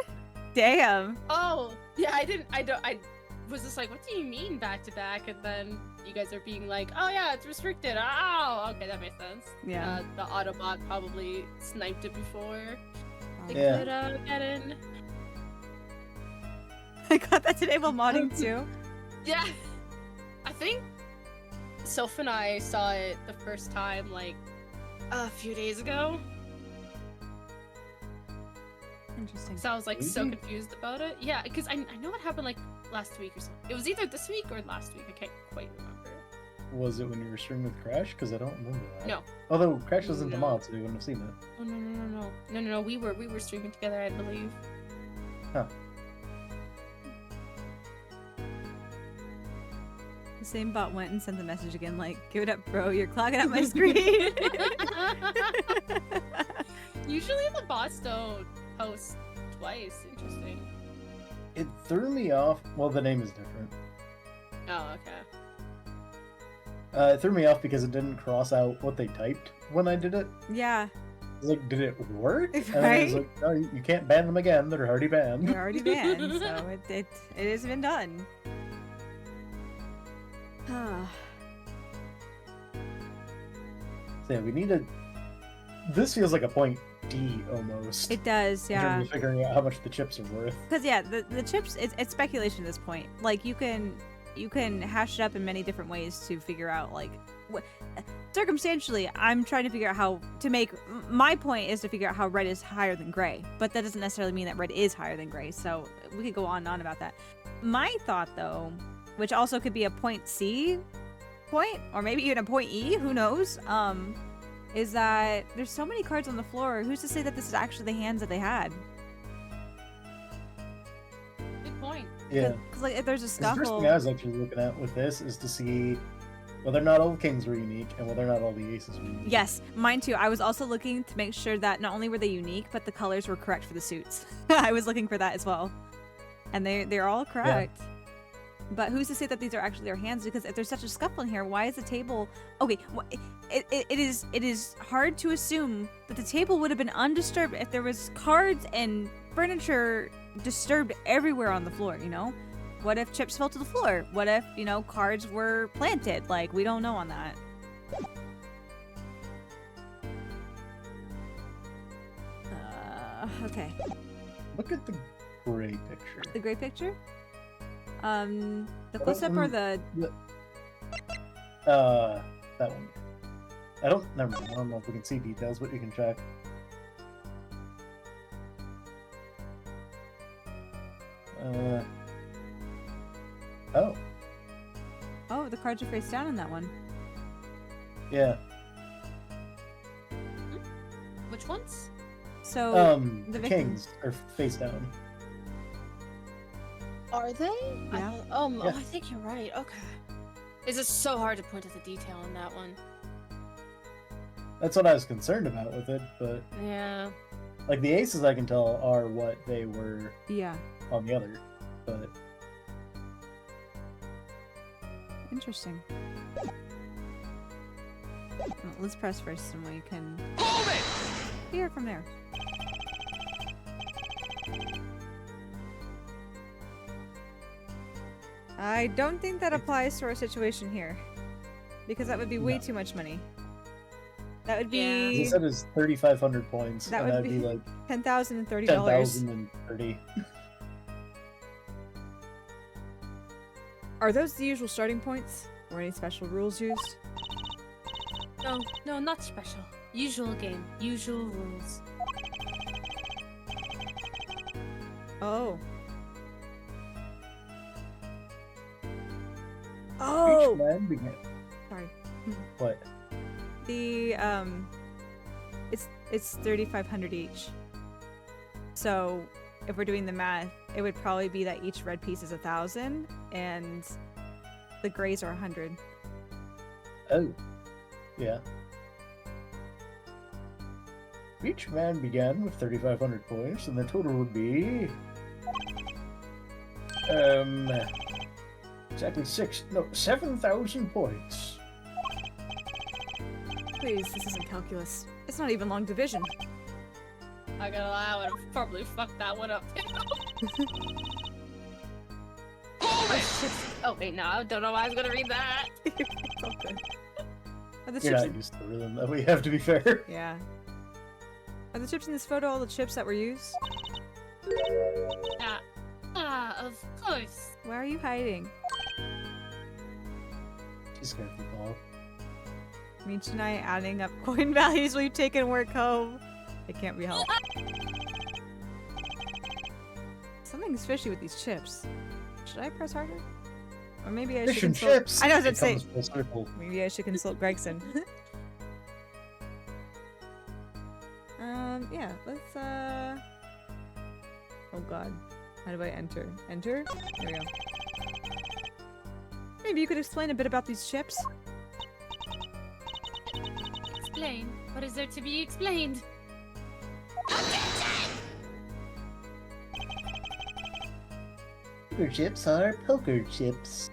Damn. Oh, yeah, I was just like, what do you mean back to back? And then you guys are being like, oh yeah, it's restricted. Oh, okay, that makes sense. Yeah. The Autobot probably sniped it before they Yeah. could get in. I got that today while modding too. Yeah. I think Soph and I saw it the first time like a few days ago. Interesting. So I was like so Really? confused about it. Yeah, because I know it happened like last week or something. It was either this week or last week. I can't quite remember. Was it when you were streaming with Crash? Because I don't remember that. No. Although Crash isn't the No. mod, so you wouldn't have seen it. Oh no. We were streaming together, I believe. Huh. The same bot went and sent the message again, like, give it up, bro. You're clogging up my screen. Usually the bots don't post twice. Interesting. It threw me off. Well, the name is different. Oh, okay. It threw me off because it didn't cross out what they typed when I did it. Yeah, I was like, did it work? And I was Right? like, no, you can't ban them again. They're already banned. they're already banned, so it has been done. So yeah, we need a. This feels like a point D almost. It does, In yeah. terms of figuring out how much the chips are worth. Because yeah, the chips, it's speculation at this point. Like you can hash it up in many different ways to figure out like what. Circumstantially, I'm trying to figure out how to make. My point is to figure out how red is higher than gray, but that doesn't necessarily mean that red is higher than gray. So we could go on and on about that. My thought though, which also could be a point C point, or maybe even a point E, who knows? Is that there's so many cards on the floor. Who's to say that this is actually the hands that they had? Good point. Yeah. Because like if there's a 'Cause the first scuffle. thing I was actually looking at with this is to see whether or not all the kings were unique and whether or not all the aces were unique. Yes, mine too. I was also looking to make sure that not only were they unique, but the colors were correct for the suits. I was looking for that as well, and they're all correct. But who's to say that these are actually their hands? Because if there's such a scuffle in here, why is the table? Okay, it is hard to assume that the table would have been undisturbed if there was cards and furniture disturbed everywhere on the floor. You know, what if chips fell to the floor? What if cards were planted? Like we don't know on that. Okay. Look at the gray picture. The gray picture? The don't close up or the That one. I don't know if we can see details, but you can check. Oh, oh, the cards are face down in that one. yeah. Which ones? So The the kings are face down. Are they? Yeah. Yeah. I think you're right. Okay. It's just so hard to point at the detail in that one. That's what I was concerned about with it, but Yeah. like the aces I can tell are what they were yeah, on the other, but interesting. Well, let's press first, and we can Hold it! hear from there. I don't think that applies to our situation here, because that would be way No. too much money. That would Yeah. as be I said, is 3,500 points, That and would that'd be be like $10,030. 10,030. Are those the usual starting points? Or any special rules used? No, not special. Usual game. Usual rules. Oh. Each Oh! land begin. Sorry. What? The it's 3,500 each. So if we're doing the math, it would probably be that each red piece is 1,000 and the grays are 100. Oh, yeah. Each man began with 3,500 points, and the total would be... Exactly 7,000 points. Please, this isn't calculus. It's not even long division. I gotta lie, I would've probably fucked that one up. Oh wait, no, I don't know why I was gonna read that. It's all good. Are the You're chips not used to the rhythm that we have, to be fair. Yeah. Are the chips in this photo all the chips that were used? Of course. Why are you hiding? She's scared of Paul. Meech and I adding up coin values we've taken work home. It can't be helped. Something's fishy with these chips. Should I press harder? Or maybe I Fish should and consult... chips! I know what It I'd say. comes full circle. Maybe I should consult Gregson. Yeah, let's, Oh god. How do I enter? Enter? There we go. Maybe you could explain a bit about these chips? Explain. What is there to be explained? Poker chips are poker chips.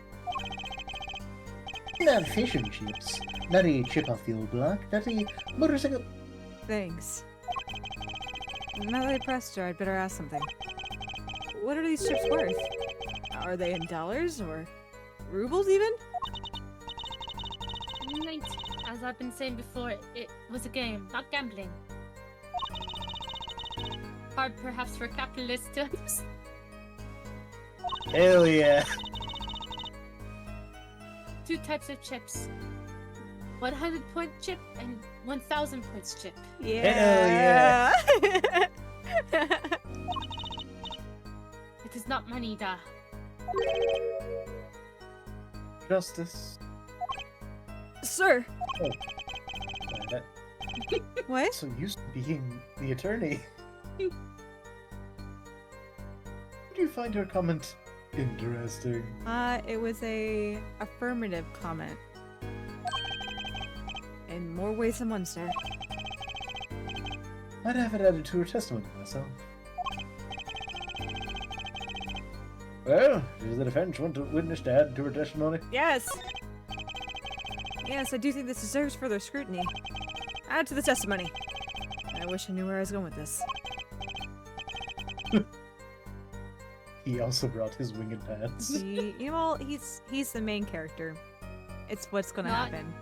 Not fish and chips. Not a chip off the old block. Not a motorcycle. Thanks. Now that I pressed her, I'd better ask something. What are these chips worth? Are they in dollars or rubles even? Night. As I've been saying before, it was a game, not gambling. Hard perhaps for capitalists to understand. Hell yeah! 2 types of chips. 100-point chip and 1,000 points chip. Yeah. It is not money, da. Justice. Sir. Oh. That What? so used to being the attorney. Do you find her comment interesting? It was a affirmative comment. In more ways than one, sir. I'd have it added to her testimony myself. Well, does the defense want a witness to add to her testimony? Yes! Yes, I do think this deserves further scrutiny. Add to the testimony. I wish I knew where I was going with this. He also brought his winged pants. He's the main character. It's what's gonna Not- happen.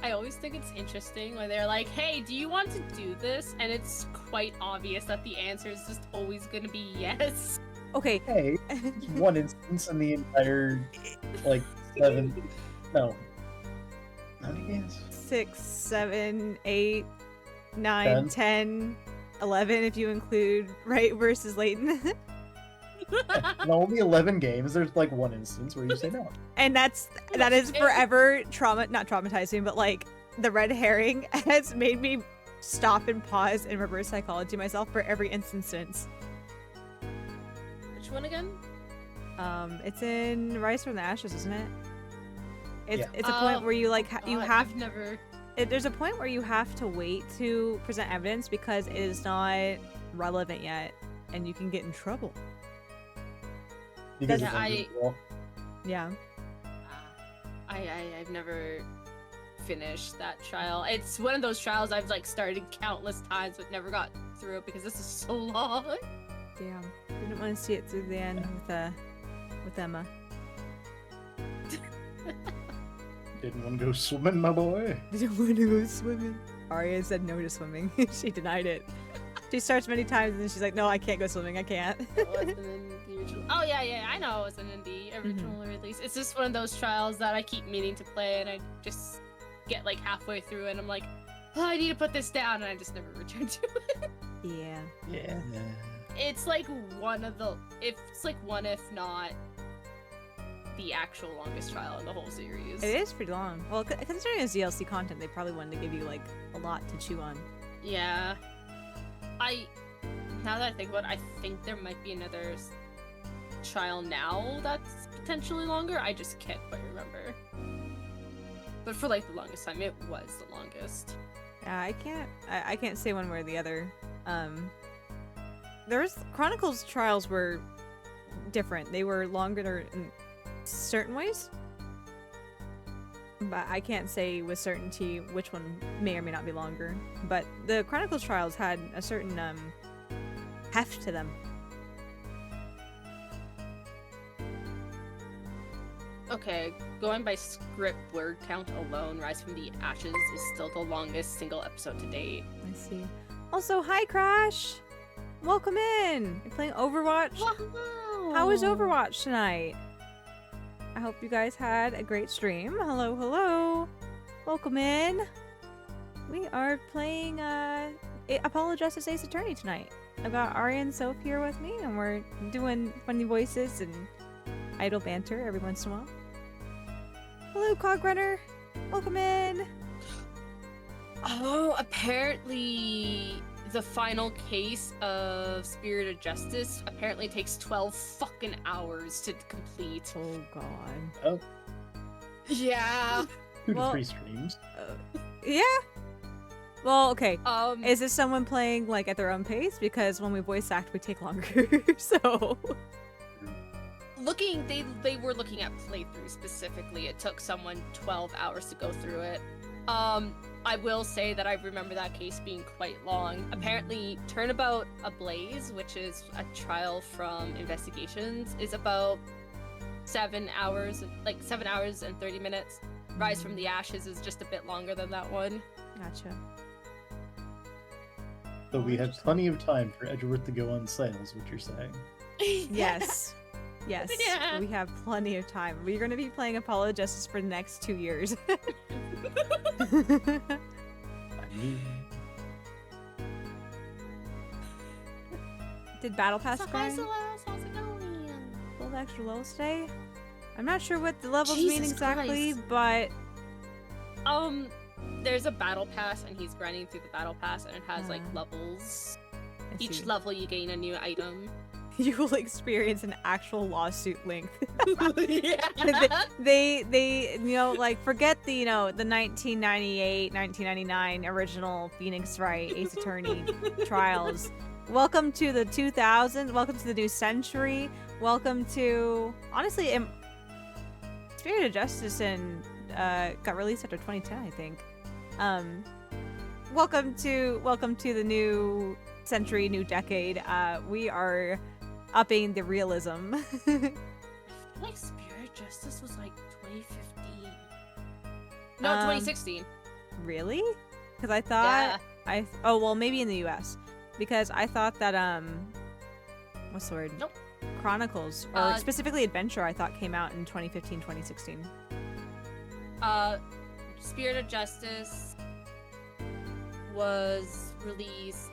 I always think it's interesting when they're like, hey, do you want to do this? And it's quite obvious that the answer is just always gonna be yes. Okay. Hey, it's one instance in the entire, like, 7... No. How many games? 6, 7, 8, 9, 10. 10, 11 if you include Wright versus Layton. In only 11 games, there's, like, one instance where you say no. And that is forever not traumatizing, but like the red herring has made me stop and pause and reverse psychology myself for every instance since. Which one again? It's in Rise from the Ashes, isn't it? It's a Oh, point where you like you God, have I've never. there's a point where you have to wait to present evidence because it is not relevant yet, and you can get in trouble. Because Yeah, it's I- unusual. Yeah. I've never finished that trial. It's one of those trials I've like started countless times but never got through it because this is so long. Damn. Didn't want to see it through the end with Emma. Didn't want to go swimming, my boy. Didn't want to go swimming. Aria said no to swimming. She denied it. She starts many times and then she's like, no, I can't go swimming. I can't. Oh yeah, I know it was an indie original release. It's just one of those trials that I keep meaning to play and I just get like halfway through and I'm like, oh, I need to put this down and I just never return to it. Yeah. Yeah. It's like one of the, it's like one if not the actual longest trial in the whole series. It is pretty long. Well, considering it's DLC content, they probably wanted to give you like a lot to chew on. Yeah. Now that I think about it, I think there might be another trial now that's potentially longer. I just can't quite remember. But for like the longest time, it was the longest. I can't say one way or the other. There's Chronicles trials were different. They were longer in certain ways. But I can't say with certainty which one may or may not be longer. But the Chronicles trials had a certain heft to them. Okay, going by script word count alone, Rise from the Ashes is still the longest single episode to date. I see. Also, hi Crash! Welcome in! You're playing Overwatch? Wow. How was Overwatch tonight? I hope you guys had a great stream. Hello, hello! Welcome in! We are playing Apologist as Ace Attorney tonight. I've got Aria and Soph here with me, and we're doing funny voices and idle banter every once in a while. Hello, Cogrunner! Welcome in! Oh, apparently the final case of Spirit of Justice apparently takes 12 fucking hours to complete. Oh god. Oh, Yeah. 2 Well- to 3 streams. Yeah? Well, okay. Um, Is this someone playing like at their own pace? Because when we voice act, we take longer. So they were looking at playthrough specifically. It took someone 12 hours to go through it. I will say that I remember that case being quite long. Apparently, Turnabout Ablaze, which is a trial from investigations, is about 7 hours, like 7 hours and 30 minutes. Rise from the Ashes is just a bit longer than that one. gotcha. So we have plenty of time for Edgeworth to go on sale, is what you're saying. Yes. Yes. Yeah. We have plenty of time. We're going to be playing Apollo Justice for the next 2 years. I mean, Did Battle Pass So hi, grind? Celeste, how's it going? Full extra levels today? I'm not sure what the levels mean Jesus exactly, Christ. but There's a battle pass, and he's grinding through the battle pass, and it has like Ah. levels. I Each see. level, you gain a new item. You will experience an actual lawsuit length. Yeah. they you know, like, forget the, you know, the 1998 1999 original Phoenix Wright Ace Attorney trials. Welcome to the 2000s. Welcome to the new century. Welcome to, honestly, Spirit of Justice and got released after 2010, I think. Welcome to the new century, new decade. We are upping the realism. Like Spirit Justice was like 2015. No, 2016. Really? Because I thought Yeah. oh well, maybe in the U.S. Because I thought that what's the word? Nope. Chronicles, or Uh, specifically Adventure, I thought came out in 2015, 2016. Spirit of Justice was released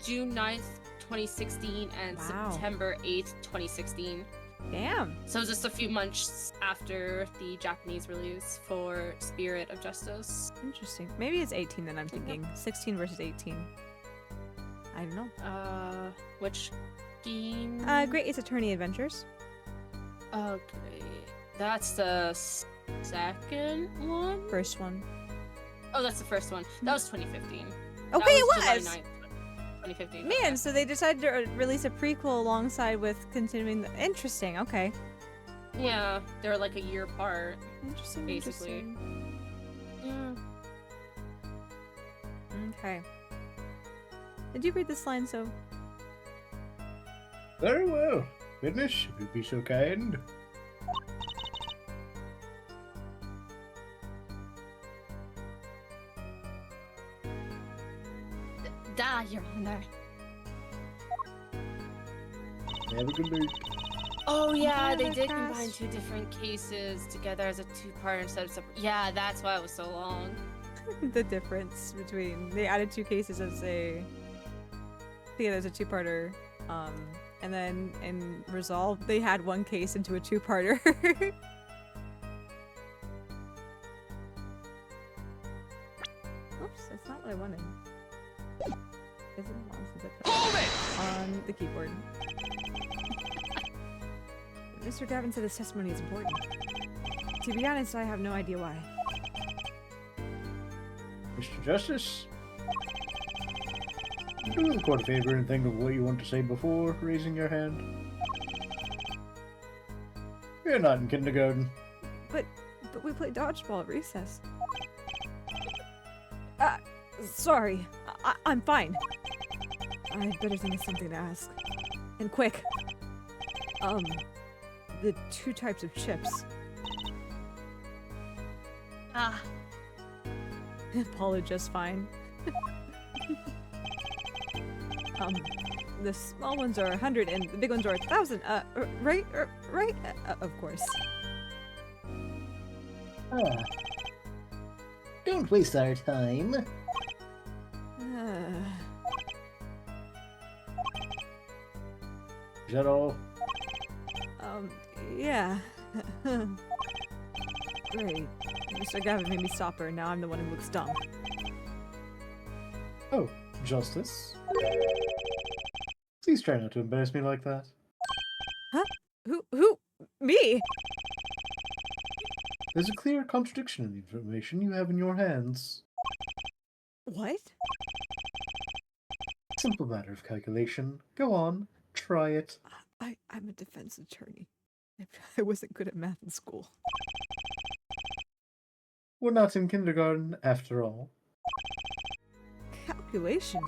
June 9th, 2016 and Wow. September 8th, 2016. Damn. So just a few months after the Japanese release for Spirit of Justice. Interesting. Maybe it's 18 that I'm thinking. 16 versus 18. I don't know. Which game? Great Ace Attorney Adventures. Okay. That's the second one? First one. Oh, that's the first one. That was 2015. Okay, That it July was! 9th, 2015. Man, okay. so they decided to release a prequel alongside with continuing the... Interesting, okay. Yeah, they're like a year apart. Interesting, Basically. interesting. Yeah. Okay. Did you read this line, so? very well. Finish, if you'd be so kind. Da, Your Honor. Have a good night. Oh yeah, Oh, they my did gosh. combine two different cases together as a two-part instead of separate. Yeah, that's why it was so long. The difference between... They added 2 cases as a... Yeah, there's a 2-parter. And then in Resolve, they had 1 case into a 2-parter. Oops, that's not what I wanted. Is it long since I put it on the keyboard? Mr. Gavin said this testimony is important. To be honest, I have no idea why. Mr. Justice, Do the court a favor and think of what you want to say before raising your hand. You're not in kindergarten. But we play dodgeball at recess. Sorry. I'm fine. I'd better think of something to ask. And quick. The 2 types of chips. Ah, Paula just fine. The small ones are 100 and the big ones are 1,000. Right? Right? Of course. Ah. Don't waste our time. Is that all? Yeah. Great. Mr. Gavin made me stop her, and now I'm the one who looks dumb. Oh, Justice. Please try not to embarrass me like that. Who? Me? There's a clear contradiction in the information you have in your hands. What? Simple matter of calculation. Go on, try it. I'm a defense attorney. I wasn't good at math in school. We're not in kindergarten, after all. Calculation?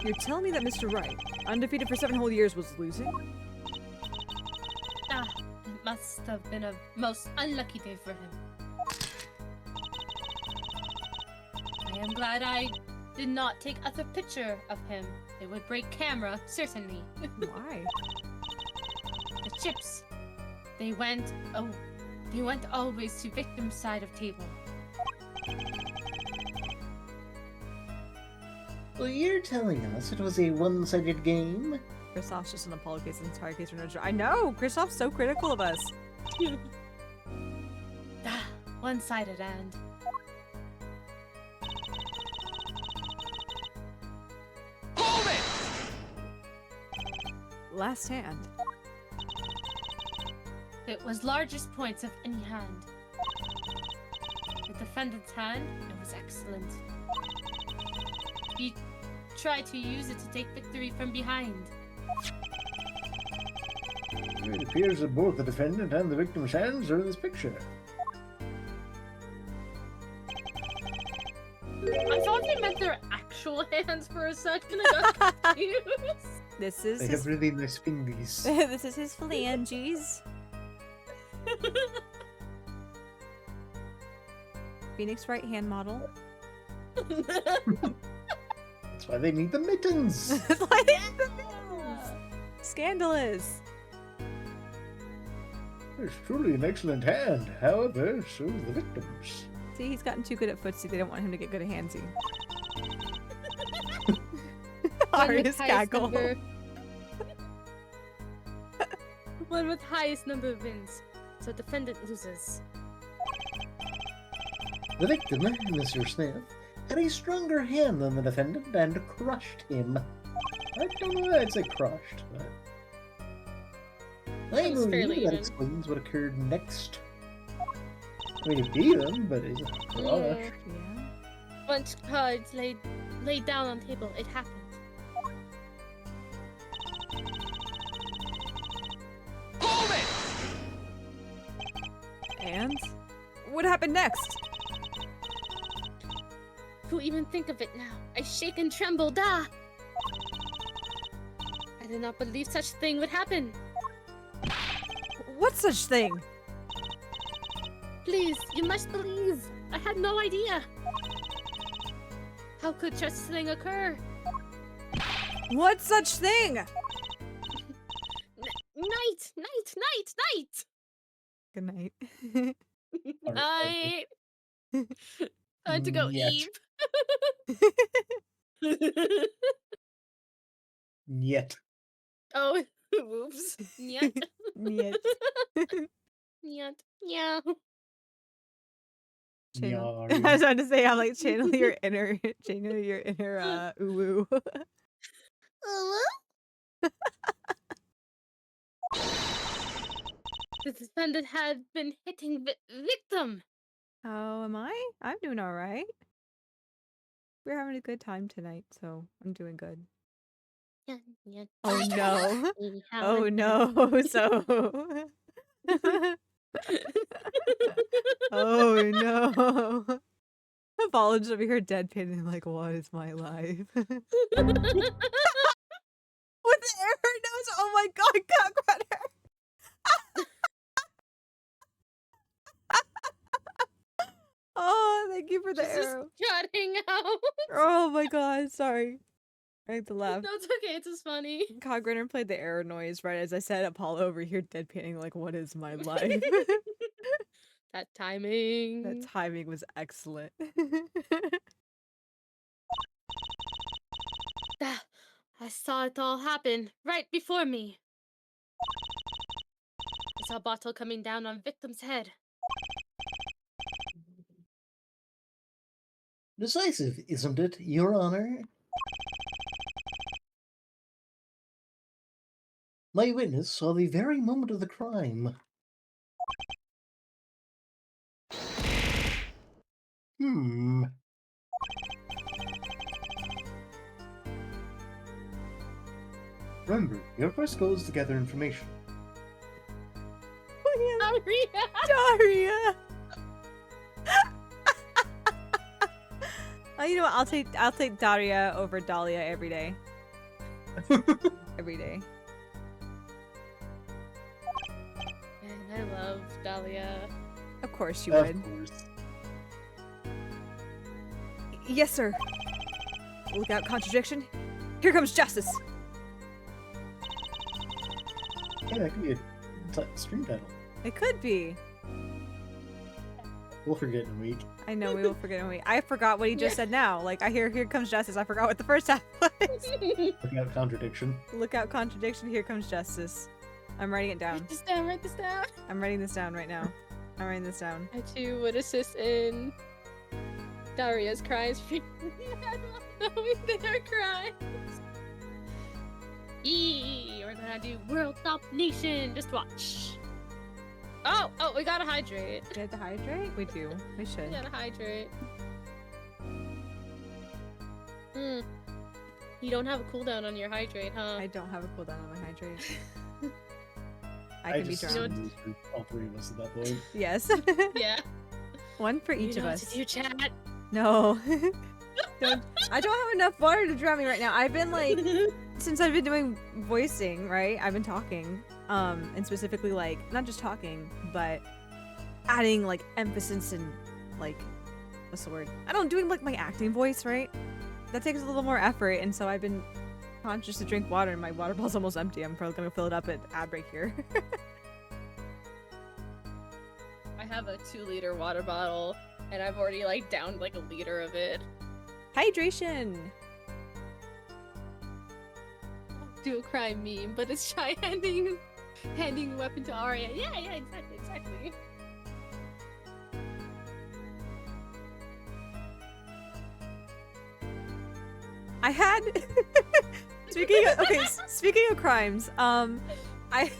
You're telling me that Mr. Wright, undefeated for 7 whole years, was losing? it must have been a most unlucky day for him. I am glad I did not take other picture of him. It would break camera, certainly. Why? The chips. They went always to victim's side of table. Well, you're telling us it was a one-sided game? Kristoff's just an apology for the entire case for no. I know! Kristoff's so critical of us. One-sided and... Last hand. It was largest points of any hand. The defendant's hand, it was excellent. He tried to use it to take victory from behind. It appears that both the defendant and the victim's hands are in this picture. I thought they meant their actual hands for a second. I got confused. This is They his... have really nice fingers. this is his phalanges. Phoenix right hand model. That's why they need the mittens. Scandalous. It's truly an excellent hand. However, so are the victims. See, he's gotten too good at footsie. They don't want him to get good at handsy. Aria's cackle. One with highest number of wins. So defendant loses. The victim, Mr. Smith, had a stronger hand than the defendant and crushed him. I don't know why I'd say crushed, but I Seems fairly believe that even. explains what occurred next. I mean, he beat him, but it's crushed. Yeah. Once cards laid down on table, it happened. And? What happened next? Who even think of it now? I shake and tremble, da! I did not believe such thing would happen. What such thing? Please, you must believe. I had no idea. How could such thing occur? What such thing? Night! Good night. Night! Time to go Yet. eat. Yet. Oh, whoops. Nyet. Niet. Nyet. Yeah. Channel. Nyari. I was trying to say, I'm like, channel your inner uwu. The defendant had been hitting victim. How am I? I'm doing all right. We're having a good time tonight, so I'm doing good. Oh no. Oh no. So. Oh no. Apologist over here deadpanning like, what is my life? With the error nose. Oh my god, cockroach. Oh, thank you for the She's just arrow. cutting out. Oh my god, sorry. I had to laugh. No, it's okay. It's just funny. Cogrenner played the arrow noise right as I said Apollo over here deadpanning like, what is my life? That timing. That timing was excellent. Ah, I saw it all happen right before me. I saw a bottle coming down on victim's head. Decisive, isn't it, Your Honor? My witness saw the very moment of the crime. Hmm. Remember, your first goal is to gather information. Aria! Daria. Oh, you know what? I'll take Daria over Dahlia every day. Every day. Man, I love Dahlia. Of course you Of would. course. Yes, sir. Look out, contradiction. Here comes justice. Hey, that could be a stream title. It could be. We'll forget in a week. I know we will forget. I forgot what he just said now. Like I hear, here comes justice. I forgot what the first half was. Look out, contradiction. Look out, contradiction. Here comes justice. I'm writing it down. Write this down, write this down. I'm writing this down right now. I'm writing this down. I too would assist in Daria's cries. I love knowing their cries. We're gonna do World Domination. Just watch. Oh, we gotta hydrate. We have to hydrate? We do. We should. We gotta hydrate. You don't have a cooldown on your hydrate, huh? I don't have a cooldown on my hydrate. I I can be just drowned. assumed it was for all three of us at that point. Yes. Yeah. One for You each know of what us. to do, chat. No. I don't have enough water to drown me right now. I've been like, since I've been doing voicing, right? I've been talking, and specifically like not just talking, but adding like emphasis and like, what's the word? I don't doing like my acting voice, right? That takes a little more effort, and so I've been conscious to drink water, and my water bottle's almost empty. I'm probably gonna fill it up at ad break here. I have a 2-liter water bottle, and I've already like downed like a liter of it. Hydration. Do a crime meme, but it's Shy handing a weapon to Aria. Yeah, exactly. I had speaking of crimes, I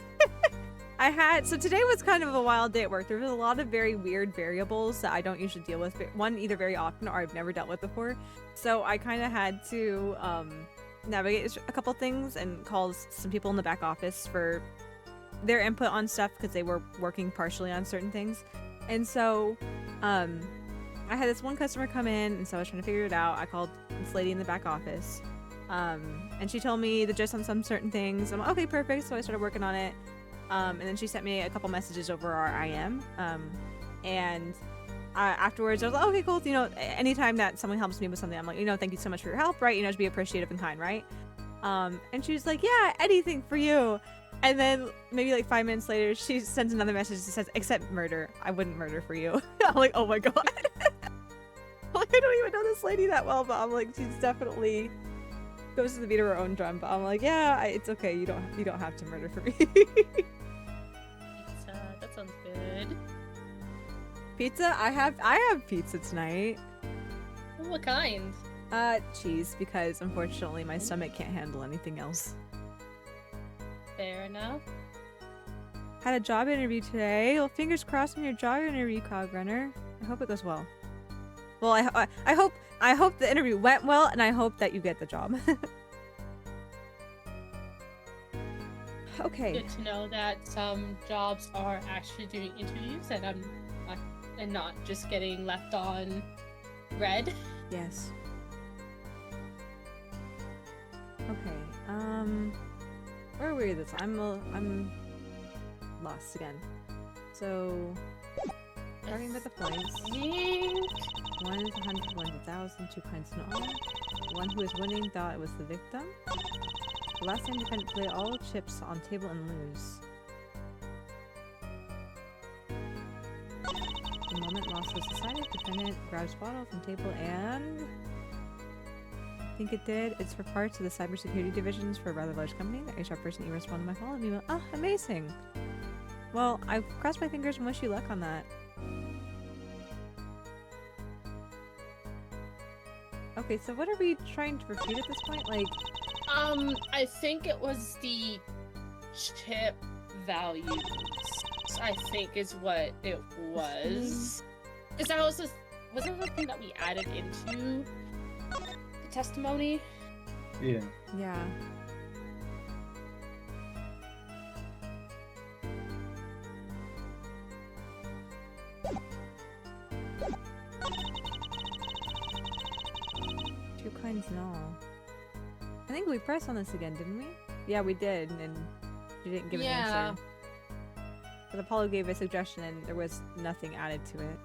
I had so today was kind of a wild day at work. There was a lot of very weird variables that I don't usually deal with. One, either very often or I've never dealt with before. So I kind of had to navigate a couple things and call some people in the back office for their input on stuff because they were working partially on certain things. And so I had this one customer come in, and so I was trying to figure it out. I called this lady in the back office, and she told me the gist on some certain things. I'm like, okay, perfect. So I started working on it, and then she sent me a couple messages over our IM, and afterwards I was like, okay, cool. You know, anytime that someone helps me with something, I'm like, you know, thank you so much for your help, right? You know, to be appreciative and kind, right? And she was like, yeah, anything for you. And then maybe like 5 minutes later, she sends another message that says, except murder. I wouldn't murder for you. I'm like, oh my god. Like, I don't even know this lady that well, but I'm like, she's definitely goes to the beat of her own drum. But I'm like, yeah, it's okay. You don't have to murder for me. Pizza. That sounds good. Pizza? I have pizza tonight. What kind? Cheese, because unfortunately my stomach can't handle anything else. Fair enough. Had a job interview today. Well, fingers crossed on your job interview, Cog Runner. I hope it goes well. Well, I hope the interview went well, and I hope that you get the job. Okay. Good to know that some jobs are actually doing interviews, and not just getting left on red. Yes. Okay. Where were we this? I'm lost again. So, starting with the points. One is 100, one's 1,000, 2 kinds in all. One who is winning thought it was the victim. The last time defendant play all chips on table and lose. The moment loss was decided, defendant grabs bottle from table and... I think it did. It's for parts of the cybersecurity divisions for a rather large company. The HR person responded to my follow-up email. Oh, amazing! Well, I cross my fingers and wish you luck on that. Okay, so what are we trying to refute at this point? Like... I think it was the chip values. I think is what it was. Because that was wasn't that something that we added into the testimony? Yeah. Yeah. Two kinds in all. I think we pressed on this again, didn't we? Yeah, we did, and you didn't give an answer. But Apollo gave a suggestion, and there was nothing added to it.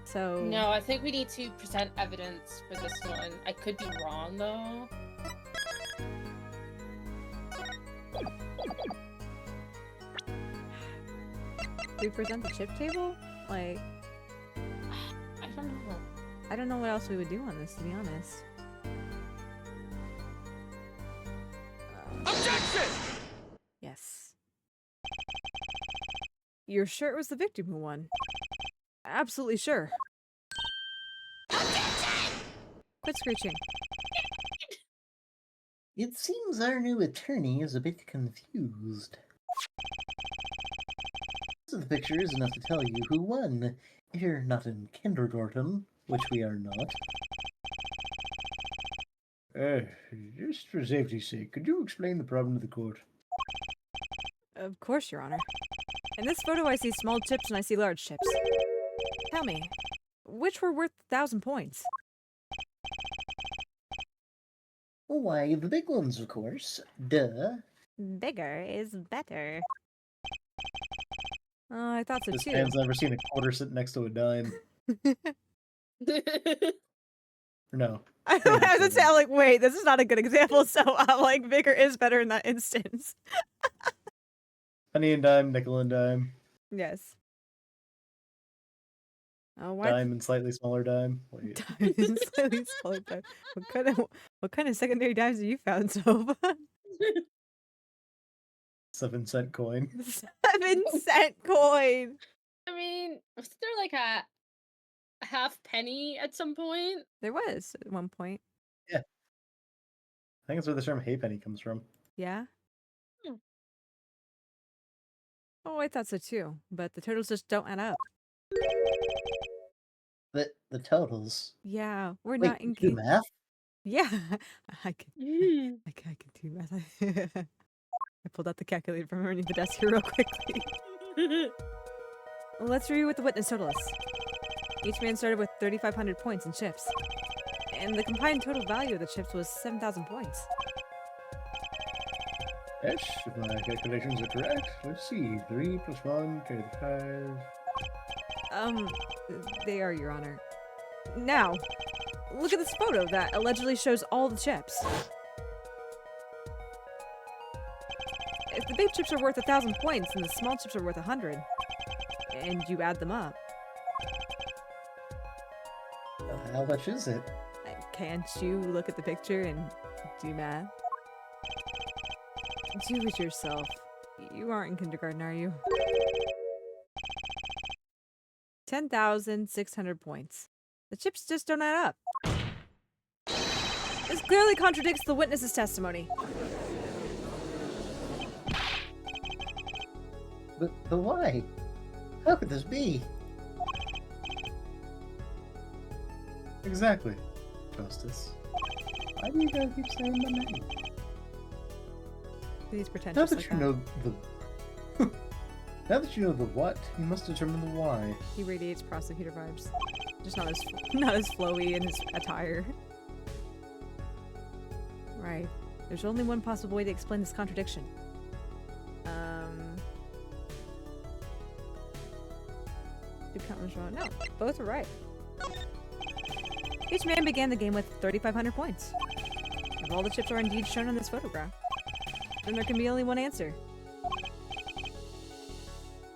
So... No, I think we need to present evidence for this one. I could be wrong, though. we present the chip table? Like... I don't know. I don't know what else we would do on this, to be honest. Objection! Yes. You're sure it was the victim who won? Absolutely sure. Quit screeching. It seems our new attorney is a bit confused. So the picture is enough to tell you who won, if you're not in kindergarten, which we are not. Just for safety's sake, could you explain the problem to the court? Of course, Your Honor. In this photo, I see small chips and I see large chips. Tell me, which were worth 1,000 points? Why, the big ones, of course. Duh. Bigger is better. Oh, I thought so This too. man's never seen a quarter sit next to a dime. Or no. I was gonna say, I'm like, wait, this is not a good example, so I'm like, bigger is better in that instance. Penny and dime, nickel and dime. Yes. Oh, what? Dime and slightly smaller dime. Wait. Dimes, slightly smaller dime. What kind of secondary dimes have you found, Soph? 7-cent coin. 7-cent coin. I mean, was there like a half penny at some point? There was at one point. I think that's where the term halfpenny comes from. Yeah. Hmm. Oh, I thought so too, but the totals just don't add up. The totals. Yeah, we're Wait, not in. you do math? Yeah, I can do math. I pulled out the calculator from underneath the desk here real quickly. Let's review what the witness total is. Each man started with 3,500 points in chips, and the combined total value of the chips was 7,000 points. Yes, if my calculations are correct. Let's see. 3 plus 1, carry the 5. They are, Your Honor. Now, look at this photo that allegedly shows all the chips. If the big chips are worth 1,000 points and the small chips are worth 100, and you add them up, How much is it? can't you look at the picture and do math? Do it yourself. You aren't in kindergarten, are you? 10,600 points. The chips just don't add up. This clearly contradicts the witness's testimony. But why? How could this be? Exactly, Justice. Why do you gotta keep saying my name? He's Now pretentious that like you that. know the... Now that you know the what, you must determine the why. He radiates prosecutor vibes. Just not as not as flowy in his attire. Right. There's only one possible way to explain this contradiction. Two counters wrong. No, both are right. Each man began the game with 3,500 points. If all the chips are indeed shown on this photograph, then there can be only one answer.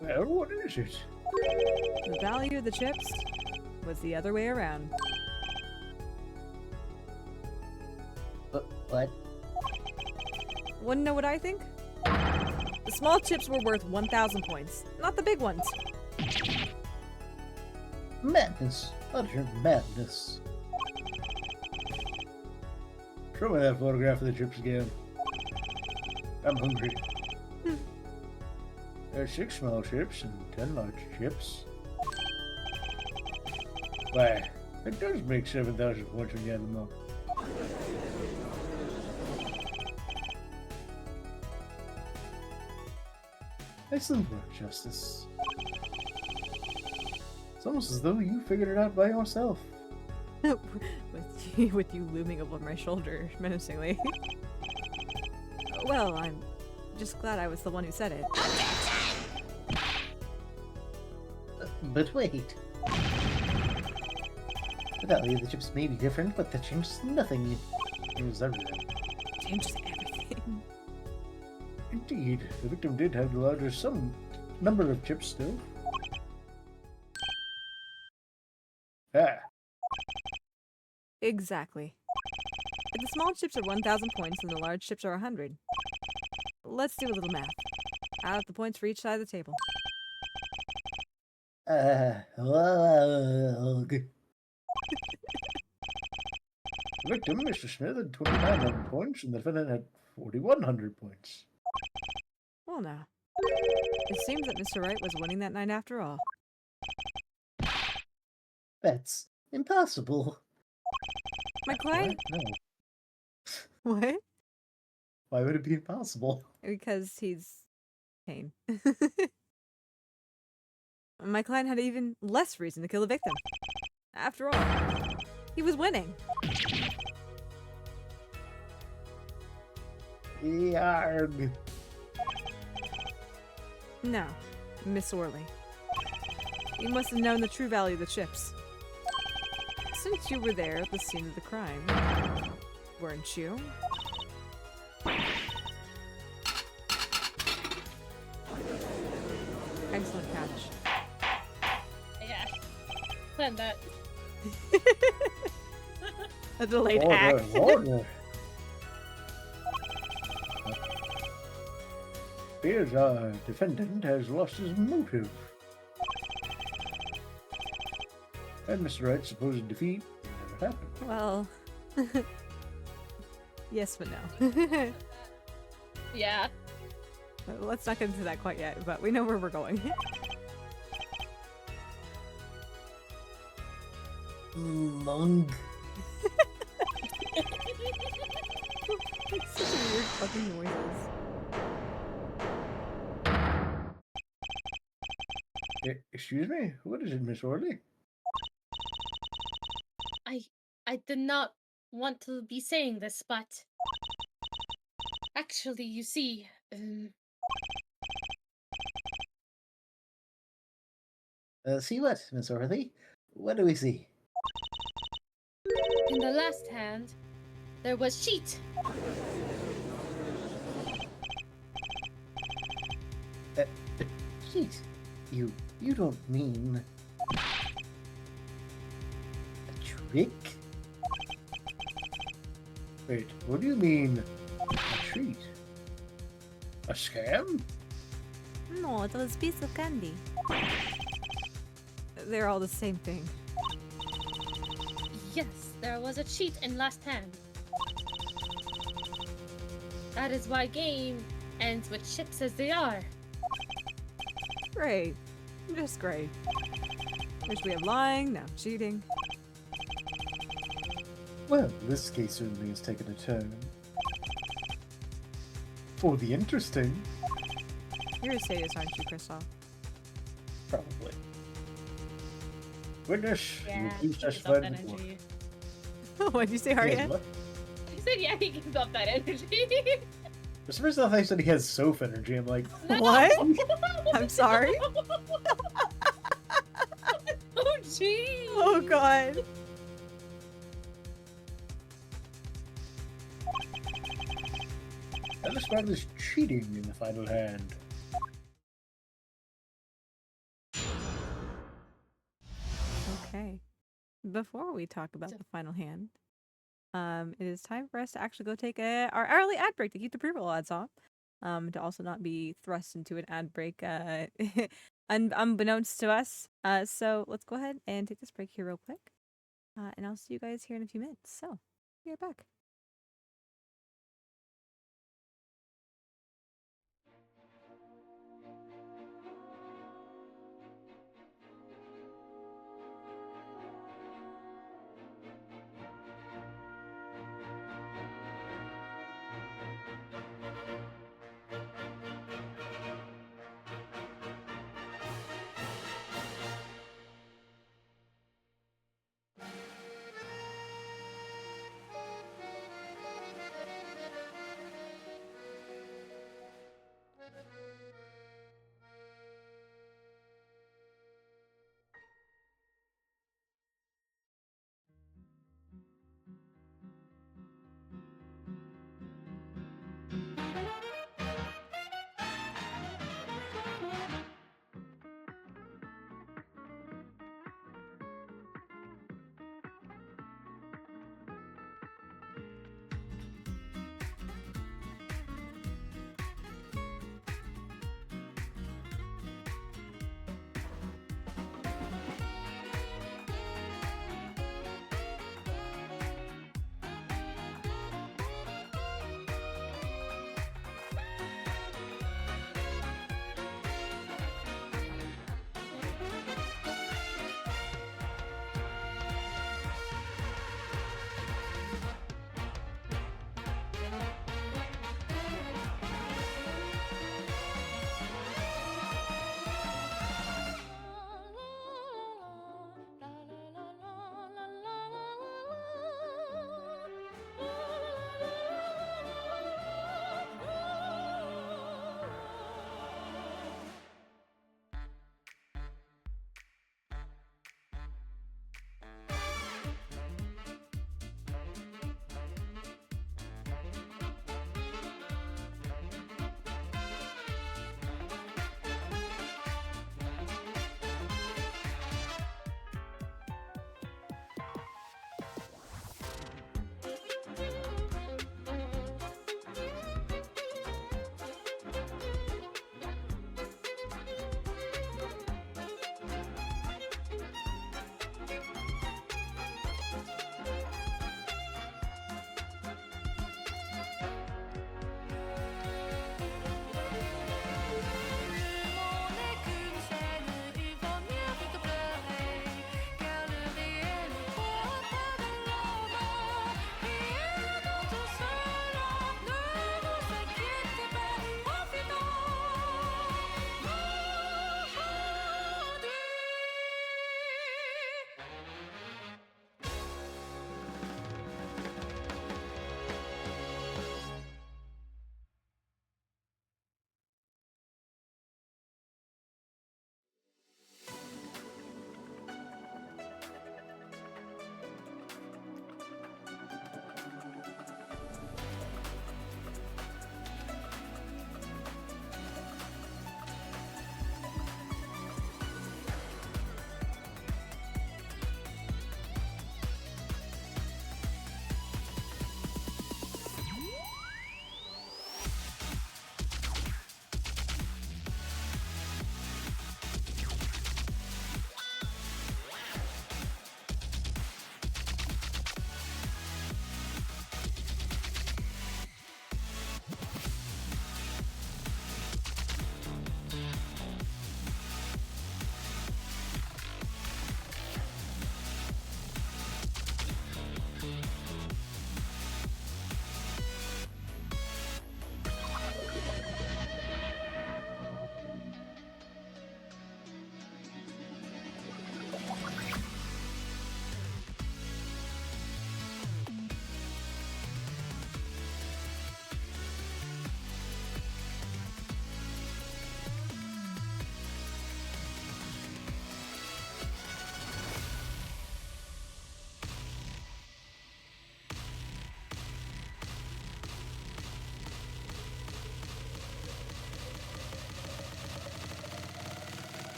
Well, what is it? The value of the chips was the other way around. What? Wanna know what I think? The small chips were worth 1,000 points, not the big ones. Madness. Utter madness. Show me that photograph of the chips again. I'm hungry. There are 6 small chips and 10 large chips. Why, it does make 7,000 points when you add them up. Excellent work, Justice. It's almost as though you figured it out by yourself. with you looming over my shoulder menacingly. Well, I'm just glad I was the one who said it. But wait. The value of the chips may be different, but that changes nothing. Changes everything. Changes everything. Indeed, the victim did have the largest number of chips still. Ah, Exactly. If the small chips are 1,000 points and the large chips are 100, let's do a little math. Add up the points for each side of the table. Well, the victim, Mr. Smith, had 2,900 points, and the defendant had 4,100 points. Well, now. It seems that Mr. Wright was winning that night after all. that's impossible. My client? What? No. What? Why would it be impossible? Because he's Kane. My client had even less reason to kill the victim. After all, he was winning. Yarg. No, Miss Orley. You must have known the true value of the chips. Since you were there at the scene of the crime, weren't you? Excellent catch. Yeah. Planned that. A delayed Order, act. order. Appears our defendant has lost his motive. And Mr. Wright's supposed defeat never happened. Well, yes but no. Yeah. Let's not get into that quite yet, but we know where we're going. Lung. It's such a weird fucking noises. Excuse me? What is it, Miss Orley? I did not want to be saying this, but actually, you see, See what, Miss Orley? What do we see? in the last hand, there was cheat. Cheat. You don't mean a trick? Wait, what do you mean, a treat? A scam? No, it was a piece of candy. They're all the same thing. Yes, there was a cheat in last hand. That is why game ends with chips as they are. Great. Just great. Which we have lying, now cheating. Well, this case certainly has taken a turn. For the interesting, You're a sadist, aren't you, Kristoff? probably. Witness, you Yeah, please he gives testify off to that the court. energy. What'd you say, He has Arya? what? He said, yeah, he gives off that energy. For some reason, I thought he said he has Soph energy. I'm like, What? I'm sorry? Oh, gee. Oh god. I'll describe this cheating in the final hand. Okay. Before we talk about the final hand, it is time for us to actually go take our early ad break to keep the pre-roll ads off. To also not be thrust into an ad break unbeknownst to us. So let's go ahead and take this break here real quick. And I'll see you guys here in a few minutes. So, be right back.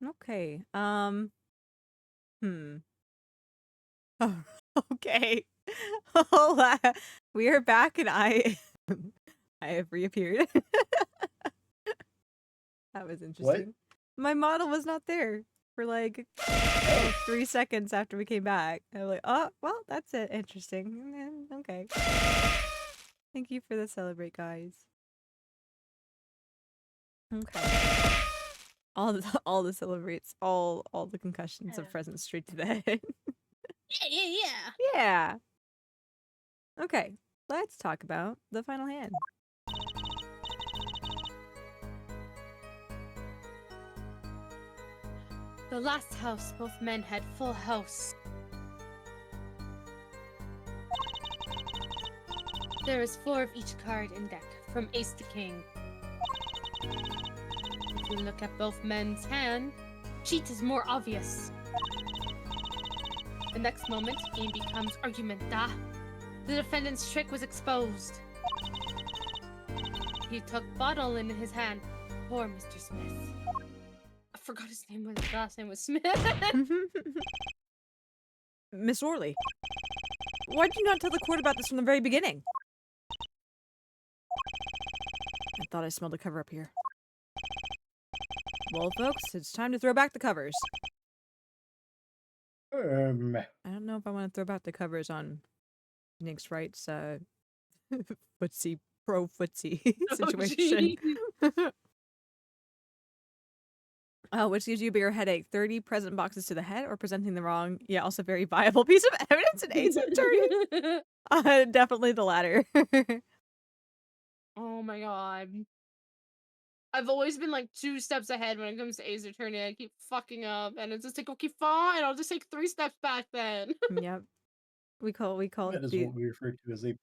Okay. Hmm. Oh, okay. Hola. We are back and I I have reappeared. That was interesting. My model was not there for like 3 seconds after we came back. I was like, oh, well, that's it. Interesting. Okay. Thank you for the celebrate, guys. Okay. All the celebrates, all the concussions of present straight to the head. Yeah. Yeah. Okay. Let's talk about the final hand. The last house, both men had full house. There is 4 of each card in deck, from ace to king. If you look at both men's hand, cheat is more obvious. The next moment, game becomes argumenta. The defendant's trick was exposed. He took bottle in his hand. Poor Mr. Smith. I forgot his name. His last name was Smith. Miss Orley, why did you not tell the court about this from the very beginning? I thought I smelled a cover up here. Well, folks, it's time to throw back the covers. I don't know if I want to throw back the covers on Nick's Wright's footsie, pro footsie situation. Which gives you a bigger headache? 30 present boxes to the head or presenting the wrong, also very viable piece of evidence in Ace Attorney? Definitely the latter. Oh my god. I've always been like 2 steps ahead when it comes to Ace Attorney. I keep fucking up, and it's just like, okay, fine, I'll just take 3 steps back then. Yep. We call That it is the what we refer to as a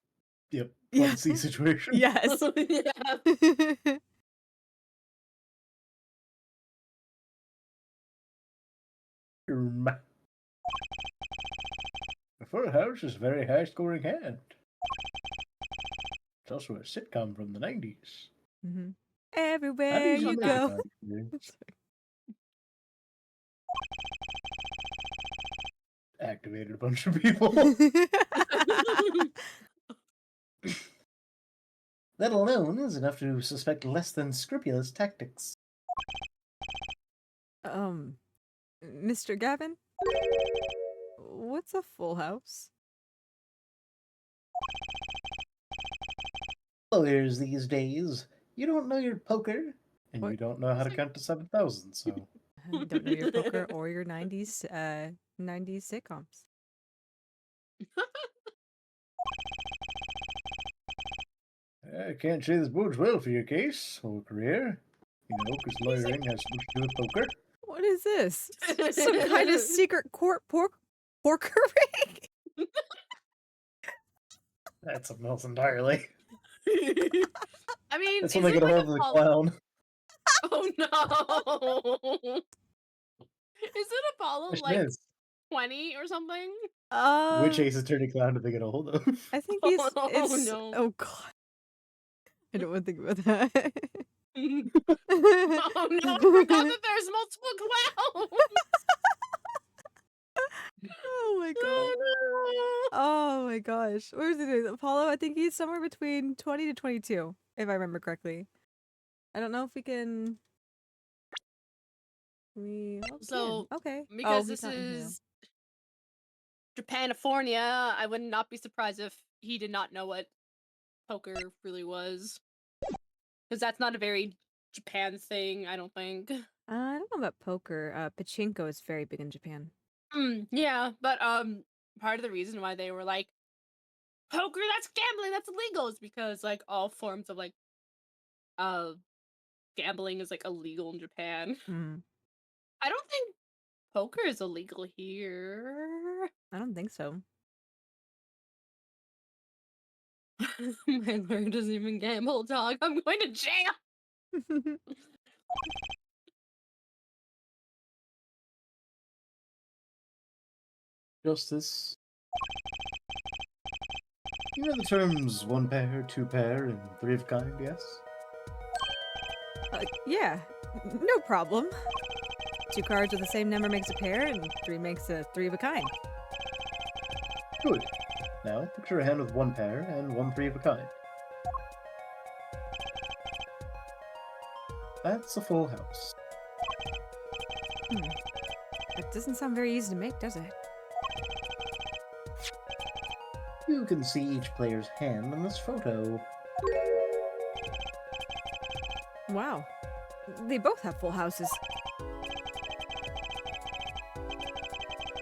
Yeah. clumsy situation. yes. Yeah. The full house is a very high-scoring hand. It's also a sitcom from the 90s. Mm-hmm. How do Everywhere use you the go. card experience? Activated a bunch of people. That alone is enough to suspect less than scrupulous tactics. Mr. Gavin, what's a full house? Lawyers these days, you don't know your poker, and What? you don't know how to count to 7,000, so... I don't know your poker or your 90s 90s sitcoms. I can't say this bodes well for your case or career. You know, because lawyering has something to do with poker. What is this? Some kind of secret court porker ring? That's something else entirely. I mean, That's is when they it get a like hold of the Apollo? clown. Oh no! Is it Apollo Question like is, 20 or something? which Ace Attorney clown did they get a hold of? I think Oh it's no! oh god. I don't want to think about that. Oh no! I forgot that there's multiple clowns. Oh my god. Oh, Oh my gosh. Where's it? Apollo, I think he's somewhere between 20 to 22, if I remember correctly. I don't know if we can... So, okay. because he's this not in here. is Japanifornia, I would not be surprised if he did not know what poker really was. Because that's not a very Japan thing, I don't think. I don't know about poker. Pachinko is very big in Japan. Yeah, but part of the reason why they were like, poker, that's gambling, that's illegal, is because like all forms of like gambling is like illegal in Japan. Mm. I don't think poker is illegal here. I don't think so. My lawyer doesn't even gamble, dog. I'm going to jail. Justice. You know the terms one pair, two pair, and three of kind, yes? Yeah, no problem. 2 cards with the same number makes a pair, and 3 makes a 3 of a kind. Good. Now, picture a hand with 1 pair and 1 3 of a kind. That's a full house. That doesn't sound very easy to make, does it? You can see each player's hand in this photo. Wow. They both have full houses.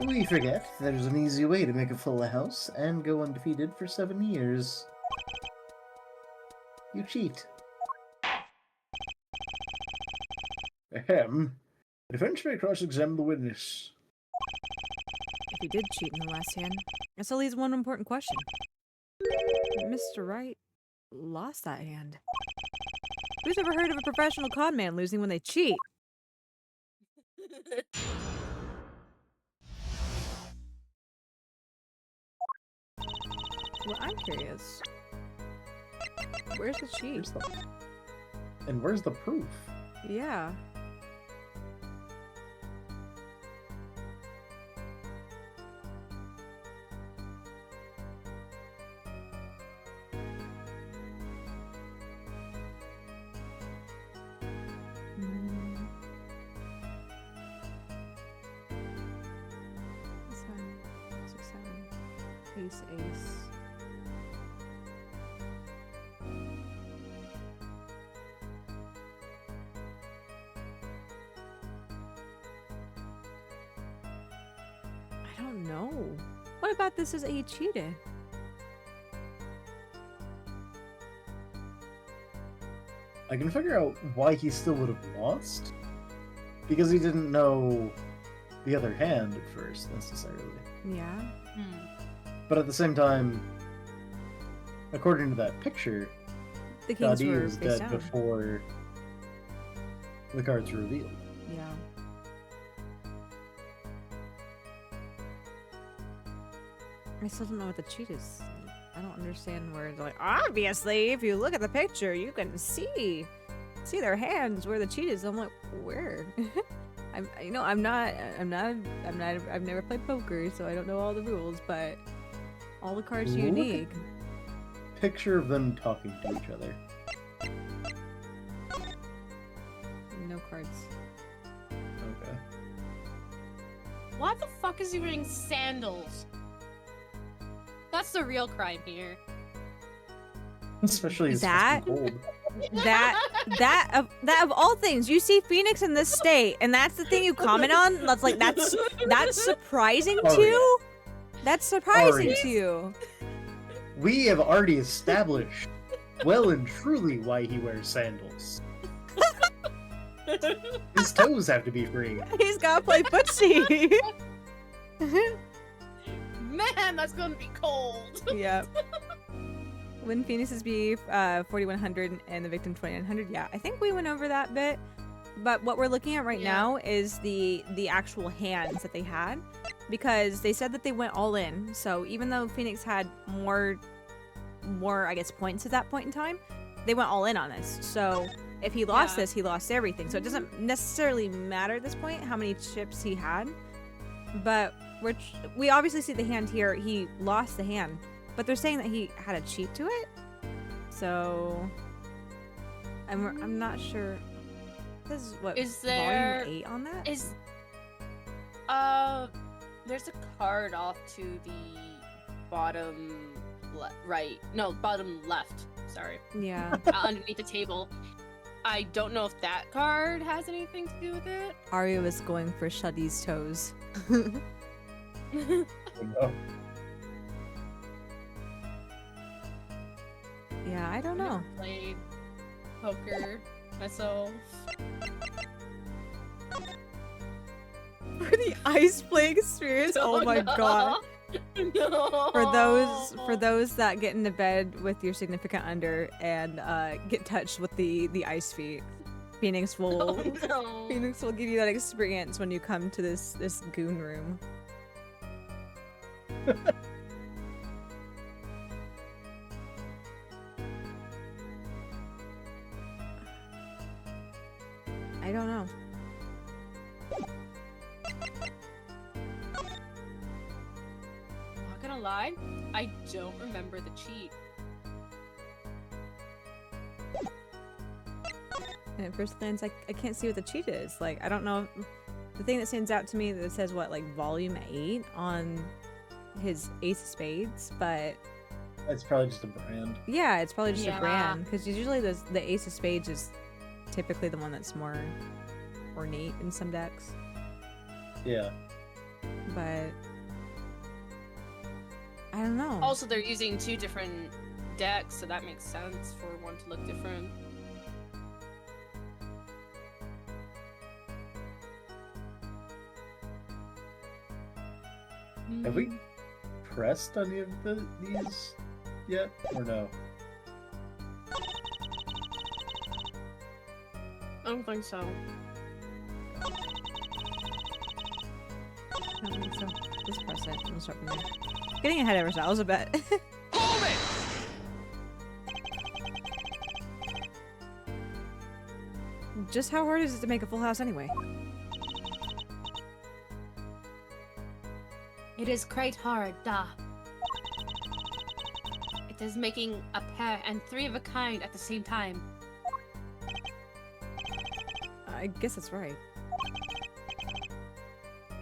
We forget there's an easy way to make a full house and go undefeated for 7 years. You cheat. Ahem. The defense may cross-examine the witness. If he did cheat in the last hand, that still leaves one important question. Mr. Wright lost that hand. Who's ever heard of a professional con man losing when they cheat? Well, I'm curious. Where's the cheat? Where's the proof? Yeah. Mm. 7, 6, 7, ace, ace. I don't know. What about this is he cheated? I can figure out why he still would have lost. Because he didn't know the other hand at first, necessarily. Yeah. But at the same time, according to that picture, The kings Dadi were was face dead down. before the cards were revealed. Yeah. I still don't know what the cheat is. I don't understand where it's like, obviously, if you look at the picture, you can see their hands where the cheat is. I'm like, where? I've never played poker, so I don't know all the rules, but all the cards are Look at- unique. Picture of them talking to each other. No cards. Okay. Why the fuck is he wearing sandals? That's the real crime here. Especially it's That- fucking cold. That of all things, you see Phoenix in this state, and that's the thing you comment on. That's like that's surprising to Aria. you. That's surprising Aria. to you. We have already established well and truly why he wears sandals. His toes have to be free. He's gotta play footsie. Man, that's gonna be cold. Yep. When Phoenix's be 4100 and the victim 2900. Yeah, I think we went over that bit. But what we're looking at right Yeah. now is the actual hands that they had, because they said that they went all in. So even though Phoenix had more I guess points at that point in time, they went all in on this. So if he lost Yeah. this, he lost everything. So it doesn't necessarily matter at this point how many chips he had. But we obviously see the hand here. He lost the hand, but they're saying that he had a cheat to it. So I'm not sure. This is what Is there- volume 8 on that? Is there's a card off to the bottom bottom left. Sorry, Yeah. underneath the table. I don't know if that card has anything to do with it. Aria was going for Shuddy's toes. Oh, Yeah, I don't know. Never played poker myself. For the ice play experience, oh my no. god. No. For those that get into bed with your significant under and get touched with the ice feet, Phoenix will Oh, no. Phoenix will give you that experience when you come to this goon room. I don't know. gonna lie, I don't remember the cheat. And at first glance, I can't see what the cheat is. Like, I don't know. The thing that stands out to me that says what, like volume 8 on his Ace of Spades, but It's probably just a brand. yeah, it's probably just a Yeah. brand because usually the Ace of Spades is typically the one that's more ornate in some decks, Yeah. but I don't know. Also, they're using 2 different decks, so that makes sense for one to look different. Have we pressed any of these yet, or no? I don't think so. I don't think so. Let's press it. We'll start from there. Getting ahead of ourselves a bit. Just how hard is it to make a full house anyway? It is quite hard, da. It is making a pair and 3 of a kind at the same time. I guess that's right.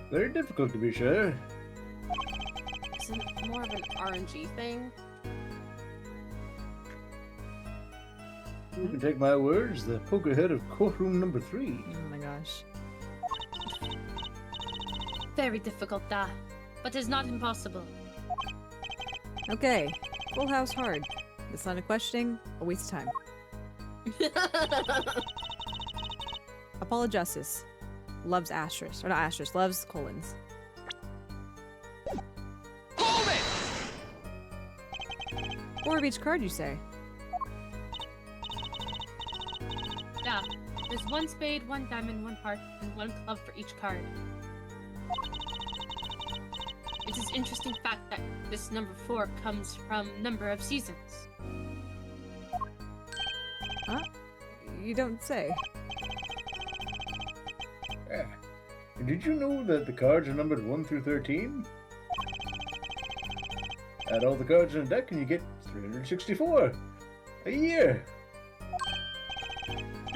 Very difficult to be sure. Isn't it more of an RNG thing? You can take my words, the poker head of courtroom number 3. Oh my gosh. Very difficult, da. But is not impossible. Okay. Full house hard. This line of questioning, a waste of time. Apollo Justice loves asterisk. Or not asterisk, loves colons. Four of each card, you say? Da. There's 1 spade, 1 diamond, 1 heart, and 1 club for each card. It is interesting fact that this number 4 comes from number of seasons. Huh? You don't say. Did you know that the cards are numbered 1 through 13? Add all the cards in a deck and you get 364 a year.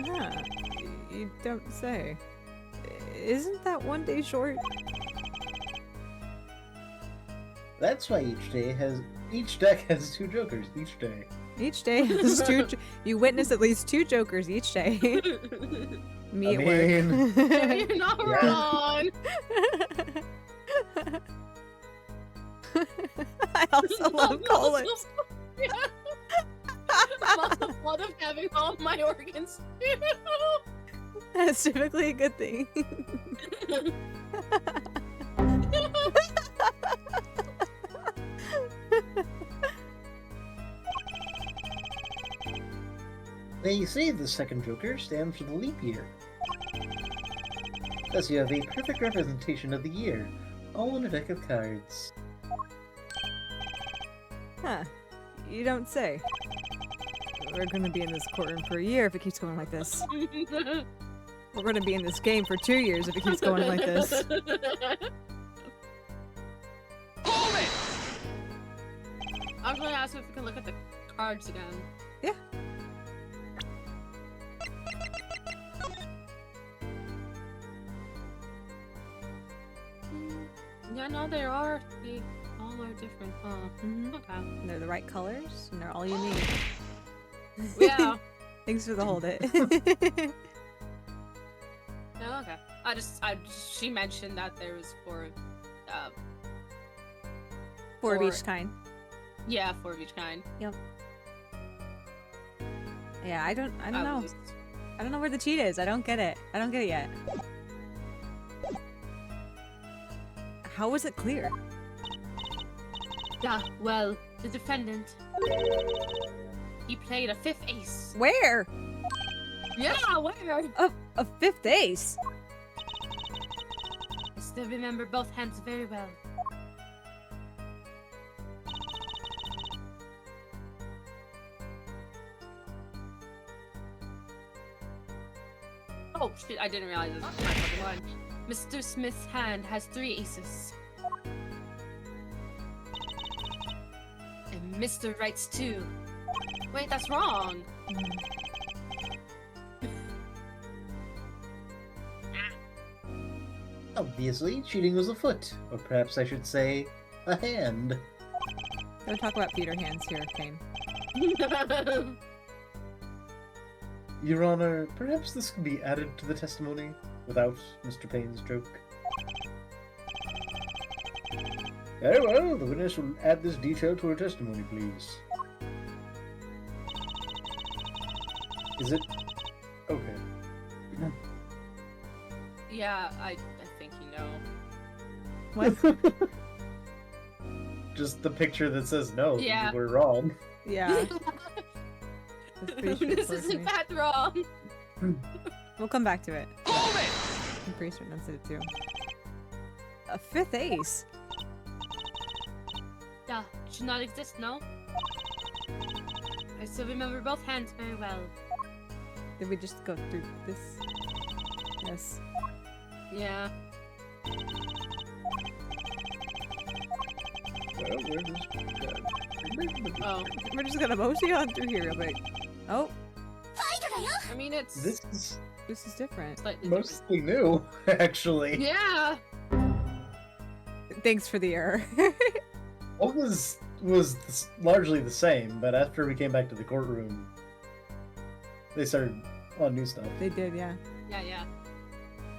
Ah, you don't say. Isn't that 1 day short? That's why each deck has 2 jokers each day. Each day has 2. You witness at least 2 jokers each day. Me at work. You're not wrong! I also love colons. I'm also fond of having all my organs too. That's typically a good thing. They say the second Joker stands for the leap year. Thus you have a perfect representation of the year, all in a deck of cards. Huh. You don't say. We're gonna be in this courtroom for a year if it keeps going like this. We're gonna be in this game for 2 years if it keeps going like this. I was gonna ask if we can look at the cards again. Yeah. Yeah, no, there are. They all are different, huh? Mm-hmm. Okay. They're the right colors, and they're all you need. Yeah. Thanks for the hold it. No, okay. She mentioned that there was 4, Four of Four. each kind. yeah, 4 of each kind. Yeah, I don't At know. least. I don't know where the cheat is. I don't get it. I don't get it yet. How was it clear? Yeah, well, the defendant, he played a 5th ace. Where? Yeah, where? A 5th ace? I still remember both hands very well. Oh shit, I didn't realize this was my fucking line. Mr. Smith's hand has 3 aces. Mr. Writes too. Wait, that's wrong. Obviously, cheating was afoot, or perhaps I should say, a hand. Don't talk about Peter hands here, Kane. Your Honor, perhaps this could be added to the testimony without Mr. Payne's joke. Very well, the witness will add this detail to her testimony, please. Is it? Okay. Yeah, I think you know. What? Just the picture that says no, Yeah. we're wrong. Yeah. That's pretty This straightforward to isn't me. that wrong. We'll come back to it. I'm pretty certain that's it too. A fifth ace? Yeah, should not exist, no? I still remember both hands very well. Did we just go through this? Yes. Yeah. Well, we're just... Oh. We're just gonna motion on through here real quick. Oh, I mean, it's This is this is different. slightly mostly new, actually. different. Yeah. Thanks for the error. What was largely the same, but after we came back to the courtroom, they started on new stuff. They did, yeah. Yeah.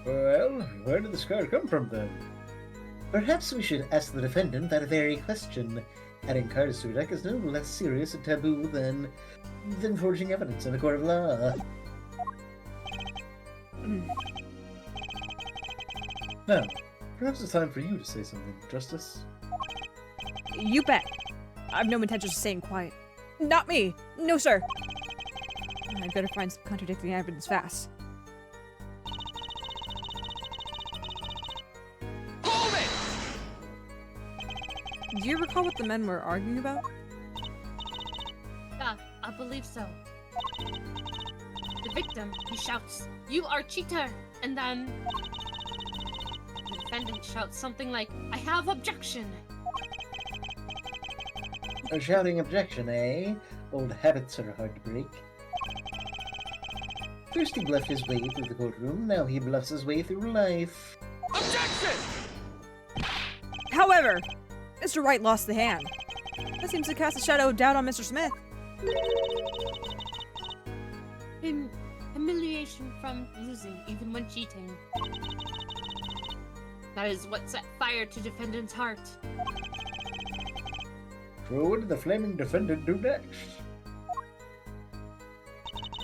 Well, where did this card come from then? Perhaps we should ask the defendant that very question. Adding cards to a deck is no less serious a taboo than forging evidence in a court of law. Now, perhaps it's time for you to say something, Justice. You bet. I've no intentions of staying quiet. Not me. No, sir. I'd better find some contradicting evidence fast. Do you recall what the men were arguing about? Yeah, I believe so. The victim, he shouts, "You are cheater!" And then the defendant shouts something like, "I have objection!" A shouting objection, eh? Old habits are hard to break. First he bluffed his way through the courtroom, now he bluffs his way through life. However, Mr. Wright lost the hand. That seems to cast a shadow of doubt on Mr. Smith. Humiliation from losing, even when cheating. That is what set fire to defendant's heart. So what did the flaming defendant do next?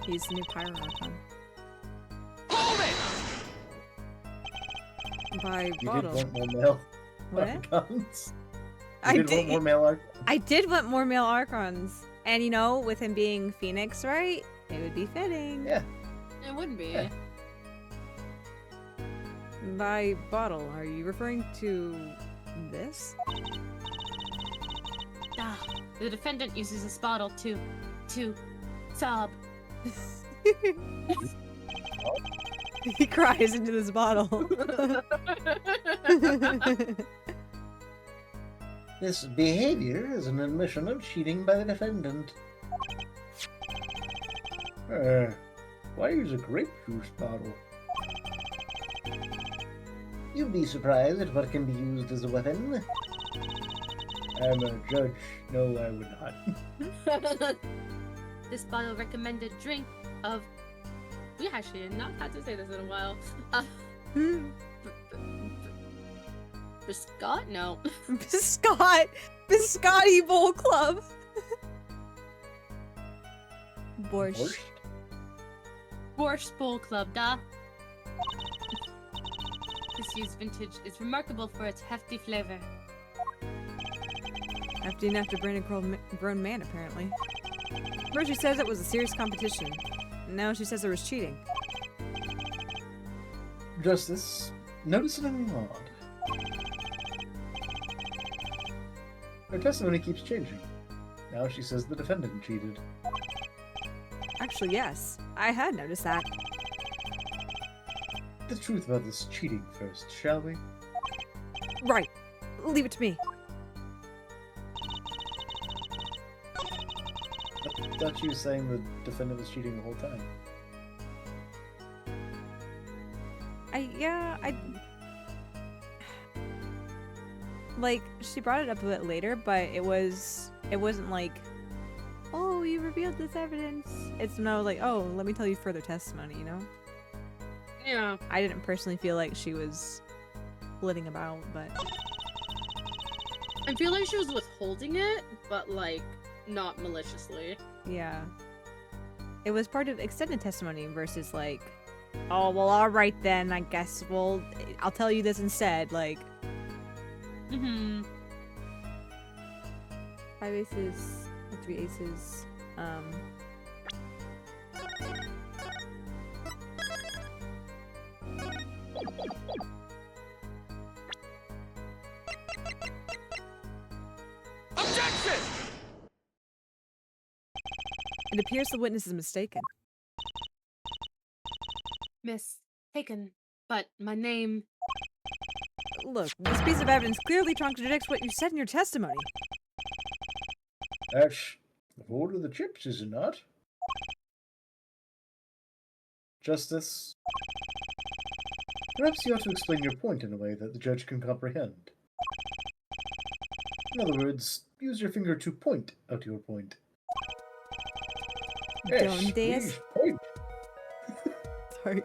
He's the new Pyro Archon. By You did bottle. want more male What? Archons? I You did want did. more male Archons? I did want more male Archons. And you know, with him being Phoenix, right? It would be fitting. Yeah. It wouldn't be. Yeah. By bottle, are you referring to this? Ah, the defendant uses this bottle to sob. He cries into this bottle. This behavior is an admission of cheating by the defendant. Why use a grape juice bottle? You'd be surprised at what can be used as a weapon. I'm a judge. No, I would not. This bottle recommended drink of. We actually have not had to say this in a while. Biscott? No. Biscotti Bowl Club. Borscht. Borscht Bowl Club, duh. This year's vintage is remarkable for its hefty flavor. Hefty enough to burn a grown man, apparently. First she says it was a serious competition. Now she says there was cheating. Justice, notice anything odd? Her testimony keeps changing. Now she says the defendant cheated. Actually, yes. I had noticed that. The truth about this cheating first, shall we? Right. Leave it to me. thought you were saying the defendant was cheating the whole time. Like, she brought it up a bit later, but it wasn't like, oh, you revealed this evidence. It's no like, oh, let me tell you further testimony, you know? Yeah. I didn't personally feel like she was flitting about, but I feel like she was withholding it, but like not maliciously. yeah. It was part of extended testimony versus like, oh, well, all right then, I guess, well, I'll tell you this instead, like. Mm-hmm. 5 aces, 3 aces, Objection! It appears the witness is mistaken. Mistaken, but my name. Look, this piece of evidence clearly contradicts what you said in your testimony. That's the fault of the chips, is it not? Justice, perhaps you ought to explain your point in a way that the judge can comprehend. In other words, use your finger to point out your point. Donde es- please, point. Sorry.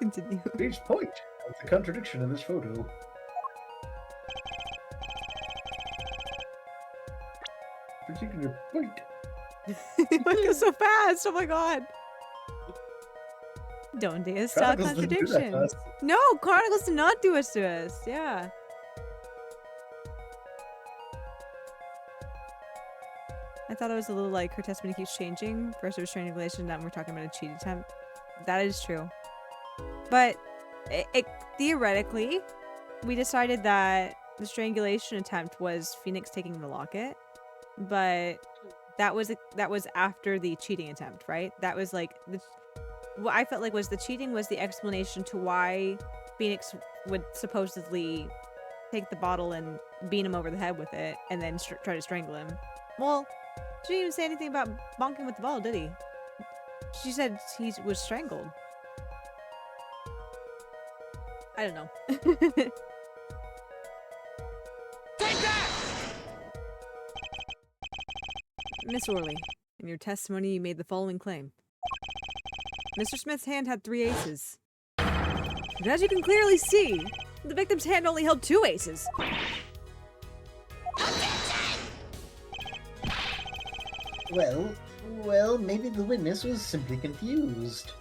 Continue. Please point out the contradiction in this photo. Particular point. Why go so fast? Oh my god. Donde está Chronicles didn't do that contradiction? fast. No, Chronicles did not do us to us. Yeah. I thought it was a little like her testimony keeps changing. First it was strangulation, now we're talking about a cheat attempt. That is true. But theoretically, we decided that the strangulation attempt was Phoenix taking the locket, but that was after the cheating attempt, right? That was like what I felt like was the cheating was the explanation to why Phoenix would supposedly take the bottle and beat him over the head with it, and then try to strangle him. Well, she didn't even say anything about bonking with the ball, did he? She said he was strangled. I don't know. Take that! Miss Orley, in your testimony you made the following claim. Mr. Smith's hand had 3 aces. But as you can clearly see, the victim's hand only held 2 aces. Well, maybe the witness was simply confused.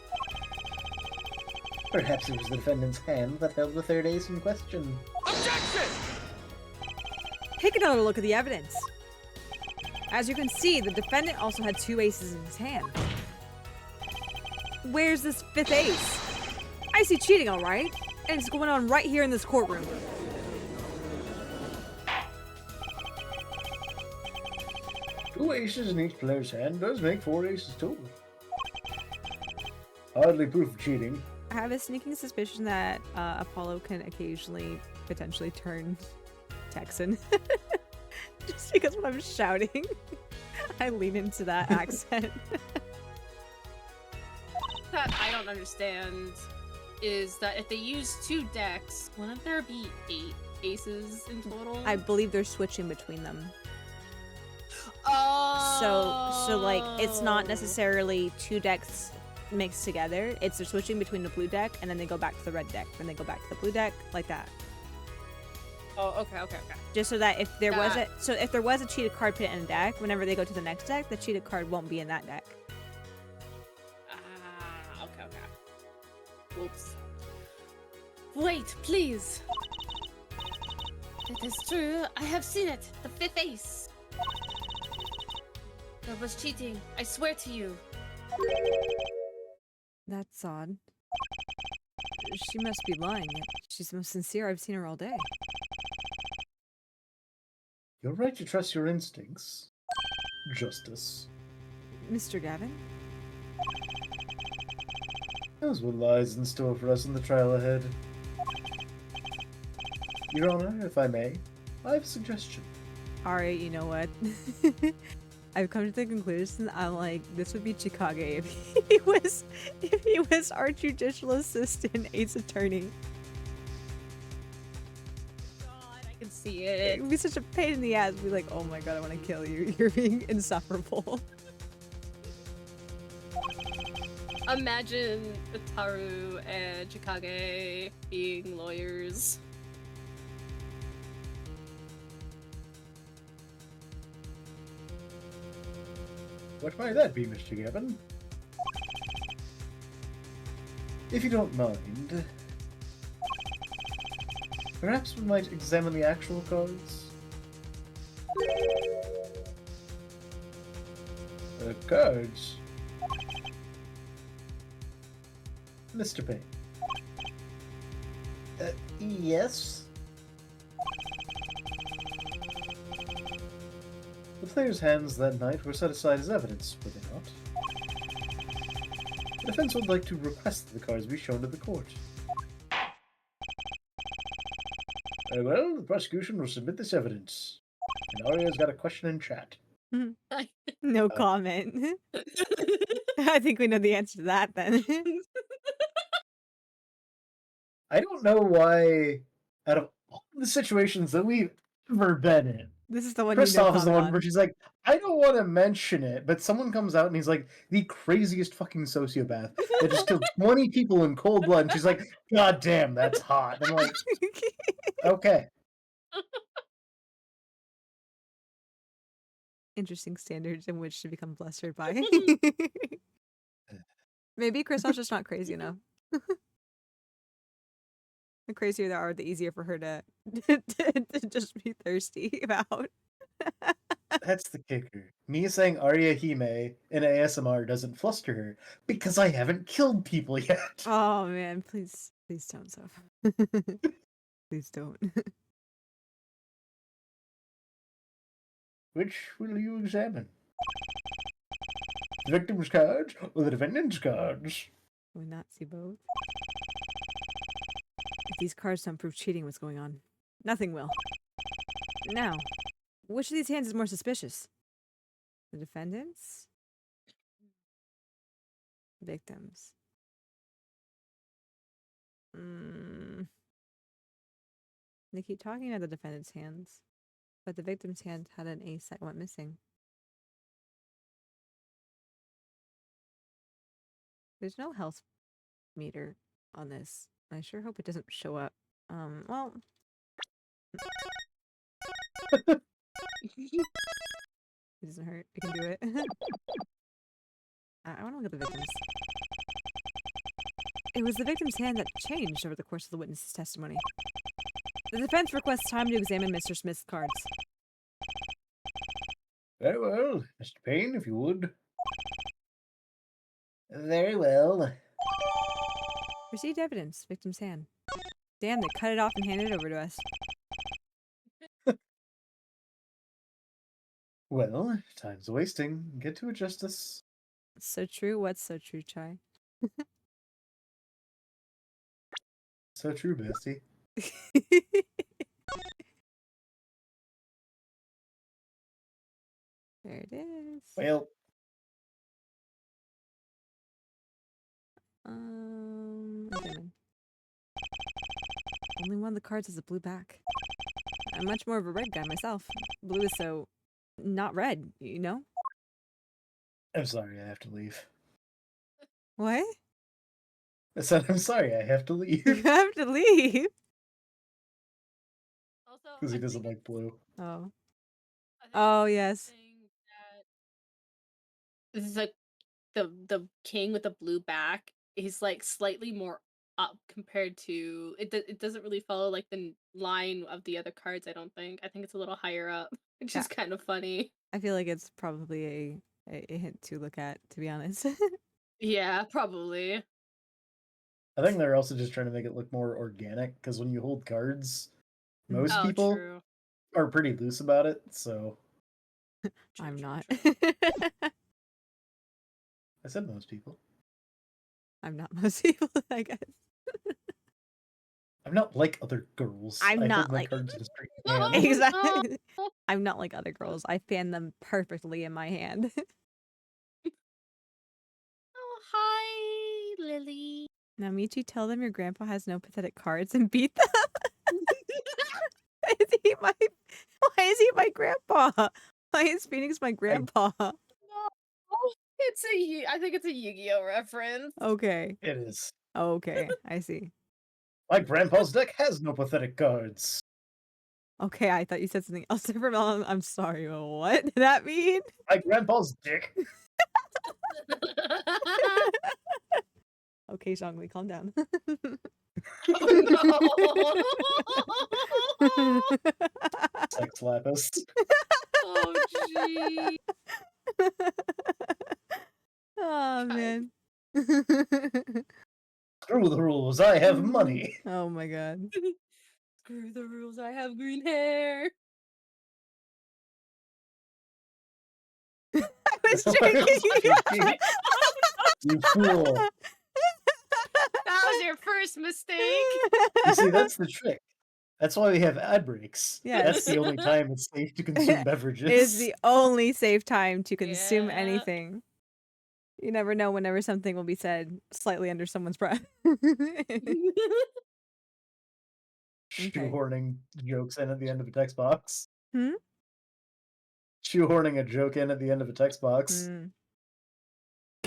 Perhaps it was the defendant's hand that held the 3rd ace in question. Objection! Take another look at the evidence. As you can see, the defendant also had 2 aces in his hand. Where's this 5th ace? I see cheating, alright, and it's going on right here in this courtroom. Two aces in each player's hand does make 4 aces total. Hardly proof of cheating. I have a sneaking suspicion that Apollo can occasionally potentially turn Texan. Just because when I'm shouting, I lean into that accent. That I don't understand is that if they use 2 decks, wouldn't there be 8 aces in total? I believe they're switching between them. Oh. So like it's not necessarily 2 decks mixed together. It's they're switching between the blue deck and then they go back to the red deck, then they go back to the blue deck, like that. Oh, okay. Just so that if there was a cheated card put in a deck, whenever they go to the next deck, the cheated card won't be in that deck. Okay. Oops. Wait, please. It is true. I have seen it. The 5th ace. That was cheating. I swear to you. That's odd. She must be lying. She's the most sincere I've seen her all day. You're right to trust your instincts. Justice. Mr. Gavin? Knows what lies in store for us in the trial ahead. Your Honor, if I may, I have a suggestion. Aria, you know what? I've come to the conclusion I'm like, this would be Chikage if he was our judicial assistant, Ace Attorney. God, I can see It it. would be such a pain in the ass. Be like, oh my god, I want to kill you. You're being insufferable. Imagine Taru and Chikage being lawyers. What might that be, Mr. Gavin? If you don't mind, perhaps we might examine the actual cards? The cards? Mr. Payne. Yes? The players' hands that night were set aside as evidence, were they not? The defense would like to request that the cards be shown to the court. Very well, the prosecution will submit this evidence. And Aria's got a question in chat. No comment. I think we know the answer to that then. I don't know why, out of all the situations that we've ever been in, This is the one Kristoff you is the know one where she's like, I don't want to mention it, but someone comes out and he's like the craziest fucking sociopath that just killed 20 people in cold blood. And she's like, God damn, that's hot. And I'm like, okay. Interesting standards in which to become flustered by. Maybe Kristoff's just not crazy enough. The crazier they are, the easier for her to just be thirsty about. That's the kicker. Me saying Arya Hime in ASMR doesn't fluster her because I haven't killed people yet. Oh man, please don't, Soph. Please don't. Which will you examine? The victim's cards or the defendant's cards? Will we not see both? If these cards don't prove cheating, what's going on? Nothing will. Now, which of these hands is more suspicious? The defendants? Victims. They keep talking about the defendant's hands, but the victim's hand had an ace that went missing. There's no health meter on this. I sure hope it doesn't show up. Well. It doesn't hurt. It can do it. I want to look at the victims. It was the victim's hand that changed over the course of the witness's testimony. The defense requests time to examine Mr. Smith's cards. Very well, Mr. Payne, if you would. Very well. Received evidence. Victim's hand. Damn, they cut it off and handed it over to us. Well, time's wasting. Get to it, Justice. So true. What's so true, Chai? So true, bestie. There it is. Well, Examine. Only one of the cards has a blue back. I'm much more of a red guy myself. Blue is so not red, you know? I'm sorry, I have to leave. What? I said, I'm sorry, I have to You leave. have to leave. Also, Because he I doesn't think like blue. Oh. I think Oh, it's yes. interesting that this is like the king with the blue back. He's like slightly more up compared to it. It doesn't really follow like the line of the other cards. I don't think. I think it's a little higher up, which Yeah. is kind of funny. I feel like it's probably a hint to look at, to be honest. Yeah, probably. I think they're also just trying to make it look more organic, because when you hold cards, most Oh, people true. are pretty loose about it, so True, I'm true, not. true. I said most people. I'm not most people, I guess. I'm not like other girls. I'm I not hold my like- cards in a straight Oh, hand. Exactly. I'm not like other girls. I fan them perfectly in my hand. Oh, hi, Lily. Now, Michi, tell them your grandpa has no pathetic cards and beat them. Why is he my grandpa? Why is Phoenix my grandpa? No, I think it's a Yu-Gi-Oh reference. Okay. It is. Okay, I see. My grandpa's deck has no pathetic cards. Okay, I thought you said something else different. I'm sorry, what did that mean? My grandpa's dick. Okay, Zhongli, calm down. Oh, Sex lapis. oh, gee. Oh man. Screw the rules, I have money. Oh my god. Screw the rules, I have green hair. I was I was drinking. joking. You fool. That was your first mistake. You see, that's the trick. That's why we have ad breaks. Yes. That's the only time it's safe to consume beverages. It is the only safe time to consume Yeah. anything. You never know whenever something will be said slightly under someone's breath. Shoehorning jokes in at the end of a text box. Hmm? Shoehorning a joke in at the end of a text box. Mm.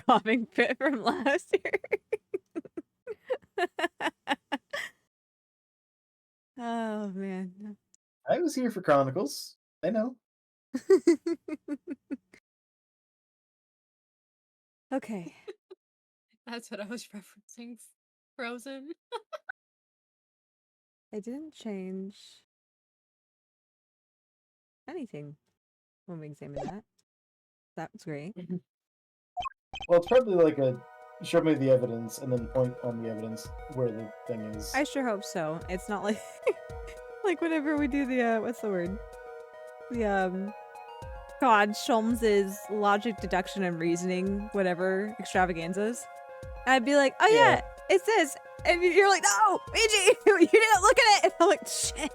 Coughing fit from last year. Oh man. I was here for Chronicles. I know. Okay. That's what I was referencing. Frozen. It didn't change anything when we examined that. That was great. Well, it's probably like a show me the evidence and then point on the evidence where the thing is. I sure hope so. It's not like like whenever we do the what's the word? The God, Sholmes's logic, deduction, and reasoning, whatever extravaganzas. And I'd be like, oh yeah, Yeah. it's this. And you're like, no, Meiji, you didn't look at it. And I'm like, shit.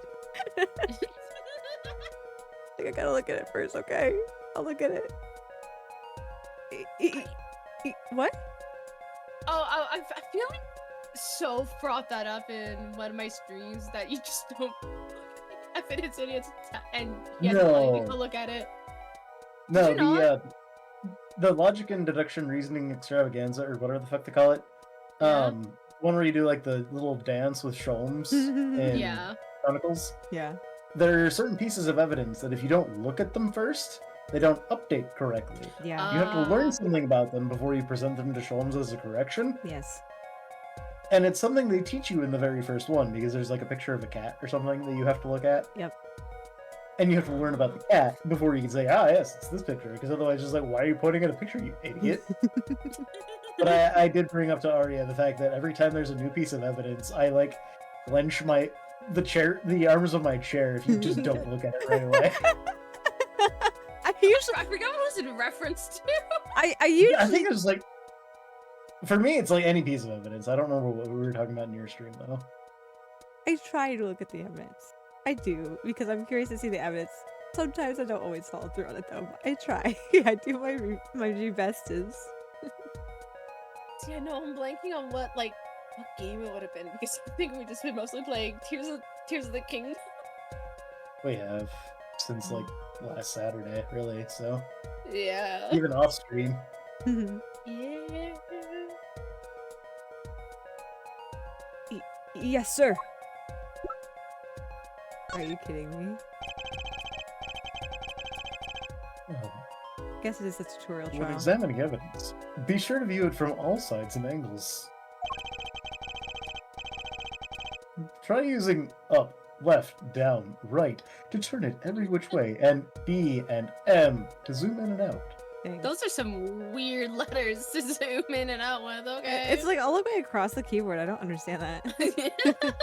Like, I gotta look at it first, okay? I'll look at it. What? Oh, I feel like Soph brought that up in one of my streams that you just don't look at the evidence and you have to No. go look at it. No, Did you the logic and deduction reasoning extravaganza, or whatever the fuck they call it. Yeah. One where you do like the little dance with Sholmes in Yeah. Chronicles. Yeah. There are certain pieces of evidence that if you don't look at them first, they don't update correctly. Yeah. You have to learn Ah. something about them before you present them to Sholmes as a correction. Yes. And it's something they teach you in the very first one, because there's like a picture of a cat or something that you have to look at. Yep. And you have to learn about the cat before you can say, ah, yes, it's this picture. Because otherwise, just like, why are you pointing at a picture, you idiot? But I did bring up to Aria the fact that every time there's a new piece of evidence, I like clench the arms of my chair if you just don't look at it right away. I usually, I forgot what it was in reference to. I usually, I think it's like, for me, it's like any piece of evidence. I don't remember what we were talking about in your stream though. I try to look at the evidence. I do, because I'm curious to see the evidence. Sometimes I don't always follow through on it though, but I try. I do my bestest. See, I know I'm blanking on what game it would have been because I think we've just been mostly playing Tears of the King. We have since like last Saturday, really. So Yeah. even off stream. Yeah. Yes, sir. Are you kidding me? Guess it is a tutorial When trial. examining evidence, be sure to view it from all sides and angles. Try using up, left, down, right to turn it every which way, and B and M to zoom in and out. Thanks. Those are some weird letters to zoom in and out with, okay. It's like all the way across the keyboard. I don't understand that.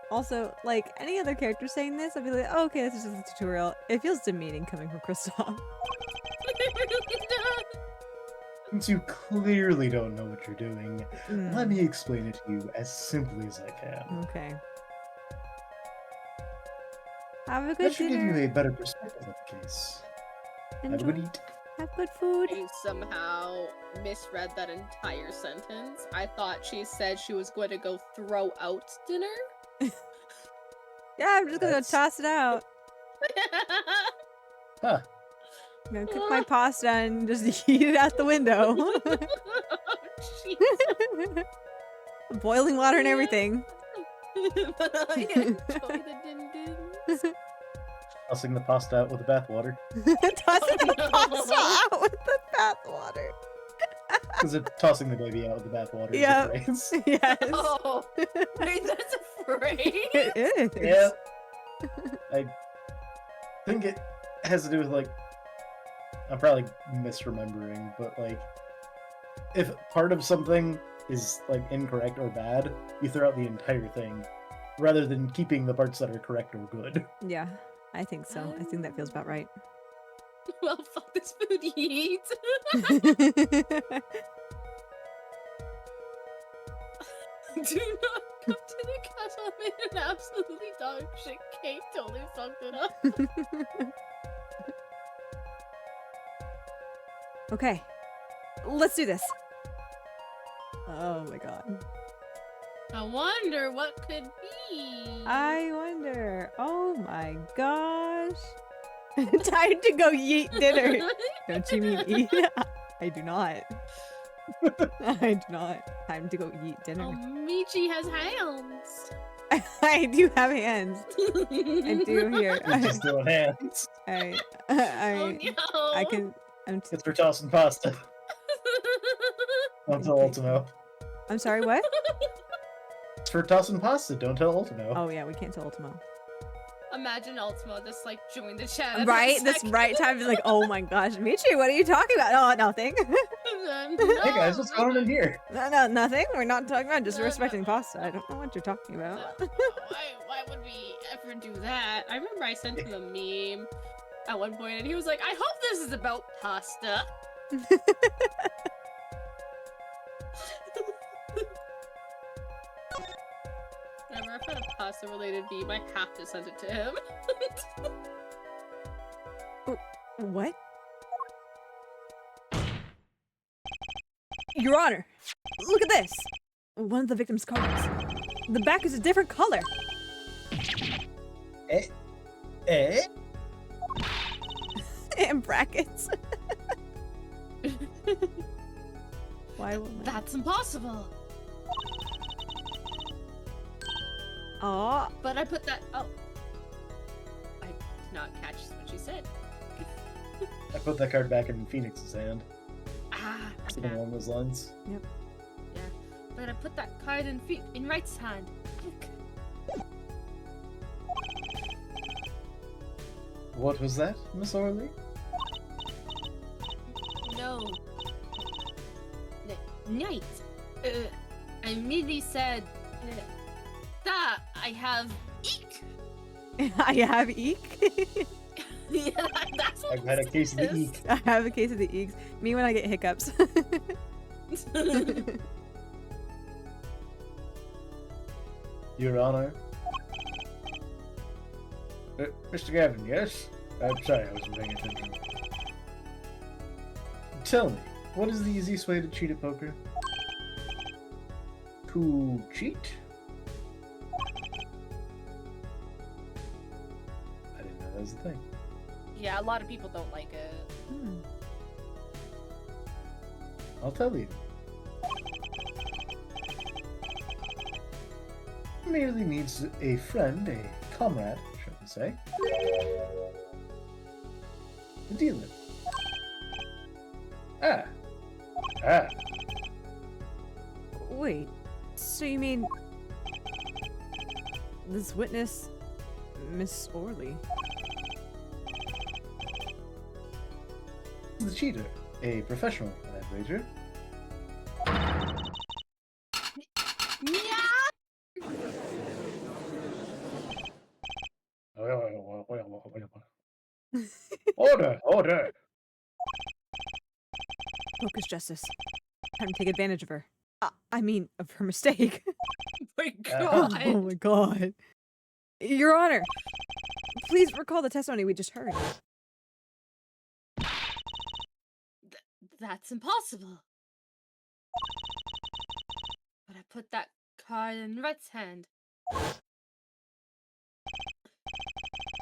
Also, like any other character saying this, I'd be like, oh, okay, this is just a tutorial. It feels demeaning coming from Kristoff. Since you clearly don't know what you're doing, let Mm, me explain it to you as simply as I can. okay. Have a That good should give you dinner. a better perspective of the case. Have a good Enjoy. eat. Have good food. I somehow misread that entire sentence. I thought she said she was going to go throw out dinner. Yeah, I'm just gonna That's- toss it out. Huh. I'm gonna cook my pasta and just eat it out the window. Jeez. Boiling water and everything. But I enjoy the din-dins. Tossing the pasta out with the bathwater. Tossing the no. pasta out with the bathwater. Because it's tossing the baby out with the bathwater is Yep. a phrase. Yes. Oh, wait, that's a phrase? It is. Yeah. I think it has to do with, like, I'm probably misremembering, but, like, if part of something is, like, incorrect or bad, you throw out the entire thing, rather than keeping the parts that are correct or good. Yeah, I think so. I think that feels about right. Well, fuck this food eat. Do not come to the castle. I made an absolutely dog shit cake. Totally fucked it up. Okay, let's do this. Oh my god. I wonder what could be. I wonder. Oh my gosh. Time to go eat dinner. Don't you mean eat? I do not. I do not. Time to go eat Oh, dinner. Michi has hands. I do have hands. I do here. It's just doing hands. I Oh no. I can. It's for tossing pasta. Don't tell Ultimo. I'm sorry. What? It's for tossing pasta. Don't tell Ultimo. Oh yeah, we can't tell Ultimo. Imagine Ultimo just like join the chat. at Right? that This second. right time is like, oh my gosh, Michi, what are you talking about? Oh, nothing. Hey guys, what's going on in here? No, nothing. We're not talking about just No, respecting no. pasta. I don't know what you're talking about. Why would we ever do that? I remember I sent him a meme at one point, and he was like, "I hope this is about pasta." Whenever I've had a pasta-related meme, I have to send it to him. What? Your Honor, look at this. One of the victim's cards. The back is a different color. Eh? In brackets. Why won't I? That's impossible. Aw. But I put that. Oh, I did not catch what you said. I put that card back in Phoenix's hand. Ah, Something okay. along those lines. Yeah, but I put that card in Right's hand. Look. What was that, Miss Orley? No. Knight. I merely said that I have eek. I have eek. Yeah, that's what I've had a this case of the is. eek. I have a case of the eeks. Me when I get hiccups. Your Honor. Mr. Gavin, yes? I'm sorry, I wasn't paying attention. Tell me, what is the easiest way to cheat at poker? To cheat? I didn't know that was a thing. Yeah, a lot of people don't like it. Hmm. I'll tell you. Merely needs a friend, a comrade, shall we say, to deal with. Ah. Wait. So you mean this witness, Miss Orley? The cheater, a professional, I'd wager. Order, order. Focus justice. Time to take advantage of her. I mean, of her mistake. My Oh God. my god. Your Honor, please recall the testimony we just heard. That's impossible. But I put that card in Rhett's hand.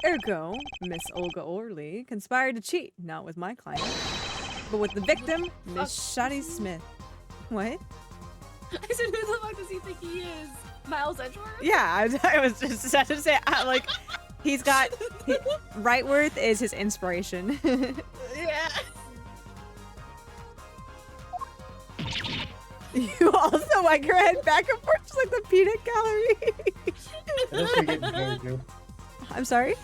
Ergo, Miss Olga Orley conspired to cheat, not with my client, but with the victim, Miss Shotty Smith. What? I said, who the fuck does he think he is? Miles Edgeworth? Yeah, I was just about to say, like, he's got... Rightworth is his inspiration. Yeah. You also wag your head back and forth just like the peanut gallery. It helps me get in character. I'm sorry?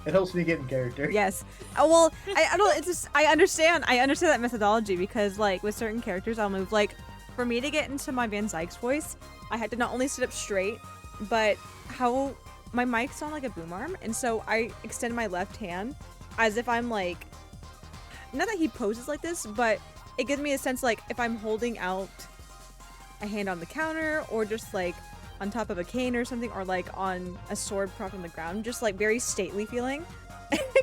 It helps me get in character. Yes. Well, I don't, it's just, I understand that methodology because, like, with certain characters, I'll move, like, for me to get into my Van Zykes voice, I had to not only sit up straight, but how my mic's on, like, a boom arm, and so I extend my left hand as if I'm, like, not that he poses like this, but it gives me a sense, like, if I'm holding out a hand on the counter, or just, like, on top of a cane or something, or like on a sword propped on the ground, just like very stately feeling.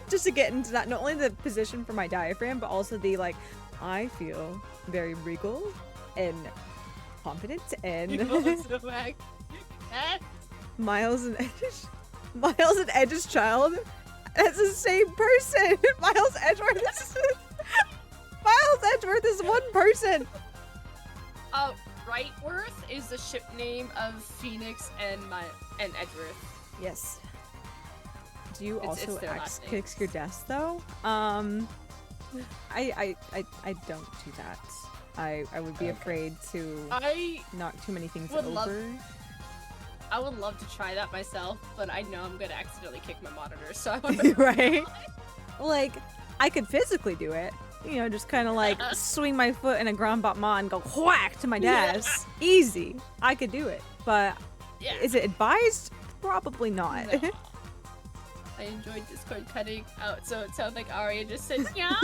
Just to get into that, not only the position for my diaphragm, but also the like, I feel very regal and confident and Miles and Edge's child. That's the same person. Miles Edgeworth is one person. Rightworth is the ship name of Phoenix and Edgeworth. Yes. Do you It's also their axe last kicks names. your desk though? I don't do that. I would be afraid to I knock too many things would over. would love to try that myself, but I know I'm gonna accidentally kick my monitor, so I would Right? Like, I could physically do it. You know, just kind of like swing my foot in a grand battement and go whack to my desk. Easy. I could do it. But Yeah. is it advised? Probably not. No. I enjoyed Discord cutting out, so it sounded like Aria just said, yeah.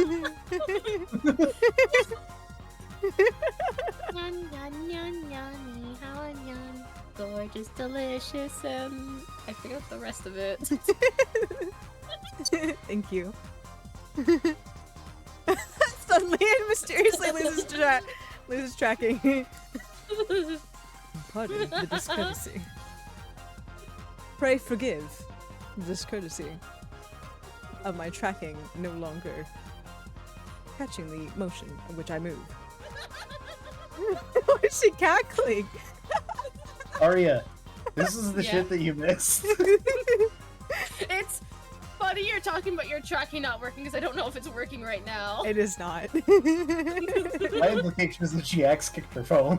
Gorgeous, delicious, and I forgot the rest of it. Thank you. Suddenly and mysteriously loses tracking. Pardon the discourtesy. Pray forgive the discourtesy of my tracking no longer catching the motion in which I move. Why is she cackling? Aria, this is the Yeah. shit that you missed. It's funny you're talking about your tracking not working because I don't know if it's working right now. It is not. My implication is that she axe kicked her phone.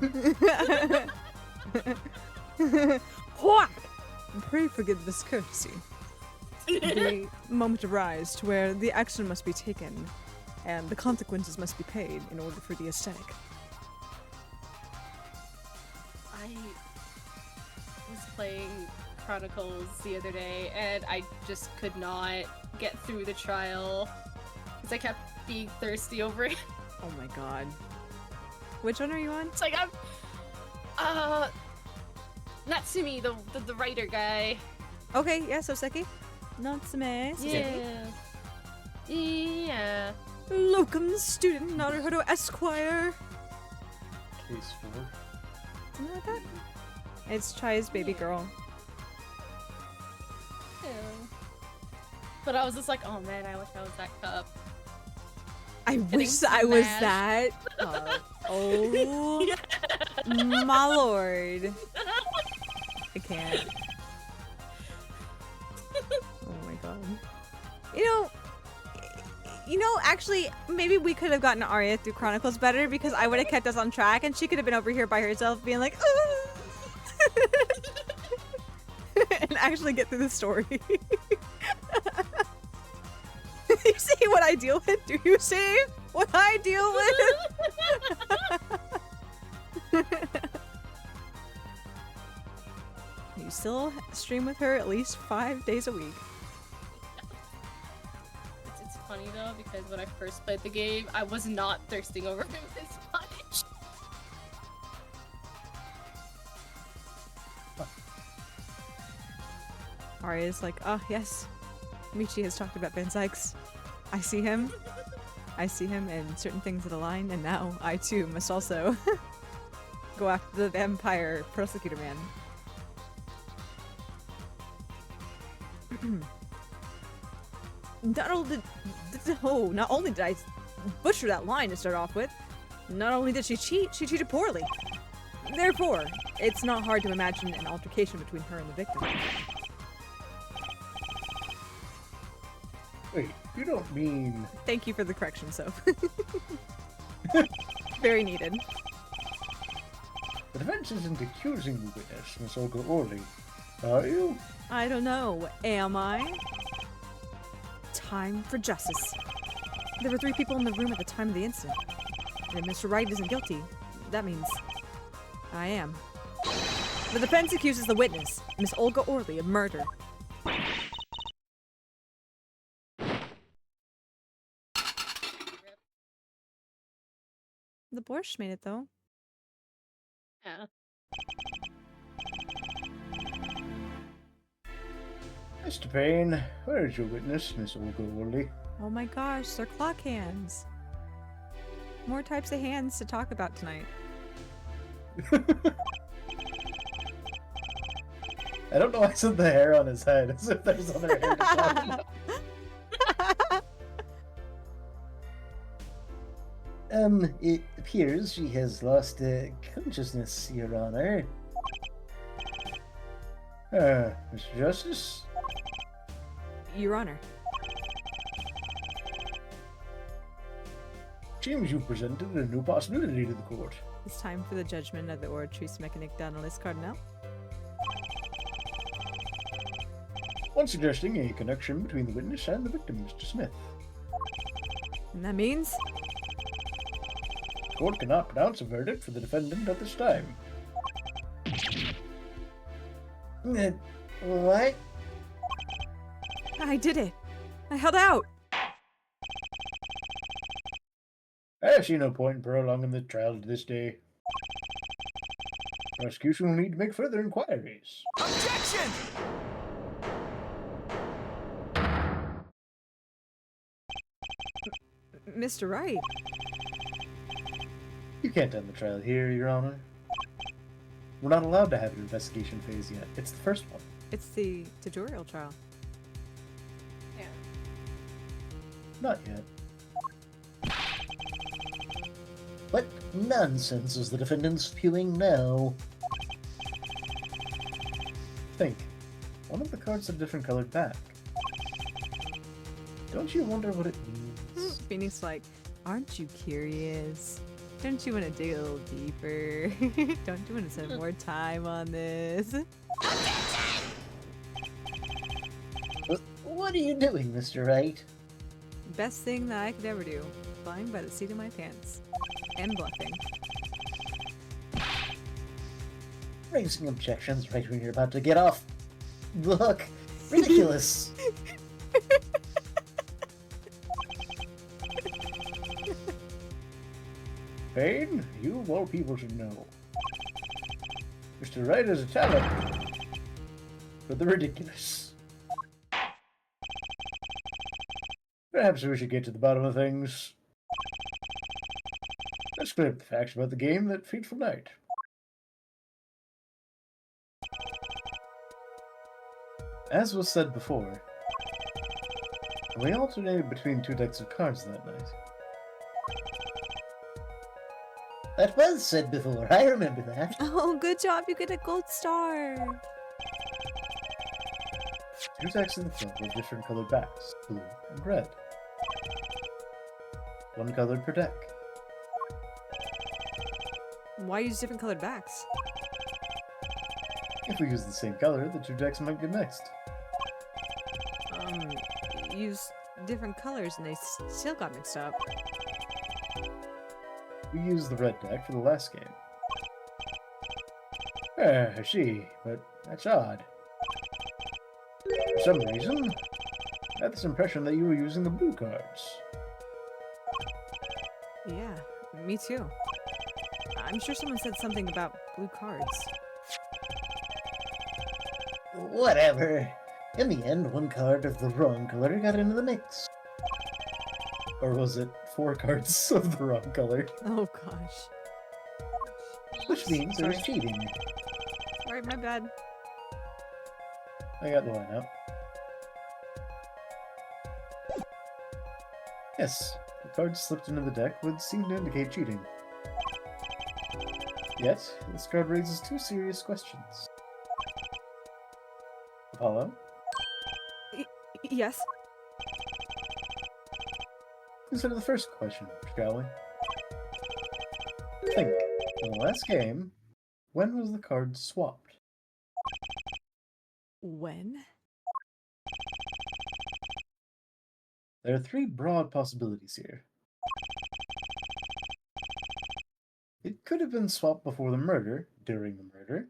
Whack! Pray forgive this courtesy. The moment arrives where the action must be taken, and the consequences must be paid in order for the aesthetic. I was playing Chronicles the other day and I just could not get through the trial because I kept being thirsty over it. Oh my god. Which one are you on? It's like I'm Natsumi, the writer guy. Okay, yeah, Soseki. Natsume. Soseki. Yeah. Locum student Naruhodo Esquire. Case 4. Something like that? It's Chai's baby girl. Yeah. But I was just like, oh man, I wish I was that cup. I Getting wish I was smashed. that. Oh my lord. I can't. Oh my god. You know, actually, maybe we could have gotten Arya through Chronicles better because I would have kept us on track and she could have been over here by herself being like, and actually get through the story. You see what I deal with? Do you see what I deal with? You still stream with her at least 5 days a week. It's funny though, because when I first played the game, I was not thirsting over him this much. Aria's like, oh, yes. Michi has talked about Ben Sykes. I see him. I see him and certain things that align, and now I too must also go after the vampire prosecutor man. Not only did I butcher that line to start off with, not only did she cheat, she cheated poorly. Therefore, it's not hard to imagine an altercation between her and the victim. Wait, you don't mean... Thank you for the correction, Soph. Very needed. The defense isn't accusing the witness, Miss Olga Orley. Are you? I don't know. Am I? Time for justice. There were 3 people in the room at the time of the incident. And if Mr. Wright isn't guilty, that means I am. The defense accuses the witness, Miss Olga Orley, of murder. The borscht made it, though. Yeah. Mr. Payne, where is your witness, Miss Olga Orley? Oh my gosh, they're clock hands. More types of hands to talk about tonight. I don't know why I said the hair on his head, as if there's other hair to talk about. It appears she has lost consciousness, Your Honor. Mr. Justice? Your Honor. Seems you've presented a new possibility to the court. It's time for the judgment of the Oratrice Mécanique d'Analyse Cardinal. One suggesting a connection between the witness and the victim, Mr. Smith. And that means? The court cannot pronounce a verdict for the defendant at this time. What? I did it! I held out! I see no point in prolonging the trial to this day. Prosecution will need to make further inquiries. Objection! Mr. Wright. You can't end the trial here, Your Honor. We're not allowed to have an investigation phase yet. It's the first one. It's the tutorial trial. Yeah. Not yet. What nonsense is the defendant spewing now? Think. One of the cards had a different colored back. Don't you wonder what it means? Phoenix like, aren't you curious? Don't you want to dig a little deeper? Don't you want to spend more time on this? What are you doing, Mr. Wright? Best thing that I could ever do. Flying by the seat of my pants. And bluffing. Raising objections right when you're about to get off. Look, ridiculous. Payne, you of all people should know. Mr. Wright has a talent for the ridiculous. Perhaps we should get to the bottom of things. Let's clear up the facts about the game that fateful night. As was said before, we alternated between 2 decks of cards that night. That was said before, I remember that. Oh, good job, you get a gold star! 2 decks in the field with different colored backs, blue and red. 1 colored per deck. Why use different colored backs? If we use the same color, the 2 decks might get mixed. Use different colors and they still got mixed up. We used the red deck for the last game. I see, but that's odd. For some reason, I had this impression that you were using the blue cards. Yeah, me too. I'm sure someone said something about blue cards. Whatever. In the end, one card of the wrong color got into the mix. Or was it 4 cards of the wrong color? Oh gosh. Which means there's Sorry. cheating. Alright, my bad. I got the line out. Yes, the cards slipped into the deck would seem to indicate cheating. Yet, this card raises 2 serious questions. Apollo, Yes. consider the first question, shall we? Think, in the last game, when was the card swapped? When? There are 3 broad possibilities here. It could have been swapped before the murder, during the murder,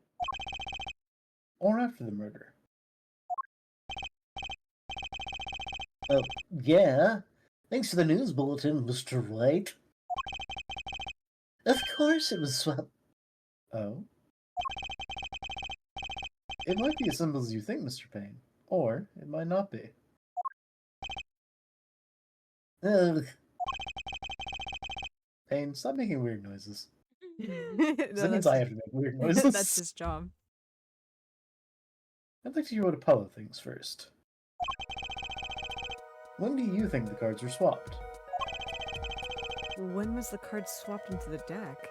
or after the murder. Oh, yeah. Thanks for the news bulletin, Mr. White. Of course it was swapped. Oh? It might be as simple as you think, Mr. Payne, or it might not be. Ugh. Payne, stop making weird noises. No, That means I have to make weird noises. that's his job. I'd like to hear what Apollo thinks first. When do you think the cards were swapped? When was the card swapped into the deck?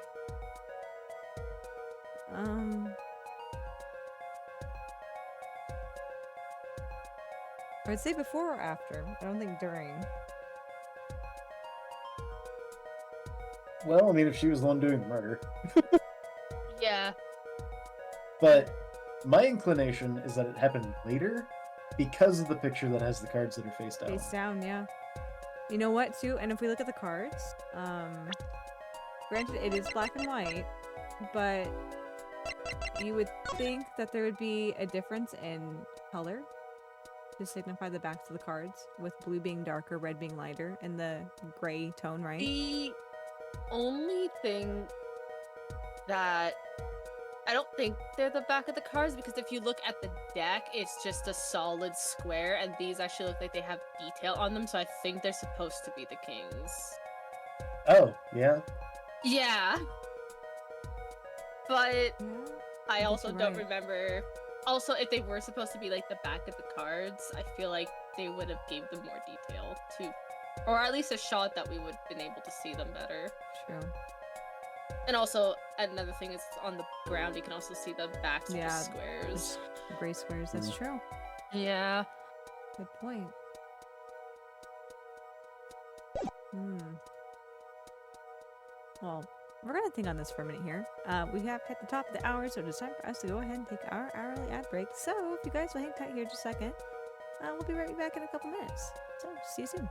I'd say before or after. I don't think during. Well, I mean, if she was the one doing the murder. Yeah. But my inclination is that it happened later because of the picture that has the cards that are face down. Face down, yeah. You know what, too? And if we look at the cards, granted it is black and white, but you would think that there would be a difference in color to signify the backs of the cards, with blue being darker, red being lighter, and the gray tone, right? The only thing that I don't think they're the back of the cards, because if you look at the deck, it's just a solid square, and these actually look like they have detail on them, so I think they're supposed to be the kings. Oh, yeah. Yeah. But Yeah. I guess also you're don't right. remember. Also, if they were supposed to be like the back of the cards, I feel like they would have gave them more detail too, or at least a shot that we would have been able to see them better. True. And also, another thing is on the ground, you can also see the backs of Yeah, the squares. Gray squares, that's true. Yeah. Good point. Well, we're gonna think on this for a minute here. We have hit the top of the hour, so it's time for us to go ahead and take our hourly ad break. So if you guys will hang tight here just a second, we'll be right back in a couple minutes. So see you soon.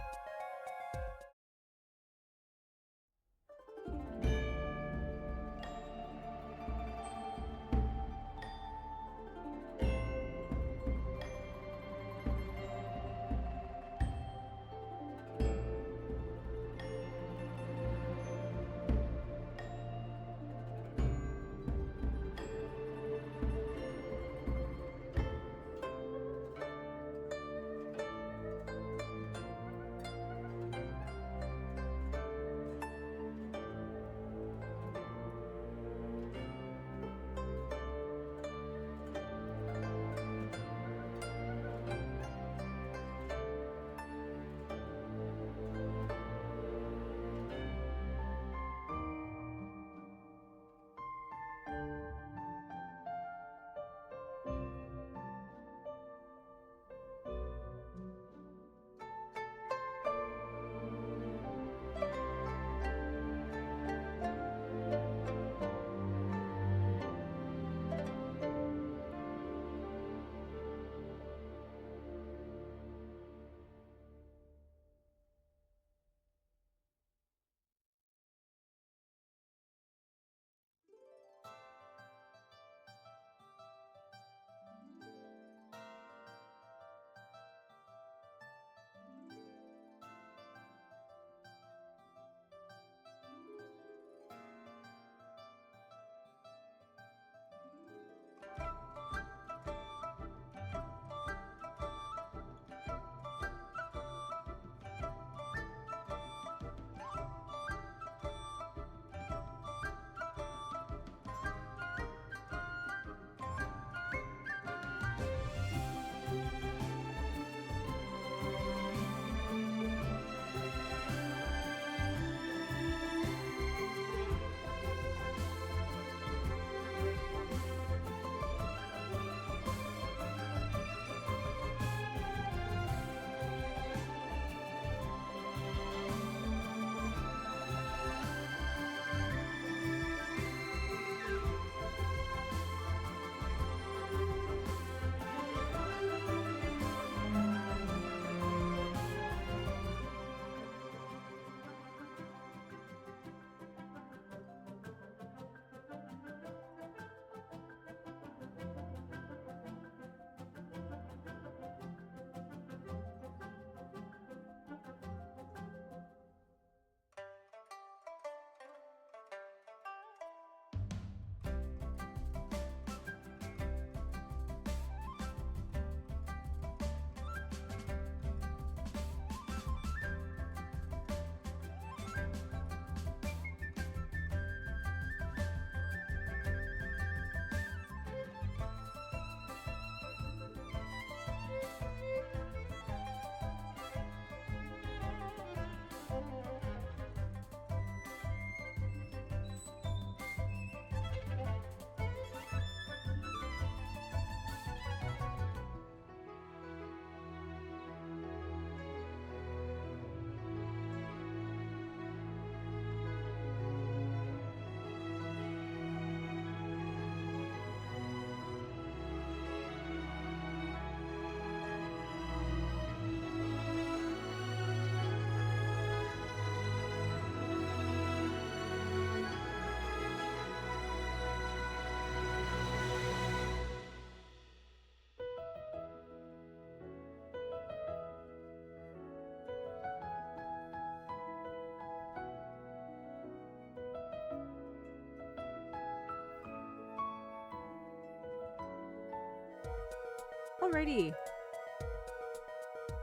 Alrighty.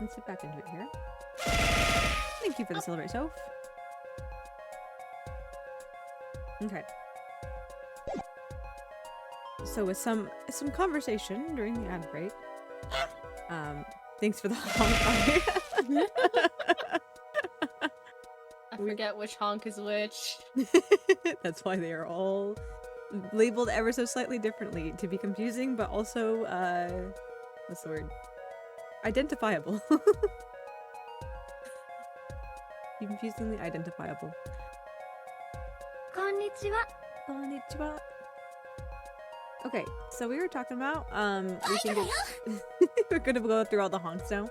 Let's sit back into it here. Thank you for the Celebrate, Soph. Okay. So with some conversation during the ad break. Thanks for the honk. I forget which honk is which. That's why they are all labeled ever so slightly differently to be confusing, but also what's the word? Identifiable. Confusingly identifiable. Konnichiwa. Konnichiwa. Okay, so we were talking about we think we're gonna go through all the honks now.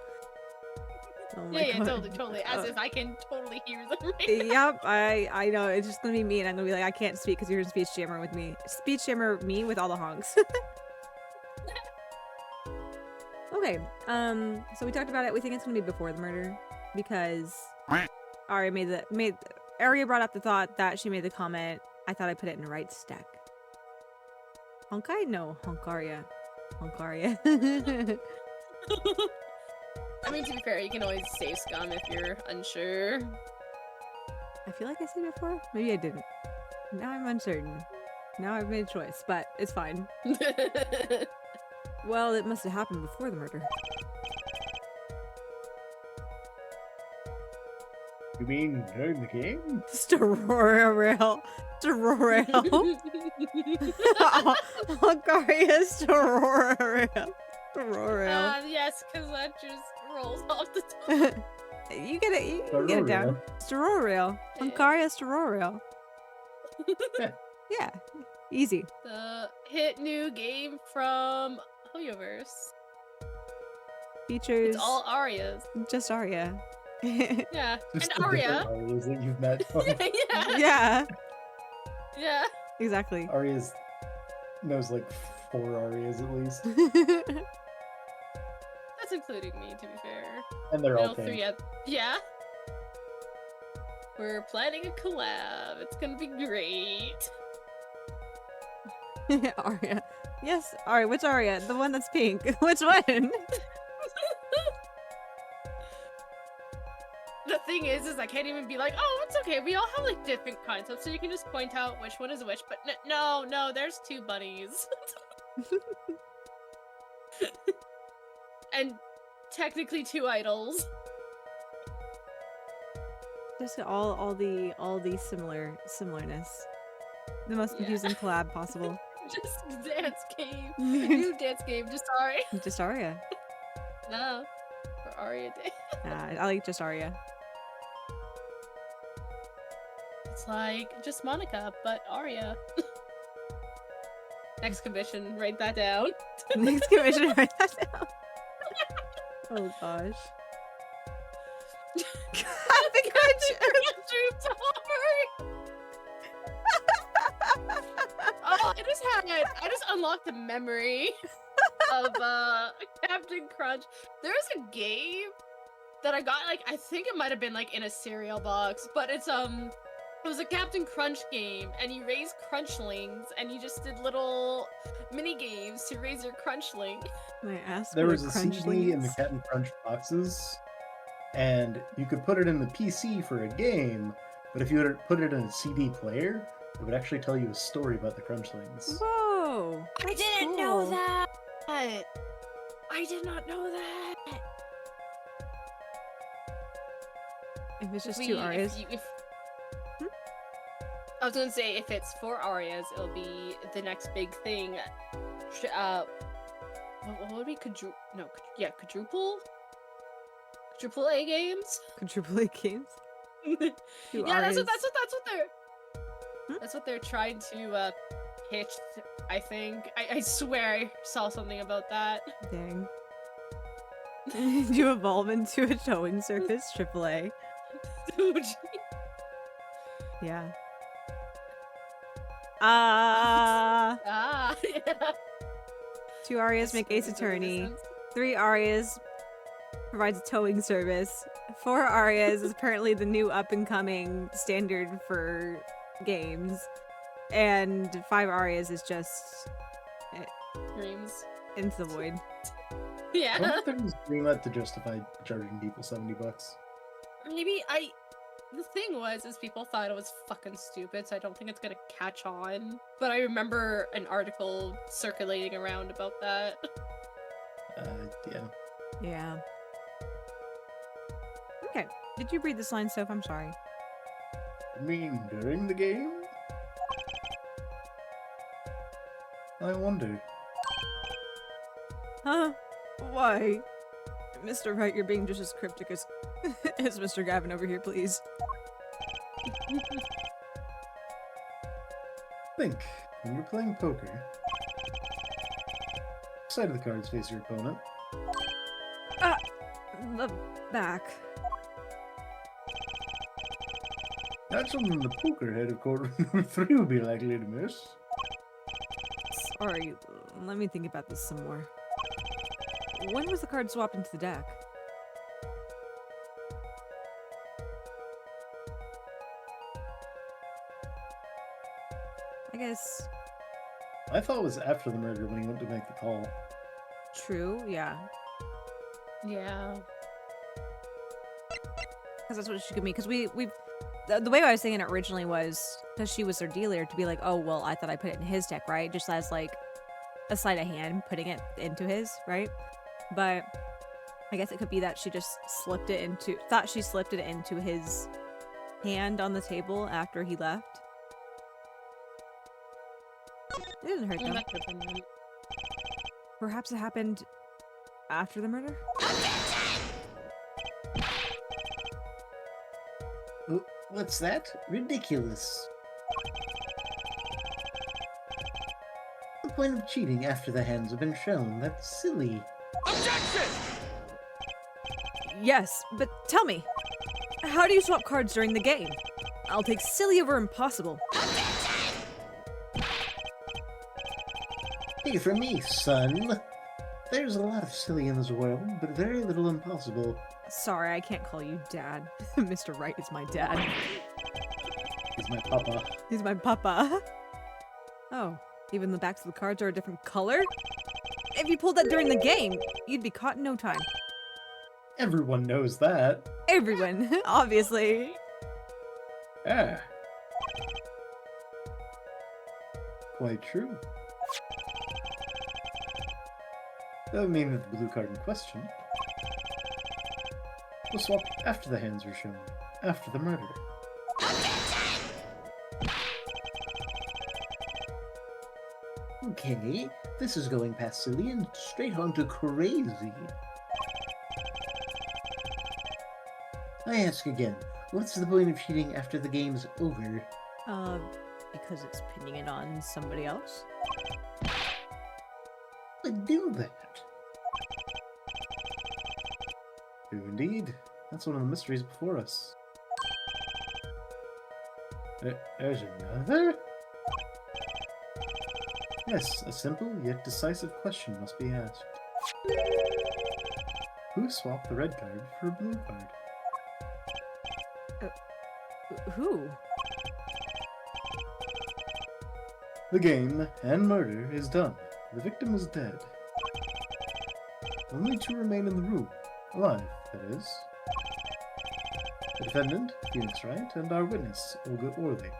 Oh my Yeah, God. totally. As if I can totally hear them right Yep, I know. It's just gonna be me, and I'm gonna be like, I can't speak because you're gonna speech jammer with me. Speech jammer me with all the honks. Okay, so we talked about it. We think it's gonna be before the murder because Aria Aria brought up the thought that she made the comment. I thought I put it in the right stack. Honkai? No, Honkaria. Honkaria. I mean, to be fair, you can always save scum if you're unsure. I feel like I said it before. Maybe I didn't. Now I'm uncertain. Now I've made a choice, but it's fine. Well, it must have happened before the murder. You mean during the game? Stororel. Stororel. Honkaria Stororel. Stororel. Yes, because that just rolls off the tongue. You get it. You can get it down. Stororel. Honkaria Stororel. Yeah. Easy. The hit new game from Hoyoverse. Features It's all Arias. just Aria. Yeah, Just and the Aria. different Arias that you've met. Yeah, Yeah. yeah. Exactly. Arias knows like 4 Arias at least. That's including me, to be fair. And they're all No, pink. 3 yeah. We're planning a collab. It's gonna be great. Aria. Yes, Aria. Which Aria? The one that's pink. Which one? The thing is I can't even be like, oh, it's okay. We all have like different concepts, so you can just point out which one is which. But no, there's 2 bunnies. And technically 2 idols. Just all the similarness. The most Yeah. confusing collab possible. Just dance game. New dance game, just Aria. Just Aria. No. Or Aria Day. I like just Aria. It's like just Monica, but Aria. Next commission, write that down. Next commission, write that down. Oh gosh. The Oh, I just unlocked a memory of Captain Crunch. There's a game that I got, like, I think it might have been like in a cereal box, but it was a Captain Crunch game, and you raise Crunchlings, and you just did little mini games to raise your Crunchling. My ass. There full was of a CD in the crunchlings. Captain Crunch boxes, and you could put it in the PC for a game, but if you would put it in a CD player, it would actually tell you a story about the Crunchlings. Whoa! I that's didn't know cool. that. I did not know that. If it's just We- 2 Arias. Hmm? I was gonna say, if it's 4 Arias, it'll be the next big thing. What would be quadruple A games? Quadruple A games. 2 Yeah, that's Arias. what they're. Hmm? That's what they're trying to pitch. I think. I swear I saw something about that. Dang. You evolve into a towing service, AAA. Dude. Yeah. Ah, yeah. 2 Arias make Ace Attorney. 3 Arias provides a towing service. 4 Arias is apparently the new up-and-coming standard for games. And 5 Arias is just Dreams. into the void. I Yeah. wonder if there's greenlit to justify charging people $70. Maybe the thing was is people thought it was fucking stupid, so I don't think it's gonna catch on. But I remember an article circulating around about that. Yeah. Yeah. Okay. Did you read this line, Soph? I'm sorry. I mean, during the game? I wonder. Huh? Why? Mr. Wright, you're being just as cryptic as, as Mr. Gavin over here, please. Think, when you're playing poker, which side of the cards face your opponent? The back. That's something the poker head of court number 3 would be likely to miss. Sorry, let me think about this some more. When was the card swapped into the deck? I guess I thought it was after the murder when he went to make the call. true, yeah. Yeah. Because that's what she could mean. Because the way I was saying it originally was because she was their dealer to be like, oh, well, I thought I put it in his deck, right? Just as like a sleight of hand, putting it into his, right? But I guess it could be that she just thought she slipped it into his hand on the table after he left. It didn't hurt though. That could've been them. Perhaps it happened after the murder? What's that? Ridiculous. What's the point of cheating after the hands have been shown? That's silly. Yes, but tell me, how do you swap cards during the game? I'll take silly over impossible. Hey, for me, son. There's a lot of silly in this world, but very little impossible. Sorry, I can't call you dad. Mr. Wright is my dad. He's my papa. He's my papa. Oh, even the backs of the cards are a different color? If you pulled that during the game, you'd be caught in no time. Everyone knows that. Everyone, obviously. Ah. Quite true. That would mean that the blue card in question was swapped after the hands were shown, after the murder. Okay, this is going past silly and straight on to crazy. I ask again, what's the point of cheating after the game's over? Because it's pinning it on somebody else? But do that. Do indeed. That's one of the mysteries before us. There's another? Yes, a simple yet decisive question must be asked. Who swapped the red card for a blue card? Who? The game and murder is done. The victim is dead. Only two remain in the room. Alive, that is. The defendant, Phoenix Wright, and our witness, Olga Orley.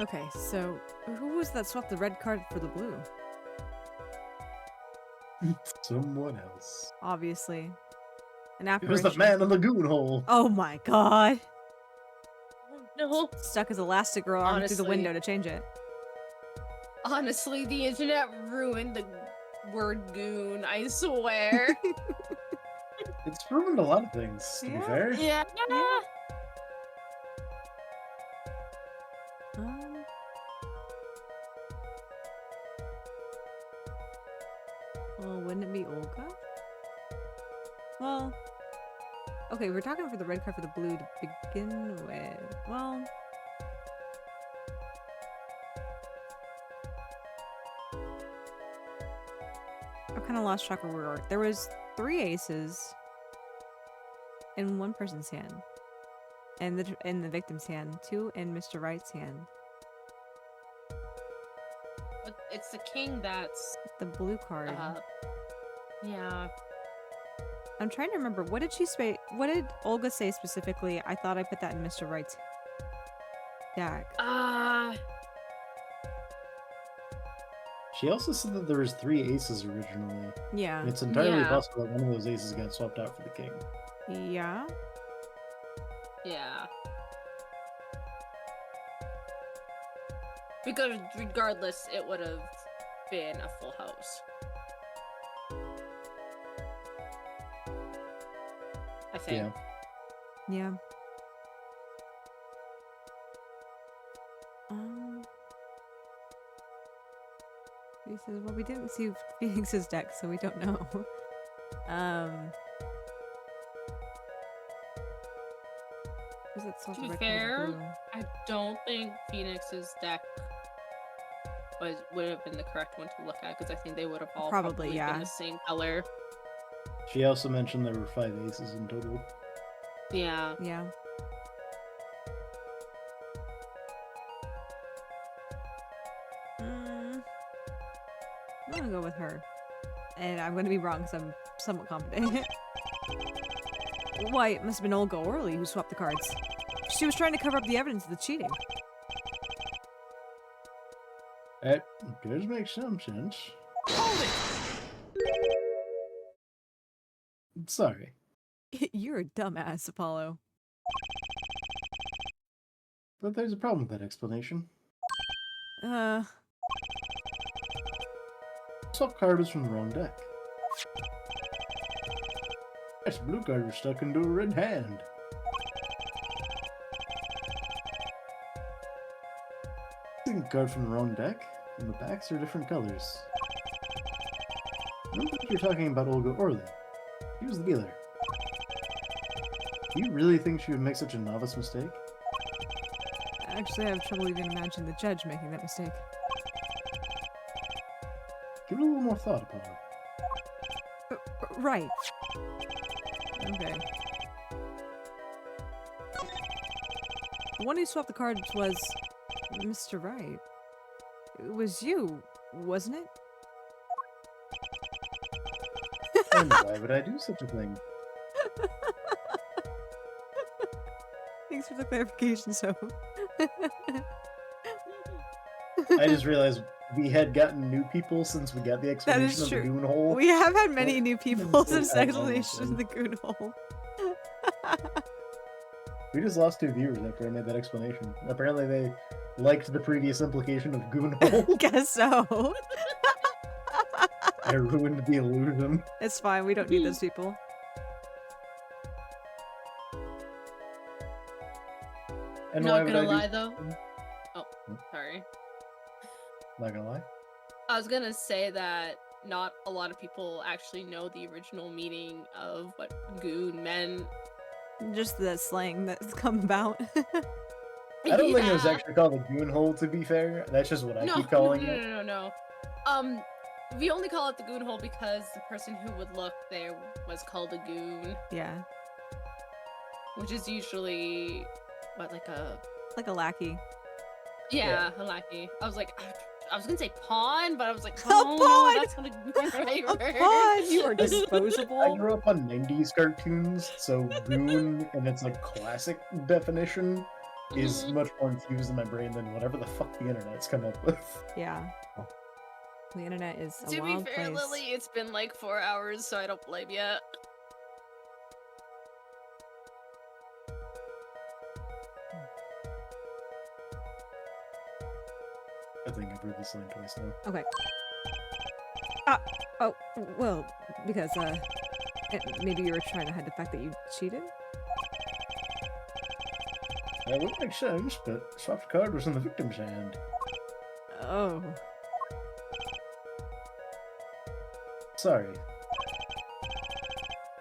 Okay, so who was that swapped the red card for the blue? Someone else. Obviously. An It was apparition. the man in the goon hole! Oh my god. No. Stuck his Elastigirl arm through the Honestly. window to change it. Honestly, the internet ruined the word goon, I swear. It's ruined a lot of things, to be Yeah. fair. Yeah. Um, well, wouldn't it be Olga? Well, okay, we're talking for the red card for the blue to begin with. Well, I kind of lost track of where we were. There was 3 aces in one person's hand, and in the victim's hand, 2 in Mr. Wright's hand. But it's the king that's The blue card. yeah. I'm trying to remember. What did she say? What did Olga say specifically? I thought I put that in Mr. Wright's deck. She also said that there was 3 aces originally. Yeah. And it's entirely Yeah. possible that one of those aces got swapped out for the king. Yeah. Yeah. Because regardless, it would have been a full house. I think. Yeah. Yeah. He says, well, we didn't see Phoenix's deck, so we don't know. Was it To be fair, I don't think Phoenix's deck would have been the correct one to look at because I think they would have all Probably, been yeah. the same color. She also mentioned there were 5 aces in total. Yeah. Yeah. I'm gonna go with her. And I'm gonna be wrong because I'm somewhat confident. Why, it must have been Olga Orly who swapped the cards. She was trying to cover up the evidence of the cheating. That does make some sense. Sorry. You're a dumbass, Apollo. But there's a problem with that explanation. Swap card was from the wrong deck. This blue card was stuck into a red hand. Second card from the wrong deck, and the backs are different colors. I don't think you're talking about Olga Orly. She was the dealer. Do you really think she would make such a novice mistake? Actually, I have trouble even imagining the judge making that mistake. Give it a little more thought, Apollo. Right. Okay. The one who swapped the cards was Mr. Wright. It was you, wasn't it? And why would I do such a thing? Thanks for the clarification, Soph. I just realized we had gotten new people since we got the explanation of the true. goon hole. We have had many new people so since the sad, explanation of honestly. the goon hole. We just lost 2 viewers after I made that explanation. Apparently they liked the previous implication of goon hole. Guess so. I ruined the illusion. It's fine, we don't need those people. And Not why would gonna I lie do... though. Oh, sorry. Not gonna lie. I was gonna say that not a lot of people actually know the original meaning of what goon meant. Just the slang that's come about. I don't think it was Yeah. actually called a goon hole, to be fair. That's just what I No, keep calling no, it. no. We only call it the goon hole because the person who would look there was called a goon, Yeah. which is usually what, like a lackey. a lackey. I was gonna say pawn, but I was like, A oh, pawn! that's not a right A word. pawn! You are I disposable. grew up on 90s cartoons, so goon in its like classic definition is Mhm. much more infused in my brain than whatever the fuck the internet's come up with. Yeah. The internet is a To be wild fair, place. Lily, it's been like 4 hours, so I don't blame you. I think I've heard this line twice now. Okay. Oh, well, because, maybe you were trying to hide the fact that you cheated? That would make sense, but swapped card was in the victim's hand. Oh. Sorry.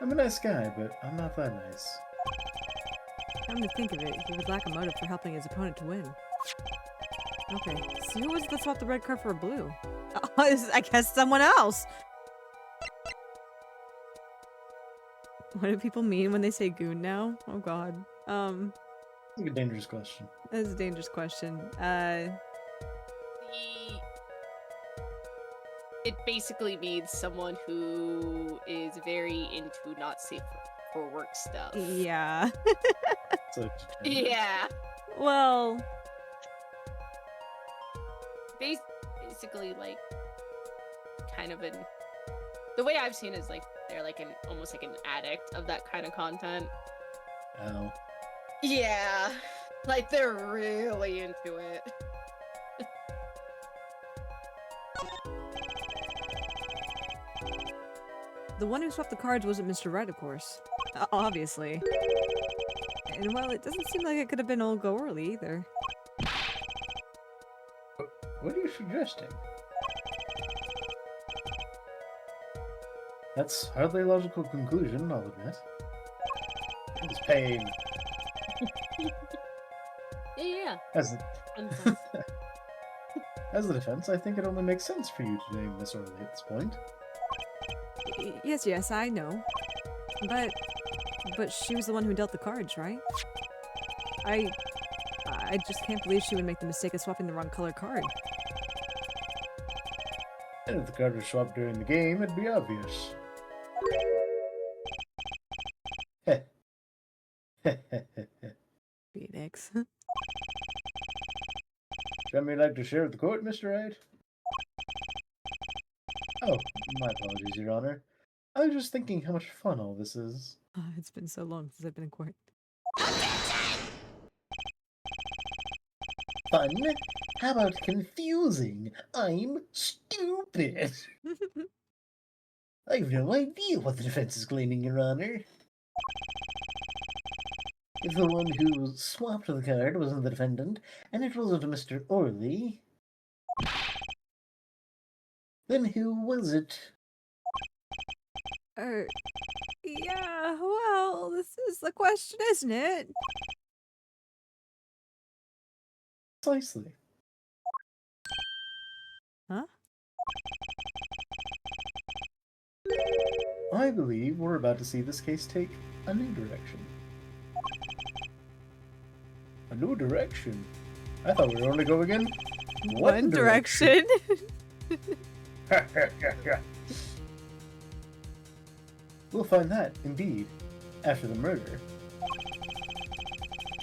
I'm a nice guy, but I'm not that nice. Come to think of it, he would lack a motive for helping his opponent to win. Okay, so who was it that swapped the red card for a blue? I guess someone else! What do people mean when they say goon now? Oh god. It's a dangerous question. That is a dangerous question. The it basically means someone who is very into not safe for work stuff. Yeah. So, Yeah. Well, Basically, like, kind of the way I've seen it is like they're like almost like an addict of that kind of content. ow. Yeah, like they're really into it. the one who swapped the cards wasn't Mr. Right, of course. Obviously. And well, it doesn't seem like it could have been old Gorley either. What are you suggesting? That's hardly a logical conclusion, I'll admit. It's pain. Yeah. As Unfun. as the defense, I think it only makes sense for you to name Miss Orley at this point. Yes, I know. But she was the one who dealt the cards, right? I just can't believe she would make the mistake of swapping the wrong color card. And if the card was swapped during the game, it'd be obvious. Phoenix. Something you'd like to share with the court, Mr. Wright? Oh, my apologies, Your Honor. I was just thinking how much fun all this is. It's been so long since I've been in court. Fun? How about confusing? I'm stupid. I've no idea what the defense is claiming, Your Honor. If the one who swapped the card wasn't the defendant, and it wasn't Mr. Orley, then who was it? Yeah, well, this is the question, isn't it? Precisely. Huh? I believe we're about to see this case take a new direction. A new direction? I thought we were only going in One direction. We'll find that, indeed, after the murder.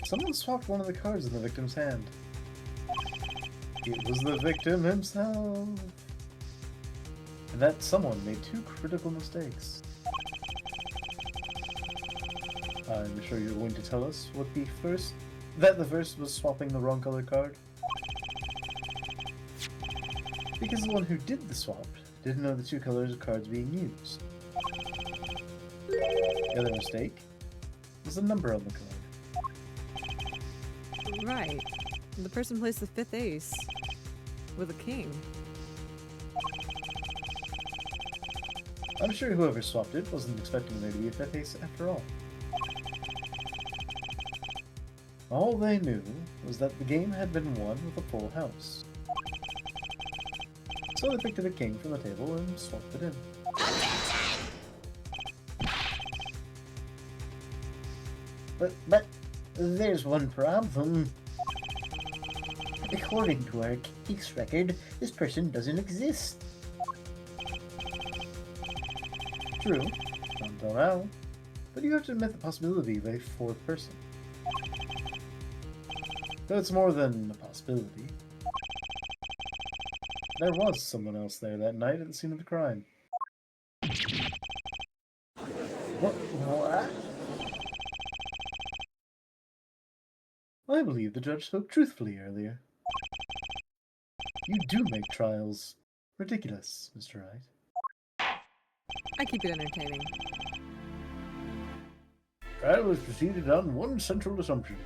Someone swapped one of the cards in the victim's hand. It was the victim himself. And that someone made two critical mistakes. I'm sure you're going to tell us what the first was swapping the wrong color card. Because the one who did the swap didn't know the two colors of cards being used. The other mistake was the number on the card. Right. The person placed the fifth ace with a king. I'm sure whoever swapped it wasn't expecting there to be a fifth ace after all. All they knew was that the game had been won with a full house. So they picked up a king from the table and swapped it in. But there's one problem. According to our case record, this person doesn't exist. True, not until now, but you have to admit the possibility of a fourth person. Though it's more than a possibility. There was someone else there that night at the scene of the crime. What? I believe the judge spoke truthfully earlier. You do make trials ridiculous, Mr. Wright. I keep it entertaining. Trial was proceeded on one central assumption.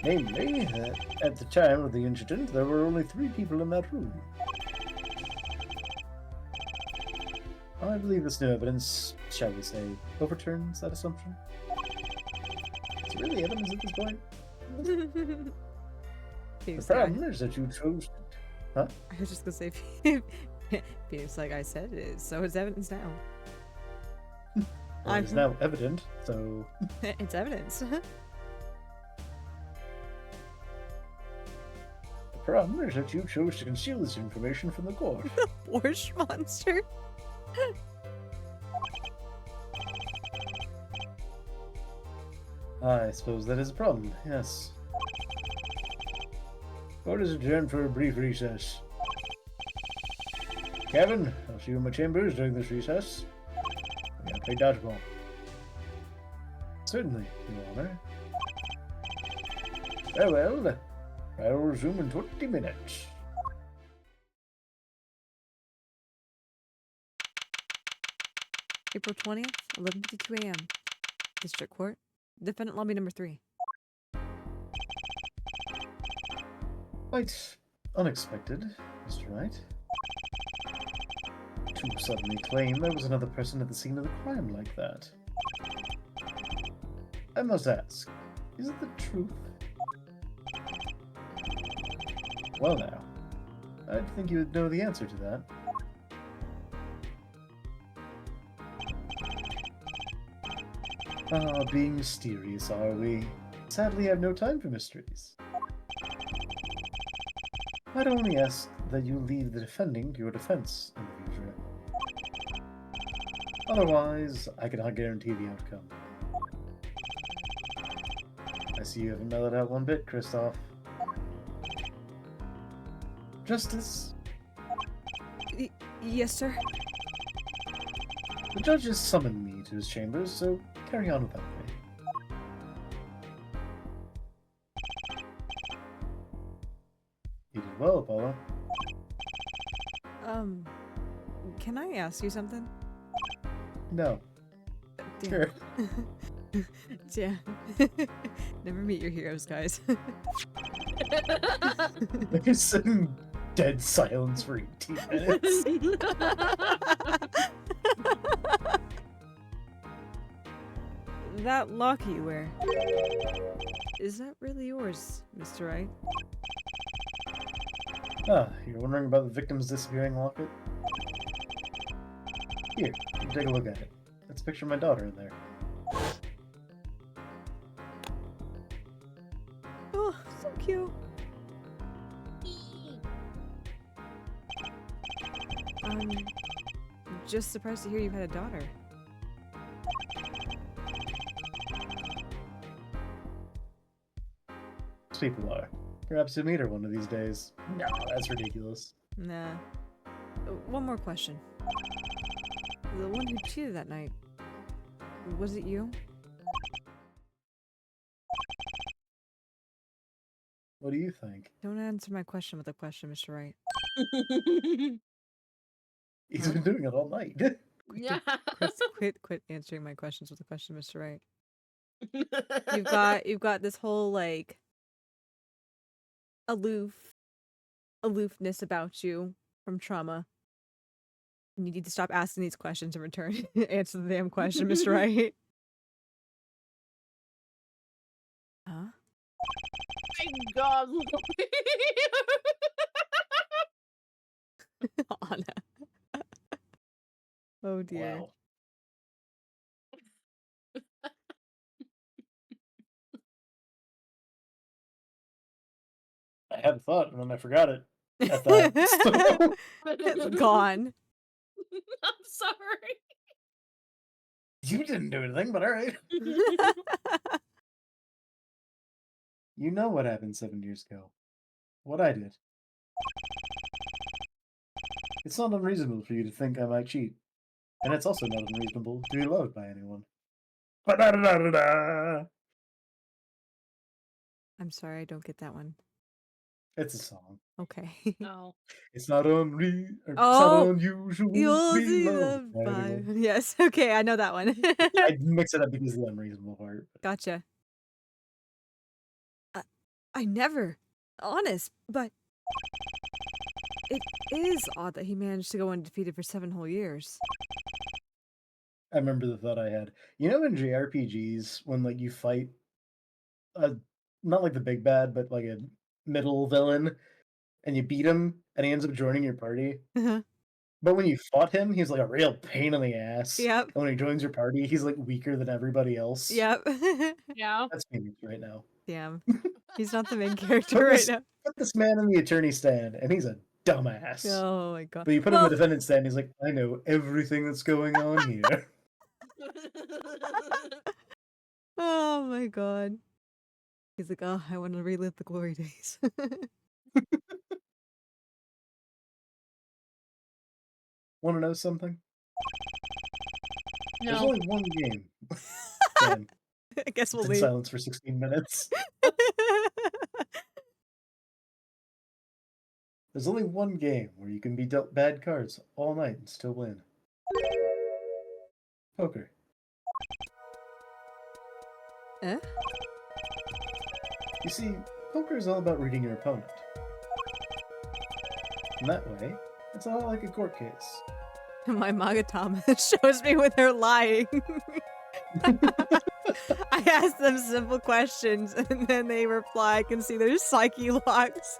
Namely, that at the time of the incident, there were only 3 people in that room. I believe this new evidence, shall we say, overturns that assumption. Is it really evidence at this point? The Phoenix, problem is that you chose... Huh? I was just gonna say, Phoenix, like I said, it is. So it's evidence now. Well, it's now evident, so... It's evidence. problem is that you chose to conceal this information from the court. Borscht monster. I suppose that is a problem, yes. Court is adjourned for a brief recess. Kevin, I'll see you in my chambers during this recess. I'm gonna play dodgeball. Certainly, Your Honor. Very well. I will resume in 20 minutes. April 20th, 11:52 a.m. District Court. Defendant lobby number 3. Quite unexpected, Mr. Wright. To suddenly claim there was another person at the scene of the crime like that. I must ask, is it the truth? Well now, I'd think you would know the answer to that. Ah, being mysterious, are we? Sadly, I have no time for mysteries. I'd only ask that you leave the defending to your defense in the future. Otherwise, I cannot guarantee the outcome. I see you haven't mellowed out one bit, Kristoff. Justice, Yes, sir. the judge has summoned me to his chambers, so carry on without me. You did well, Apollo. Can I ask you something? No. Damn. Sure. Yeah. Never meet your heroes, guys. They're sitting dead silence for 18 minutes. That locket you wear. Is that really yours, Mr. Wright? Ah, you're wondering about the victim's disappearing locket? Here, you take a look at it. Let's picture my daughter in there. Oh, so cute. Just surprised to hear you've had a daughter. Most people are. Perhaps you'll meet her one of these days. No, that's ridiculous. Nah. One more question. The one who cheated that night, was it you? What do you think? Don't answer my question with a question, Mr. Wright. He's been doing it all night. Yeah. Quit answering my questions with a question, Mr. Wright. You've got this whole like aloofness about you from trauma. And you need to stop asking these questions and return answer the damn question, Mr. Wright. Huh? My God. Anna. Oh dear. Wow. I had a thought and then I forgot it. I thought, so- It's gone. I'm sorry. You didn't do anything, but alright. You know what happened 7 years ago. What I did. It's not unreasonable for you to think I might cheat. And it's also not unreasonable to be loved by anyone. Ba-da-da-da-da-da! I'm sorry, I don't get that one. It's a song. Okay. No. It's not it's Oh, not unusual You'll to be see loved the by vibe. anyone. Yes, okay, I know that one. I mix it up because of the unreasonable part. Gotcha. I never. Honest, but it is odd that he managed to go undefeated for 7 whole years. I remember the thought I had. You know in JRPGs, when like you fight a not like the big bad, but like a middle villain, and you beat him, and he ends up joining your party. But when you fought him, he's like a real pain in the ass. Yep. And when he joins your party, he's like weaker than everybody else. Yep. Yeah. That's me right now. Damn. He's not the main character Put right this, now. put this man in the attorney stand, and he's a dumbass. Oh my god. But you put him in Well, the defendant stand, he's like, I know everything that's going on here. oh my god. He's like, oh, I want to relive the glory days. Want to know something? There's No. only one game. Damn, I guess we'll in leave. silence for 16 minutes. There's only one game where you can be dealt bad cards all night and still win. Poker. Eh? You see, poker is all about reading your opponent. And that way, it's all like a court case. My Magatama shows me when they're lying. I ask them simple questions and then they reply. I can see their psyche locks.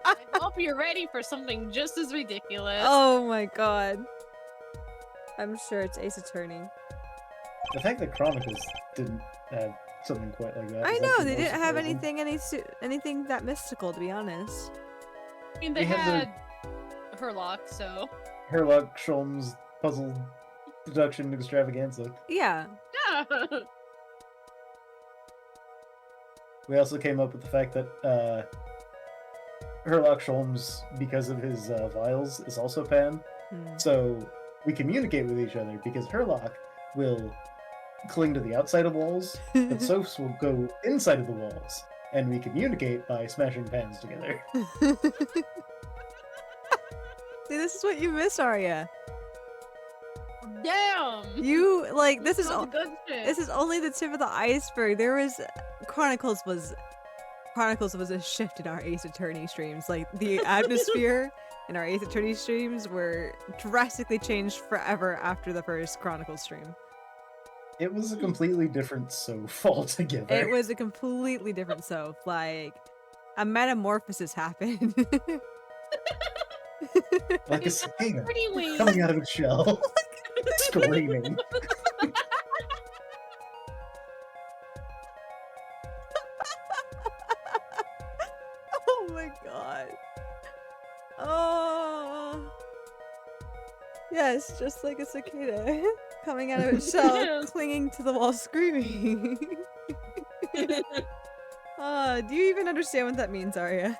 I hope you're ready for something just as ridiculous. Oh my god. I'm sure it's Ace Attorney. The fact that Chronicles didn't have something quite like that. I is know, actually they more didn't have surprising. anything that mystical, to be honest. I mean, they They had had Herlock, so. Herlock, Sholmes, puzzle deduction extravaganza. Yeah. Yeah. We also came up with the fact that Herlock Sholmes, because of his vials, is also Pan. Hmm. So we communicate with each other because Herlock will cling to the outside of walls, but Sophs will go inside of the walls, and we communicate by smashing pans together. See, this is what you miss, Arya. Damn. You like this is All all. the good shit. This is only the tip of the iceberg. There was Chronicles was a shift in our Ace Attorney streams. Like the atmosphere in our Ace Attorney streams were drastically changed forever after the first Chronicles stream. It was a completely different Soph altogether. It was a completely different Soph. Like a metamorphosis happened. like a cicada Pretty wings. coming out of its shell, screaming. Oh my god. Oh. Yes, just like a cicada coming out of its shell, clinging to the wall, screaming. Do you even understand what that means, Arya?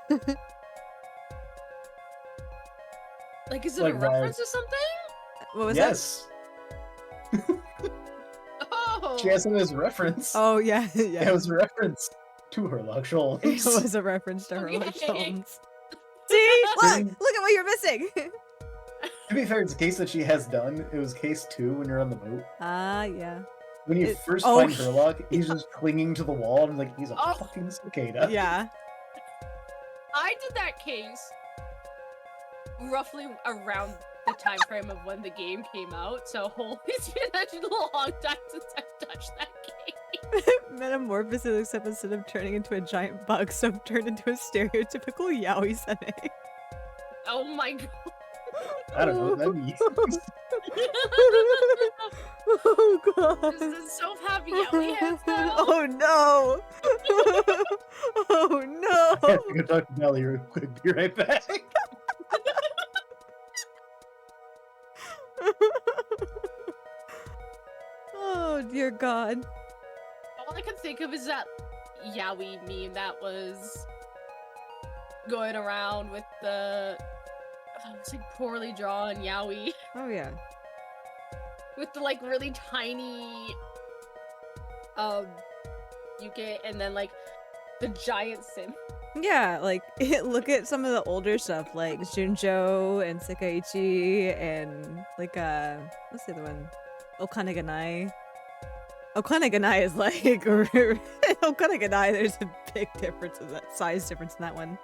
Like, is it Like a why- reference to something? What was Yes, Oh. she has it as a reference. that? Oh yeah, It yeah. was a reference to Herlock Sholmes. It was a reference to her Okay. Holmes. See, look at what you're missing. To be fair, it's a case that she has done. It was case 2 when you're on the boat. Ah, yeah, When you It- first oh, find Herlock, he's just clinging to the wall and like he's a Oh. fucking cicada. yeah. I did that case roughly around the time frame of when the game came out, so it's been a long time since I've touched that game. Metamorphosis, except instead of turning into a giant bug, so turned into a stereotypical yaoi sene. Oh my god. I don't know what that means. Oh god. Does the Soph have yaoi hands now? Oh no! Oh I have no! to go talk to Nelly real quick. Be right back. Oh dear god. All I can think of is that yaoi meme that was going around with the it's like poorly drawn yaoi Oh yeah. with the like really tiny Yuke and then like the giant sim. Yeah, like look at some of the older stuff like Junjo and Sekaiichi and like what's the other one? Okanaganai. Okanaganai is like Okanaganai, there's a big difference in that size difference in that one.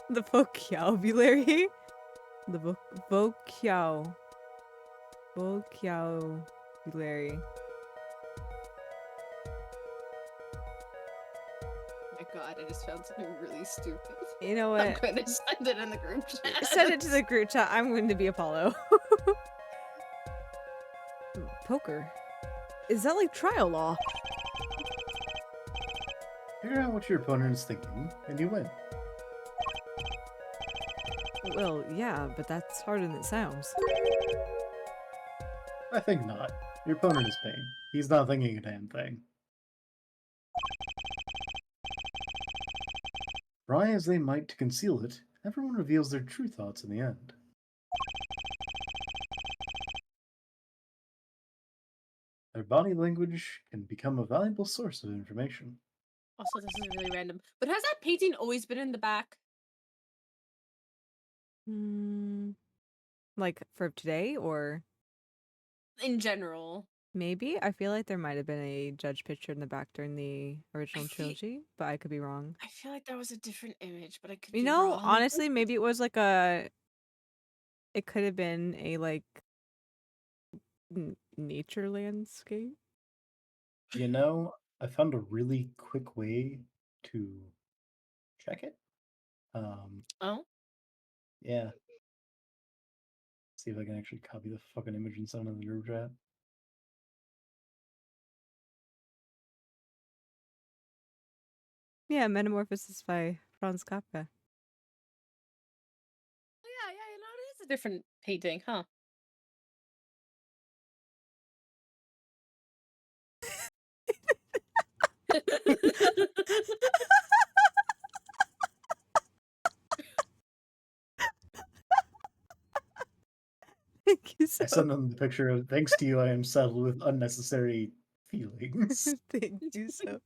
The vocabulary. The vocabulary. My god, I just found something really stupid. You know I'm what? gonna send it in the group chat. Send it to the group chat. I'm going to be Apollo. Poker. Is that like trial law? Figure out what your opponent is thinking, and you win. Well, yeah, but that's harder than it sounds. I think not. Your opponent is Pain. He's not thinking a damn thing. Try as they might to conceal it, everyone reveals their true thoughts in the end. Their body language can become a valuable source of information. Also, this is really random. But has that painting always been in the back? Hmm. Like for today, or In general. maybe? I feel like there might have been a judge picture in the back during the original feel- trilogy, but I could be wrong. I feel like that was a different image, but I could You be know, wrong. honestly, maybe it was like a. It could have been a like nature landscape. You know, I found a really quick way to check it. Oh? Yeah. See if I can actually copy the fucking image and send it in the group chat. Yeah, Metamorphosis by Franz Kafka. Yeah, yeah, you know, it is a different painting, huh? Thank you I so. sent them the picture of thanks to you I am saddled with unnecessary feelings. Thank you so.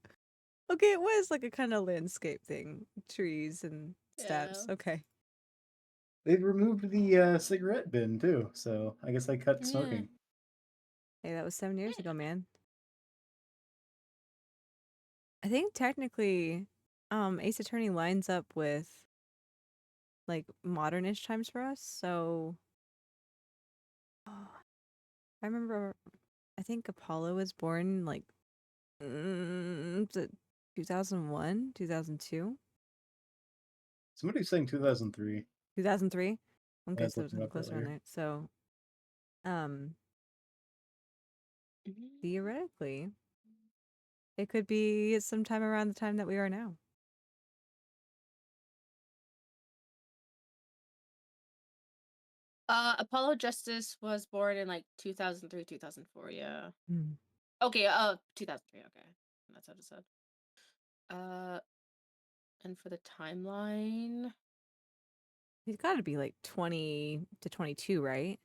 Okay, it was like a kind of landscape thing, trees and steps. Yeah. Okay. They've removed the cigarette bin too, so I guess I cut Yeah. smoking. Hey, that was 7 years ago, man. I think technically, Ace Attorney lines up with like modernish times for us. So, I remember. I think Apollo was born like 2001, 2002, Somebody's saying 2003. 2003. I Okay, was so it looking was up close around earlier. there. So, um, theoretically, it could be sometime around the time that we are now. Apollo Justice was born in like 2003, 2004, yeah. Hmm. Okay, 2003, okay. That's what it said. And for the timeline, He's got to be like 20 to 22, right?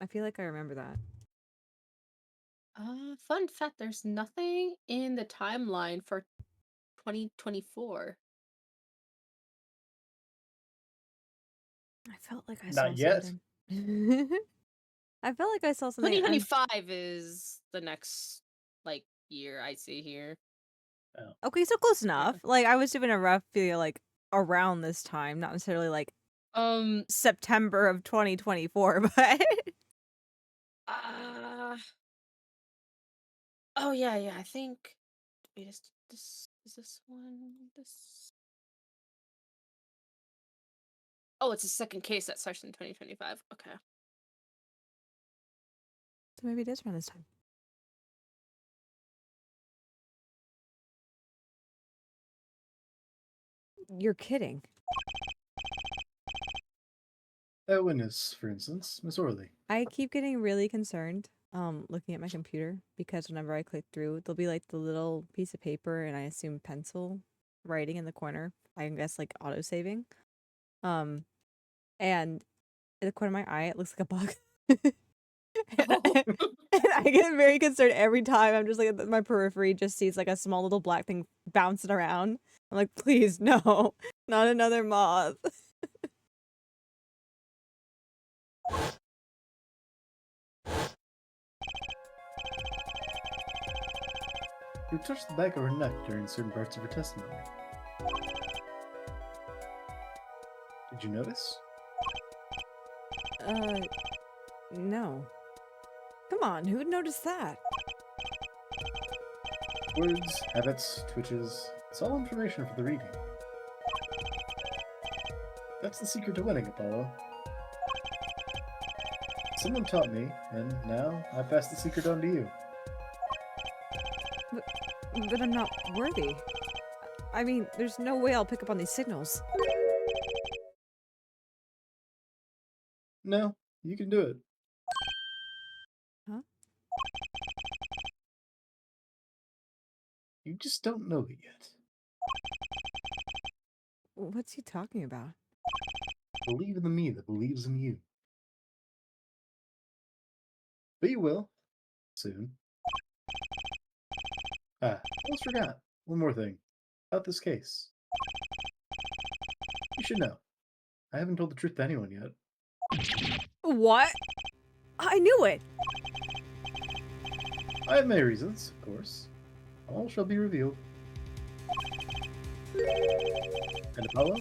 I feel like I remember that. fun fact, there's nothing in the timeline for 2024. I felt like I Not saw yet. something. I felt like I saw something. 2025 is the next like year I see here. Okay, so close Yeah. enough. Like I was doing a rough feel like around this time, not necessarily like September of 2024, but oh yeah, I think wait, is this one this Oh, it's a second case that starts in 2025. Okay. so maybe it is around this time. You're kidding. That witness, for instance, Miss Orley. I keep getting really concerned looking at my computer because whenever I click through, there'll be like the little piece of paper and I assume pencil writing in the corner. I guess like auto saving. And in the corner of my eye it looks like a bug. and I get very concerned every time. I'm just like my periphery just sees like a small little black thing bouncing around. I'm like, please no, not another moth. You touched the back of her neck during certain parts of her testimony. Did you notice? No. Come on, who would notice that? Words, habits, twitches, it's all information for the reading. That's the secret to winning, Apollo. Someone taught me, and now I pass the secret on to you. But I'm not worthy. I mean, there's no way I'll pick up on these signals. No, you can do it. Huh? You just don't know it yet. What's he talking about? Believe in the me that believes in you. But you will. Soon. Almost forgot. One more thing. About this case. You should know. I haven't told the truth to anyone yet. What? I knew it! I have my reasons, of course. All shall be revealed. And Apollo,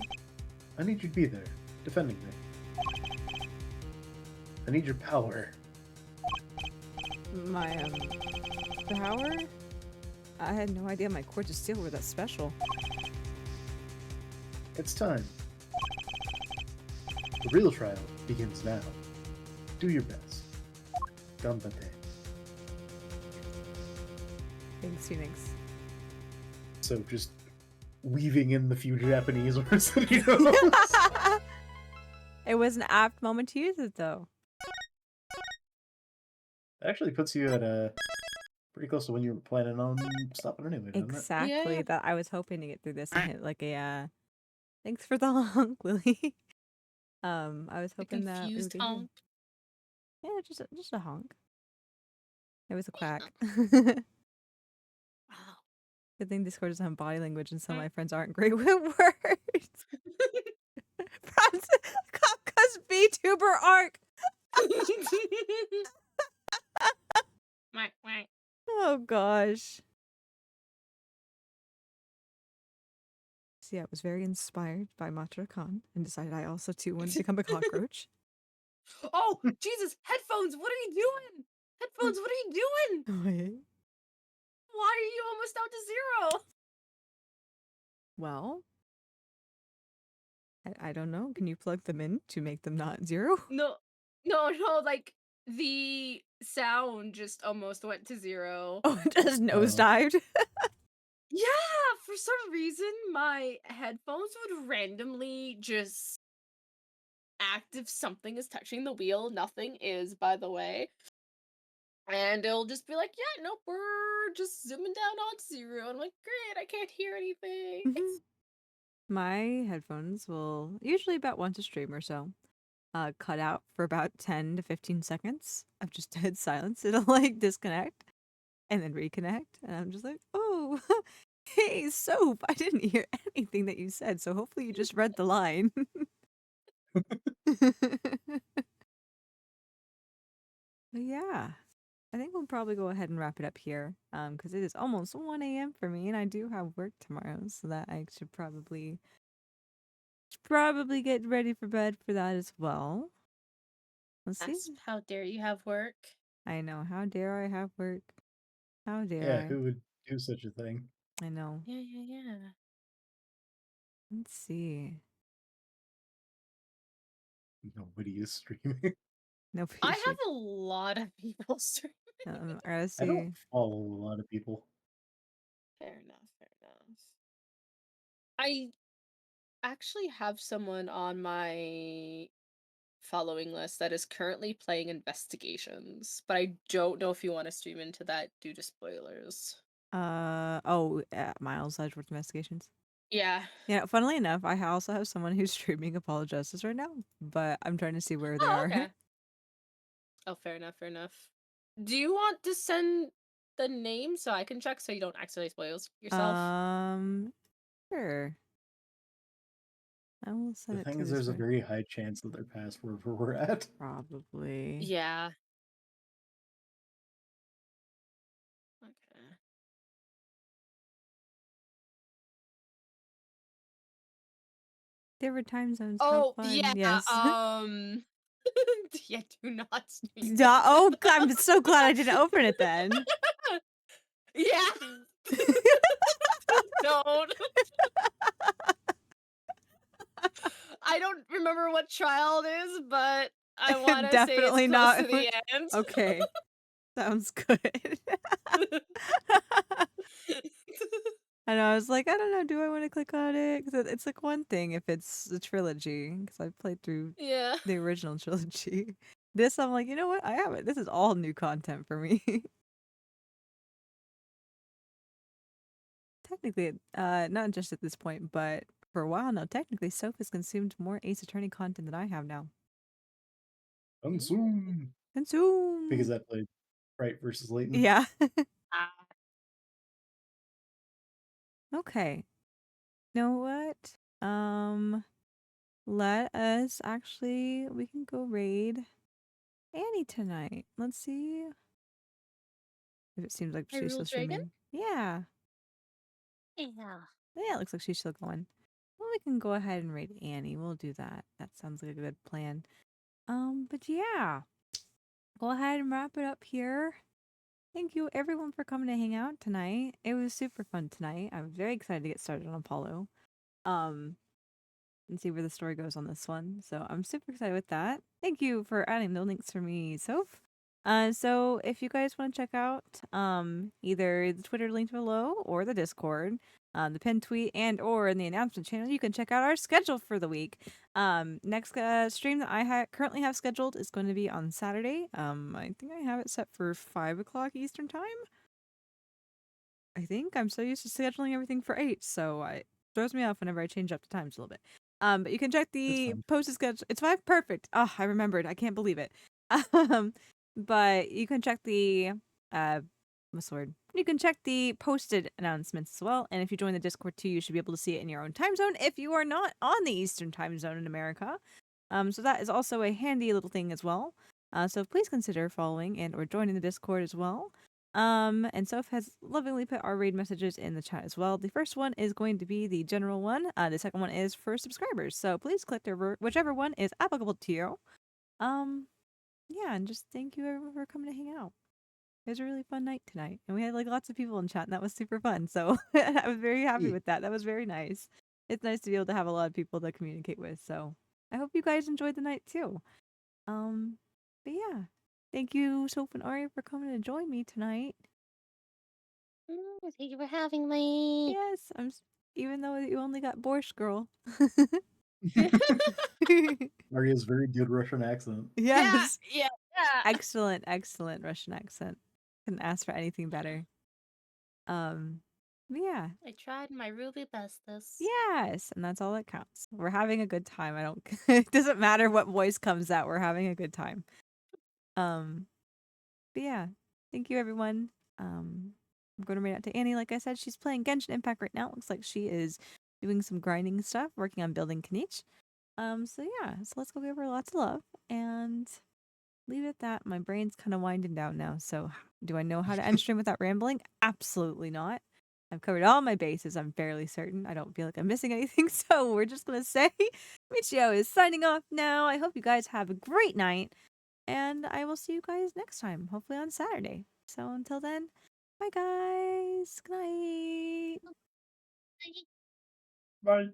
I need you to be there, defending me. I need your power. My, power? I had no idea my cords of steel were that special. It's time. The real trial begins now. Do your best. Gambate. Thanks, Phoenix. So just weaving in the few Japanese words that he knows. It was an apt moment to use it, though. Actually puts you at pretty close to when you were planning on stopping anyway, doesn't it? Exactly. Yeah. That I was hoping to get through this and hit like a thanks for the honk, Lily. I was The hoping that we confused would hear- honk. Yeah, just a honk. It was a quack. Wow. Good thing Discord doesn't have body language, and some of my friends aren't great with words. Franz, Kafka's VTuber arc. Whack, whack. Oh gosh. So yeah, I was very inspired by Matra Khan and decided I also too wanted to become a cockroach. Oh, Jesus! Headphones! What are you doing? Headphones! What are you doing? Wait. Why are you almost down to 0? Well, I don't know. Can you plug them in to make them not 0? No, like the sound just almost went to 0. Oh, it just nosedived. Yeah, for some reason my headphones would randomly just act if something is touching the wheel. Nothing is, by the way. And it'll just be like, yeah, nope, we're just zooming down on 0. And I'm like, great, I can't hear anything. Mhm. My headphones will usually about once a stream or so cut out for about 10 to 15 seconds of just dead silence. It'll like disconnect and then reconnect, and I'm just like, oh, hey, Soap, I didn't hear anything that you said, so hopefully you just read the line. But yeah, I think we'll probably go ahead and wrap it up here, because it is almost 1 a.m. for me, and I do have work tomorrow, so that I should probably get ready for bed for that as well. Let's see. How dare you have work? I know. How dare I have work? How dare Yeah, I? who would do such a thing? I know. Yeah. Let's see. Nobody is streaming. No, I have a lot of people streaming. I gotta I see. don't follow a lot of people. Fair enough. I actually have someone on my following list that is currently playing Investigations, but I don't know if you want to stream into that due to spoilers. Miles Edgeworth Investigations. Yeah. Yeah, funnily enough, I also have someone who's streaming Apologists right now, but I'm trying to see where they are. Okay. Oh, fair enough. Do you want to send the name so I can check so you don't accidentally spoil yourself? Sure. I will send The it thing to is, there's a Discord. very high chance that they're past wherever we're at. Probably. Yeah. Okay. Different time zones. Oh, how fun. yeah. Yes. Yeah, do not stream. Oh, I'm so glad I didn't open it then. Yeah. Don't. I don't remember what trial it is, but I want to say it's Definitely close not. to the end. Okay. Sounds good. I know. I was like, I don't know. Do I want to click on it? Because it's like one thing if it's a trilogy. Because I've played through Yeah. the original trilogy. This, I'm like, you know what? I haven't. This is all new content for me. Technically, not just at this point, but for a while now, technically, Soph has consumed more Ace Attorney content than I have now. Consume. Consume. Because I played Right versus Leighton. Yeah. Ah, Okay. Know what? Let us actually. We can go raid Annie tonight. Let's see if it seems like she's Hyrule still Dragon? streaming. Yeah. Yeah. Yeah, it looks like she's still going. Well, we can go ahead and raid Annie. We'll do that. That sounds like a good plan. But yeah, go ahead and wrap it up here. Thank you everyone for coming to hang out tonight. It was super fun tonight. I was very excited to get started on Apollo. Um, and see where the story goes on this one. So I'm super excited with that. Thank you for adding the links for me, Soph. So if you guys want to check out either the Twitter link below or the Discord, the pinned tweet and or in the announcement channel, you can check out our schedule for the week. Next stream that I currently have scheduled is going to be on Saturday. I think I have it set for 5 o'clock Eastern time. I think I'm so used to scheduling everything for 8, so it throws me off whenever I change up the times a little bit. But you can check the fine. posted schedule. It's 5, perfect. Oh, I remembered. I can't believe it. Um, but you can check the what's the word? You can check the posted announcements as well. And if you join the Discord too, you should be able to see it in your own time zone if you are not on the Eastern time zone in America. So that is also a handy little thing as well. So please consider following and or joining the Discord as well. And Soph has lovingly put our raid messages in the chat as well. The first one is going to be the general one. The second one is for subscribers. So please click over whichever one is applicable to you. Yeah, and just thank you everyone for coming to hang out. It was a really fun night tonight, and we had like lots of people in chat, and that was super fun. So I was very happy Yeah. with that. That was very nice. It's nice to be able to have a lot of people to communicate with. So I hope you guys enjoyed the night too. But yeah, thank you, Soph and Aria, for coming to join me tonight. Thank you for having me. Yes, even though you only got Borscht Girl. Maria's very good Russian accent. Yeah, Yes, yeah, yeah. excellent, excellent Russian accent. Couldn't ask for anything better. But yeah, I tried my really bestest. yes, and that's all that counts. We're having a good time. I don't. It doesn't matter what voice comes out. We're having a good time. Um, but yeah, thank you everyone. I'm going to read out to Annie. Like I said, she's playing Genshin Impact right now. It looks like she is doing some grinding stuff, working on building Kanich. So yeah, so let's go give her lots of love and leave it at that. My brain's kind of winding down now. So do I know how to end stream without rambling? Absolutely not. I've covered all my bases. I'm fairly certain. I don't feel like I'm missing anything. So we're just gonna say Michio is signing off now. I hope you guys have a great night. And I will see you guys next time, hopefully on Saturday. So until then, bye guys. Good night. Bye.